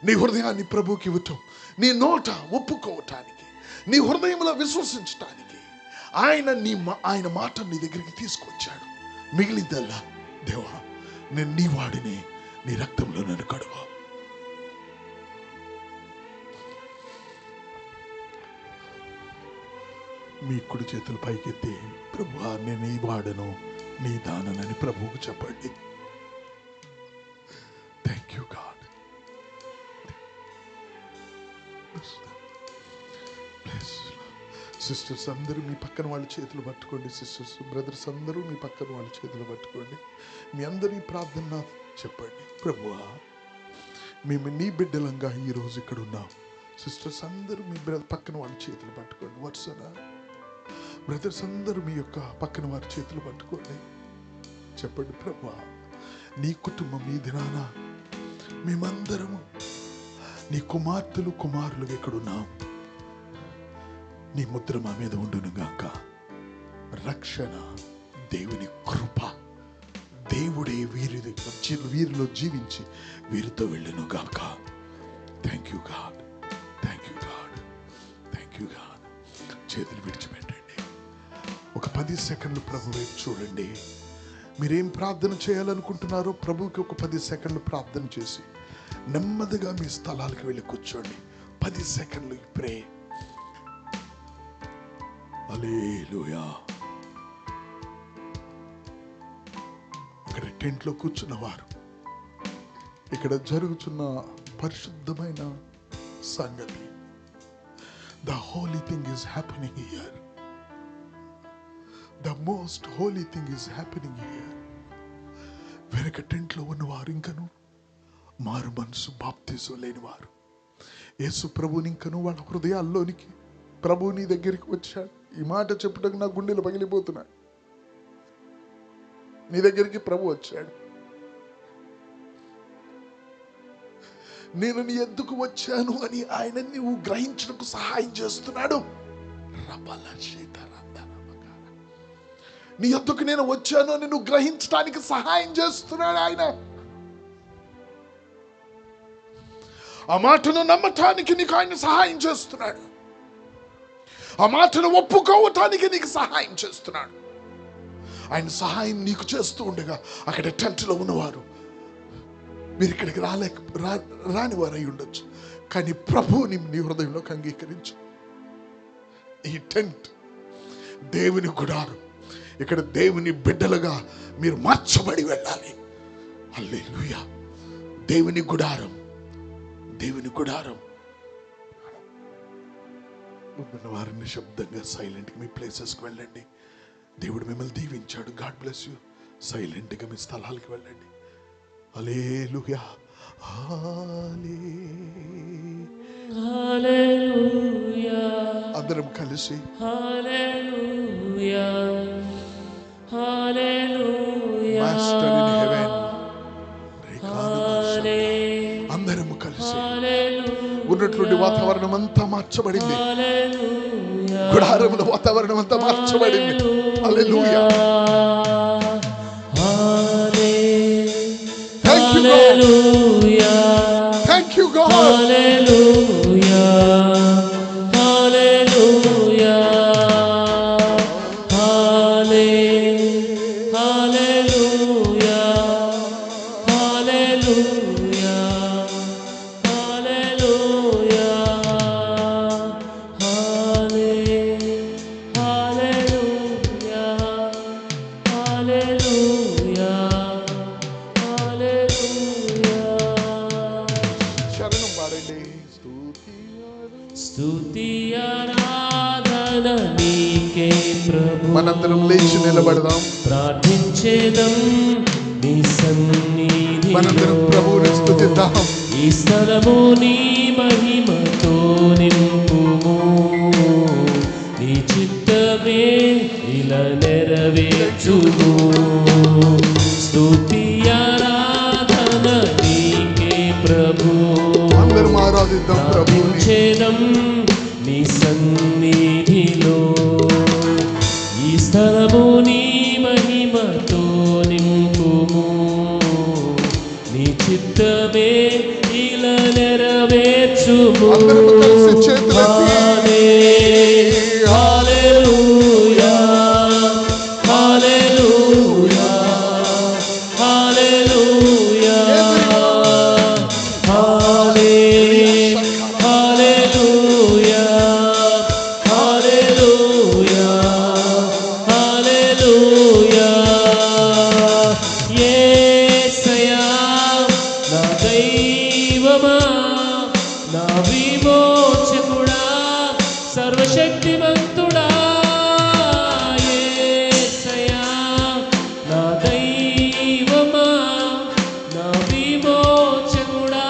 A: నీ హృదయాన్ని ప్రభువుకి ఇవ్వటం, నీ నోట ఒప్పుకోవటానికి, నీ హృదయంలో విశ్వసించటానికి ఆయన మాట నీ దగ్గరికి తీసుకొచ్చాడు. మిగిలిందల్లా, దేవా నేను నీ వాడిని, నీ రక్తంలో నన్ను కడుగు. మీ కుడి చేతులు పైకెత్తి, ప్రభువా నేను ఈ వాడను, నీ దానని ప్రభువుకు చెప్పండి. Thank you God. సిస్టర్స్ అందరూ మీ పక్కన వాళ్ళ చేతులు పట్టుకోండి. సిస్టర్స్ బ్రదర్స్ అందరూ మీ పక్కన వాళ్ళ చేతులు పట్టుకోండి. మీ అందరి ప్రార్థన చెప్పండి. ప్రభువా, మేము నీ బిడ్డలంగా ఈరోజు ఇక్కడ ఉన్నాం. సిస్టర్స్ అందరూ మీ పక్కన వాళ్ళ చేతులు పట్టుకోండి. వరుసనా బ్రదర్స్ అందరూ మీ యొక్క పక్కన వారి చేతులు పట్టుకోండి. చెప్పండి, ప్రభువా నీ కుటుంబం ఈ దినాన మేమందరము నీ కుమార్తెలు కుమారులు ఎక్కడున్నాం. నీ ముద్ర మా మీద ఉండును గాక. రక్షణ, దేవుని కృప, దేవుడే వీరిలో జీవించి వీరితో వెళ్ళును గాక. Thank you God. Thank you God. Thank you God. చేతులు విడిచిపెట్టండి. ఒక 10 సెకండ్లు ప్రభు వైపు చూడండి. మీరేం ప్రార్థన చేయాలనుకుంటున్నారో ప్రభువుకి ఒక 10 సెకండ్లు ప్రార్థన చేసి నెమ్మదిగా మీ స్థలాలకు వెళ్ళి కూర్చోండి. 10 సెకండ్లు ప్రే. హల్లెలూయా. ఇక్కడ టెంట్లో కూర్చున్న వారు, ఇక్కడ జరుగుతున్న పరిశుద్ధమైన సంగతి, the holy thing is happening here. The most holy thing is happening here. వెనక టెంట్లో ఉన్నవారు, ఇంకను మారు మనసు బాప్తిజం లేనివారు, యేసు ప్రభుని ఇంకను వాళ్ళ హృదయాల్లోనికి ప్రభు నీ దగ్గరికి వచ్చాడు. ఈ మాట చెప్పడానికి నా గుండెలు పగిలిపోతున్నాయి. నీ దగ్గరికి ప్రభు వచ్చాడు. నేను నీ ఎందుకు వచ్చాను అని ఆయన నీవు గ్రహించడానికి సహాయం చేస్తున్నాడు. నీ యొద్దకు నేను వచ్చాను అని నువ్వు గ్రహించడానికి సహాయం చేస్తున్నాడు ఆయన. ఆ మాటను నమ్మటానికి నీకు ఆయన సహాయం చేస్తున్నాడు. ఆ మాటను ఒప్పుకోవటానికి నీకు సహాయం చేస్తున్నాడు. ఆయన సహాయం నీకు చేస్తూ ఉండగా అక్కడ టెంట్లో ఉన్నవారు మీరు ఇక్కడికి రాని వారు అయి ఉండొచ్చు, కానీ ప్రభువుని నీ హృదయంలోకి అంగీకరించు. ఈ టెంట్ దేవుని గుడారం. ఇక్కడ దేవుని బిడ్డలుగా మీరు మార్చబడి వెళ్ళాలి. హల్లెలూయా. దేవుని గుడారం, దేవుని గుడారం. ఉన్న వారిని శబ్దంగా సైలెంట్గా మీ ప్లేసెస్కి వెళ్ళండి. దేవుడు మిమ్మల్ని దీవించాడు. God bless you. సైలెంట్గా మీ స్థలాలకు వెళ్ళండి. హల్లెలూయా,
B: హల్లెలూయా.
A: అందరం కలిసి
B: హల్లెలూయా, హల్లెలూయా.
A: మాస్టర్ ఇన్ హెవెన్, అందరం కలిసి ఉన్నటువంటి వాతావరణం అంతా మార్చబడింది. గుడారంలో వాతావరణం అంతా మార్చబడింది. హల్లెలూయా. Thank you, God.
B: Hallelujah, hallelujah, hallelujah, hallelujah, hallelujah, hallelujah, hallelujah,
A: శరణం పాడండి.
B: స్తుతి ఆరాధన నీకే ప్రభు.
A: మనందరం లేచి నిలబడదాం,
B: ప్రార్థించేదం నీ సన్నిధిలో.
A: మనందరం ప్రభువుని స్తుతిద్దాం.
B: ఈ స్థలము నీ మహిమతో నింపుము. నీ చిత్తమే ఇలా నెరవేర్చుము. స్తుతి ఆరాధన నీకే ప్రభు.
A: అందరం ఆరాధిద్దాం ప్రభువుని.
B: ప్రార్థించేదం నీ సన్నిధిలో. ఈ స్థలము నీ మహిమతో నింపుము. నీ చిత్తమే ఇలా నెరవేర్చుము.
A: అందరం కలిసి చేతులెత్తి
B: హల్లెలూయా, హల్లెలూయా, హల్లెలూయా, హల్లెలూయా, హల్లెలూయా, హల్లెలూయా. యేసయ్యా నా దైవమా, నా విమోచకుడా, సర్వశక్తిమంతుడా. యేసయ్యా నా దైవమా, నా విమోచకుడా,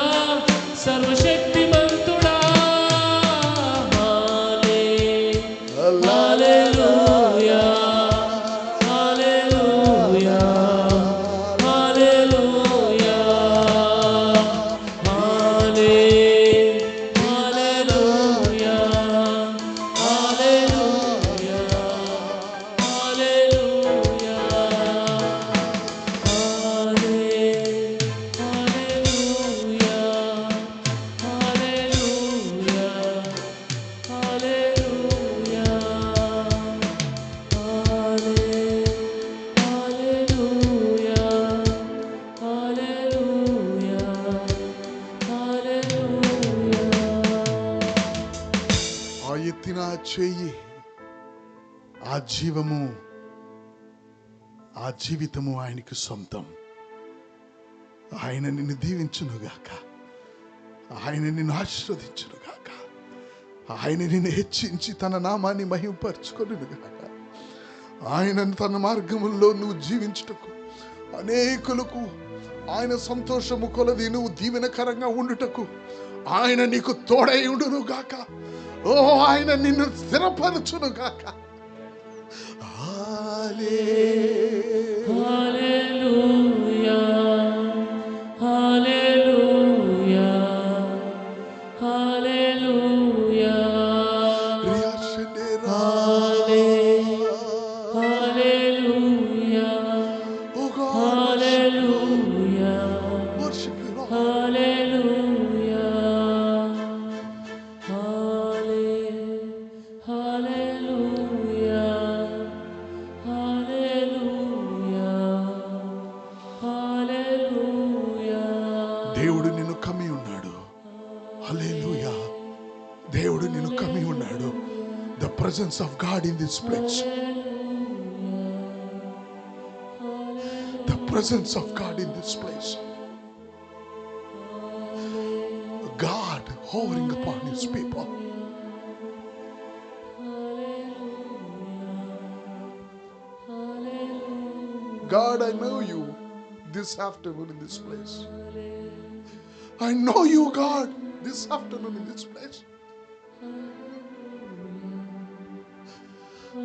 B: సర్వశక్తిమంతుడా. హల్లెలూయా, hallelujah, hallelujah, hallelujah, hallelujah, hallelujah, hallelujah, hallelujah, hallelujah, hallelujah, hallelujah, హల్లెలూయా.
A: ఆ ఎత్తిన చెయ్యి, ఆ జీవము, ఆ జీవితము ఆయనకి సొంతం. ఆయన నిన్ను దీవించునుగాక, ఆయన నిన్ను ఆశీర్వదించునుగాక, ఆయన నిన్ను హెచ్చించి తన నామాన్ని మహిమపరచుకొనుగాక. ఆయన తన మార్గముల్లో నువ్వు జీవించుటకు, అనేకులకు ఆయన సంతోషము కొలది నువ్వు దీవెనకరంగా ఉండుటకు ఆయన నీకు తోడై ఉండునుగాక. ఓ ఆయన నిన్ను స్థిరపరచునుగాక.
B: హల్లెలూయా, హల్లెలూయా, హల్లెలూయా, హల్లెలూయా,
A: దేవుడు నిన్ను కమ్మి ఉన్నాడు. హల్లెలూయా. దేవుడు నిన్ను కమ్మి ఉన్నాడు. The presence of God in this place. The presence of God in this place. God hovering upon his people. God, I know you this afternoon in this place. I know you, God, this afternoon in this place.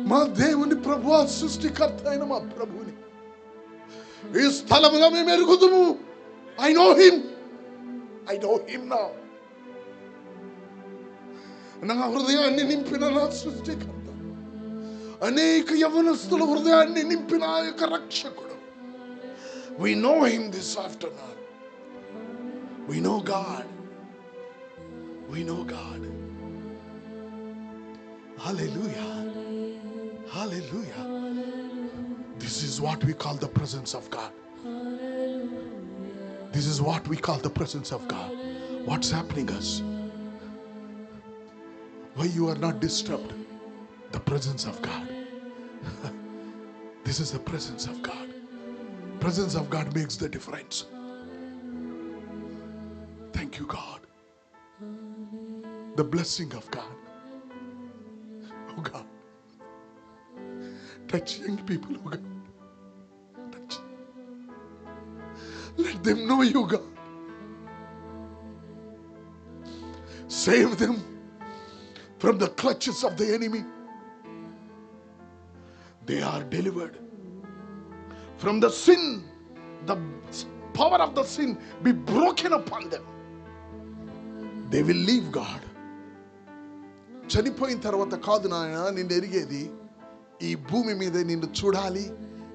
A: మా దేవుని ప్రభువా, సృష్టికర్త అయిన మా ప్రభువుని ఈ స్థలములో మేము ఎరుగుదుము. I know him. I know him now. నా హృదయాన్ని నింపిన నా సృష్టికర్త, అనేక యవనస్తుల హృదయాన్ని నింపిన ఆ యొక్క రక్షకుడు. We know him this afternoon. We know God. We know God. Hallelujah. Hallelujah. This is what we call the presence of God. This is what we call the presence of God. What's happening us? Why you are not disturbed? The presence of God. This is the presence of God. Presence of God makes the difference. Thank you, God. The blessing of God. Oh God. Touch young people, oh God. Touch. Let them know you, God. Save them from the clutches of the enemy. They are delivered from the sin. The power of the sin be broken upon them. They will leave God. చనిపోయిన తర్వాత కాదు నాయన నిన్ను ఎరిగేది, ఈ భూమి మీద నిన్ను చూడాలి,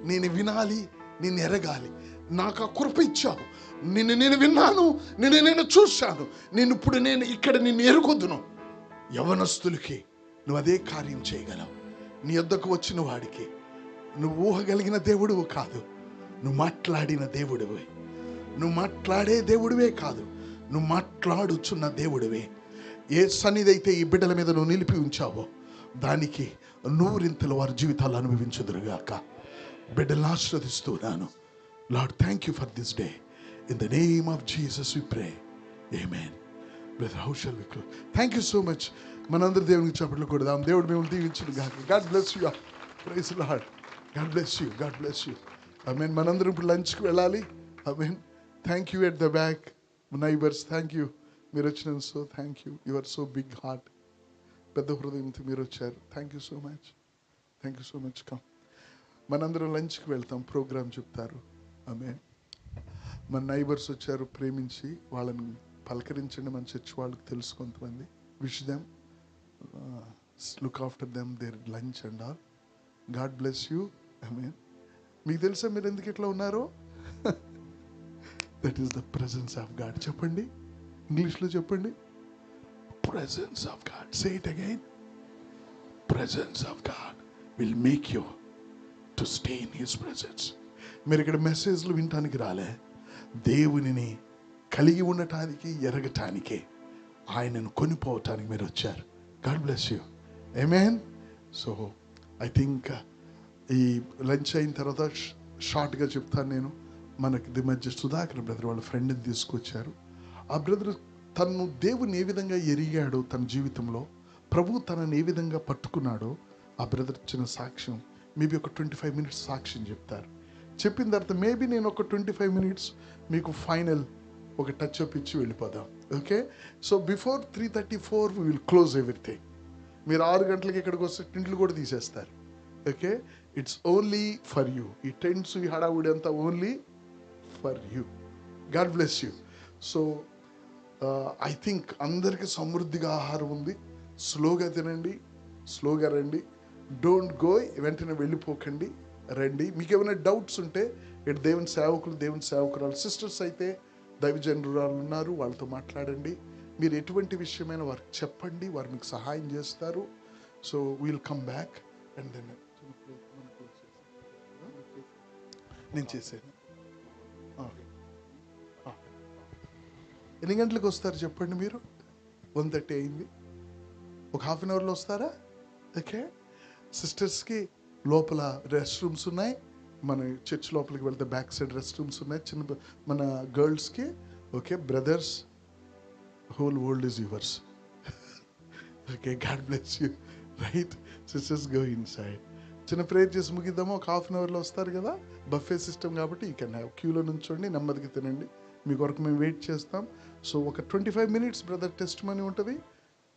A: నేను వినాలి, నిన్ను ఎరగాలి. నాకు ఆ కృప ఇచ్చావు. నేను విన్నాను, నేను చూశాను. ఇప్పుడు ఇక్కడ నిన్ను ఎరుగుదును. యవనస్తులకి నువ్వు అదే కార్యం చేయగలవు. నీ యొద్దకు వచ్చిన వాడికి నువ్వు ఊహగలిగిన దేవుడువు కాదు, నువ్వు మాట్లాడిన దేవుడివే. నువ్వు మాట్లాడే దేవుడివే కాదు, నువ్వు మాట్లాడుచున్న దేవుడివే. ఏ సన్నిధి ఈ బిడ్డల మీద నువ్వు నిలిపి ఉంచావో దానికి నూరింతలు వారి జీవితాలు అనుభవించుదురుగాక. బిడ్డలను ఆశీర్వదిస్తున్నాను. Lord, thank you for this day. In the name of Jesus we pray. ఆమేన్. Brother, how shall we close? Thank you so much. మనందరి దేవునికి చప్పట్లు కొడదాం. దేవుడు మిమ్మల్ని దీవించునుగాక. God bless you. Praise the lord. God bless you. God bless you. ఆమేన్. మనందరం ఇప్పుడు లంచ్కి వెళ్ళాలి. ఆమేన్. Thank you at the back neighbours. Thank you. మీరు వచ్చినందుకు so thank you. You are so big heart. పెద్ద హృదయంతో మీరు వచ్చారు. Thank you so much. Thank you so much. Come. మనందరం లంచ్కి వెళ్తాం. ప్రోగ్రామ్ చెప్తారు. ఆమేన్. మన నైబర్స్ వచ్చారు ప్రేమించి, వాళ్ళని పలకరించండి. మన చర్చ్ వాళ్ళకి తెలుసు కొంతమంది. Wish them, look after them, their lunch and all. God bless you. ఆమేన్. మీకు తెలుసా మీరు ఎందుకు ఇట్లా ఉన్నారో? That is the presence of God. చెప్పండి, ఇంగ్లీష్లో చెప్పండి. Presence of God. Say it again. Presence of God will make you to stay in His presence. మీరు ఇక్కడ మెసేజ్లు వినటానికి రాలే, దేవునిని కలిగి ఉండటానికి, ఎరగటానికి, ఆయనను కొనిపోవటానికి మీరు వచ్చారు. God bless you. Amen. So I think ఈ లంచ్ అయిన తర్వాత షార్ట్గా చెప్తాను నేను. మనకి ది మధ్య సుధాకర్ బ్రదర్ వాళ్ళ ఫ్రెండ్ని తీసుకొచ్చారు. ఆ బ్రదర్ తను దేవుని ఏ విధంగా ఎరిగాడో తన జీవితంలో, ప్రభు తనని ఏ విధంగా పట్టుకున్నాడో ఆ బ్రదర్ ఇచ్చిన సాక్ష్యం మేబీ ఒక 25 minutes సాక్ష్యం చెప్తారు. చెప్పిన తర్వాత మేబీ నేను ఒక 25 minutes మీకు ఫైనల్ ఒక టచ్ అప్ ఇచ్చి వెళ్ళిపోదాం. Okay. So before 3:34 we will close everything. మీరు 6 గంటలకి ఇక్కడికి వస్తే టింట్లు కూడా తీసేస్తారు. Okay. It's only for you. ఈ టెంట్స్, ఈ హడావుడి అంతా only for you. God bless you. So I think అందరికీ సమృద్ధిగా ఆహారం ఉంది. స్లోగా తినండి, స్లోగా రండి. డోంట్ గో, వెంటనే వెళ్ళిపోకండి, రండి. మీకు ఏమైనా డౌట్స్ ఉంటే ఇటు దేవుని సేవకులు, దేవుని సేవకురాలు, సిస్టర్స్ అయితే దైవజనురాలు ఉన్నారు, వాళ్ళతో మాట్లాడండి. మీరు ఎటువంటి విషయమైనా వారికి చెప్పండి, వారు మీకు సహాయం చేస్తారు. So we'll come back and then నేను చేశాను. ఎన్ని గంటలకు వస్తారు చెప్పండి మీరు? 1:30 అయింది. ఒక హాఫ్ అన్ అవర్లో వస్తారా? ఓకే. సిస్టర్స్కి లోపల రెస్ట్ రూమ్స్ ఉన్నాయి. మన చర్చ్ లోపలికి వెళ్తే బ్యాక్ సైడ్ రెస్ట్ రూమ్స్ ఉన్నాయి చిన్న మన గర్ల్స్కి. Okay. Brothers, whole world is yours. Okay, God bless you. Right, sisters go inside. చిన్న ప్రేయర్ చేసి ముగిద్దాము. ఒక హాఫ్ అన్ అవర్లో వస్తారు కదా. బఫే సిస్టమ్ కాబట్టి ఈ కెన్ హ్యావ్. క్యూలో నుంచోండి, నెమ్మదిగా తినండి. మీ కొరకు మేము వెయిట్ చేస్తాం. సో ఒక 25 minutes బ్రదర్ టెస్ట్ మనీ ఉంటుంది.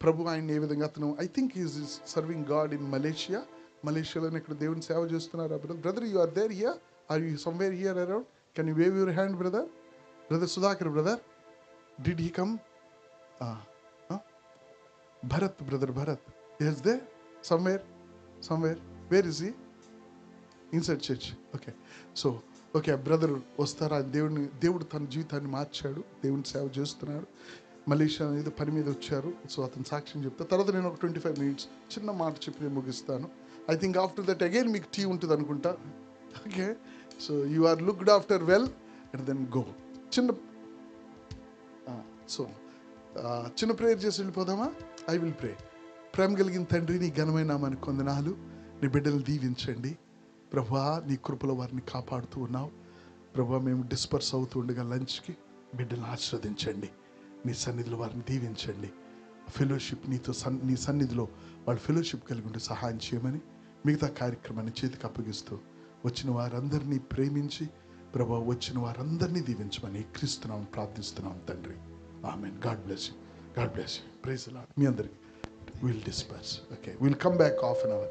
A: ప్రభు ఆయన ఏ విధంగా అతను I think is serving God in మలేషియాలోనే ఇక్కడ దేవుని సేవ చేస్తున్నారు. Brother you are there here, are you somewhere here around? Can you wave your hand brother? Brother Sudhakar brother, did he come? Bharat brother, Bharat is there somewhere where is he? Inside church. Okay, so okay brother వస్తారా? దేవుడు తన జీవితాన్ని మార్చాడు, దేవుని సేవ చేస్తున్నాడు. Malaysia అనేది పని మీద వచ్చారు. సో అతను సాక్ష్యం చెప్తా. తర్వాత నేను ఒక 25 minutes చిన్న మాట చెప్పి నేను ముగిస్తాను. I think after that again మీకు టీ ఉంటుంది అనుకుంటా. Okay, so you are looked after well and then go. చిన్న ప్రేయర్ చేసి వెళ్ళిపోదామా? ఐ విల్ ప్రే. ప్రేమ కలిగిన తండ్రి, నీ ఘనమైన నామానికి వందనాలు. నీ బిడ్డలు దీవించండి ప్రభువా. నీ కృపలో వారిని కాపాడుతూ ఉన్నావు ప్రభువా. మేము డిస్పర్స్ అవుతూ ఉండగా లంచ్కి బిడ్డలను ఆశీర్వదించండి. నీ సన్నిధిలో వారిని దీవించండి. ఫెలోషిప్ నీ సన్నిధిలో వాళ్ళు ఫెలోషిప్ కలిగి ఉంటే సహాయం చేయమని మిగతా కార్యక్రమాన్ని చేతికి అప్పగిస్తూ వచ్చిన వారందరినీ ప్రేమించి ప్రభువా, వచ్చిన వారందరినీ దీవించమని క్రీస్తునామం ప్రార్థిస్తున్నాం తండ్రి. ఆమేన్. God bless you. God bless you. Praise the Lord. మీ అందరికి we'll disperse. Okay, we'll come back half an hour.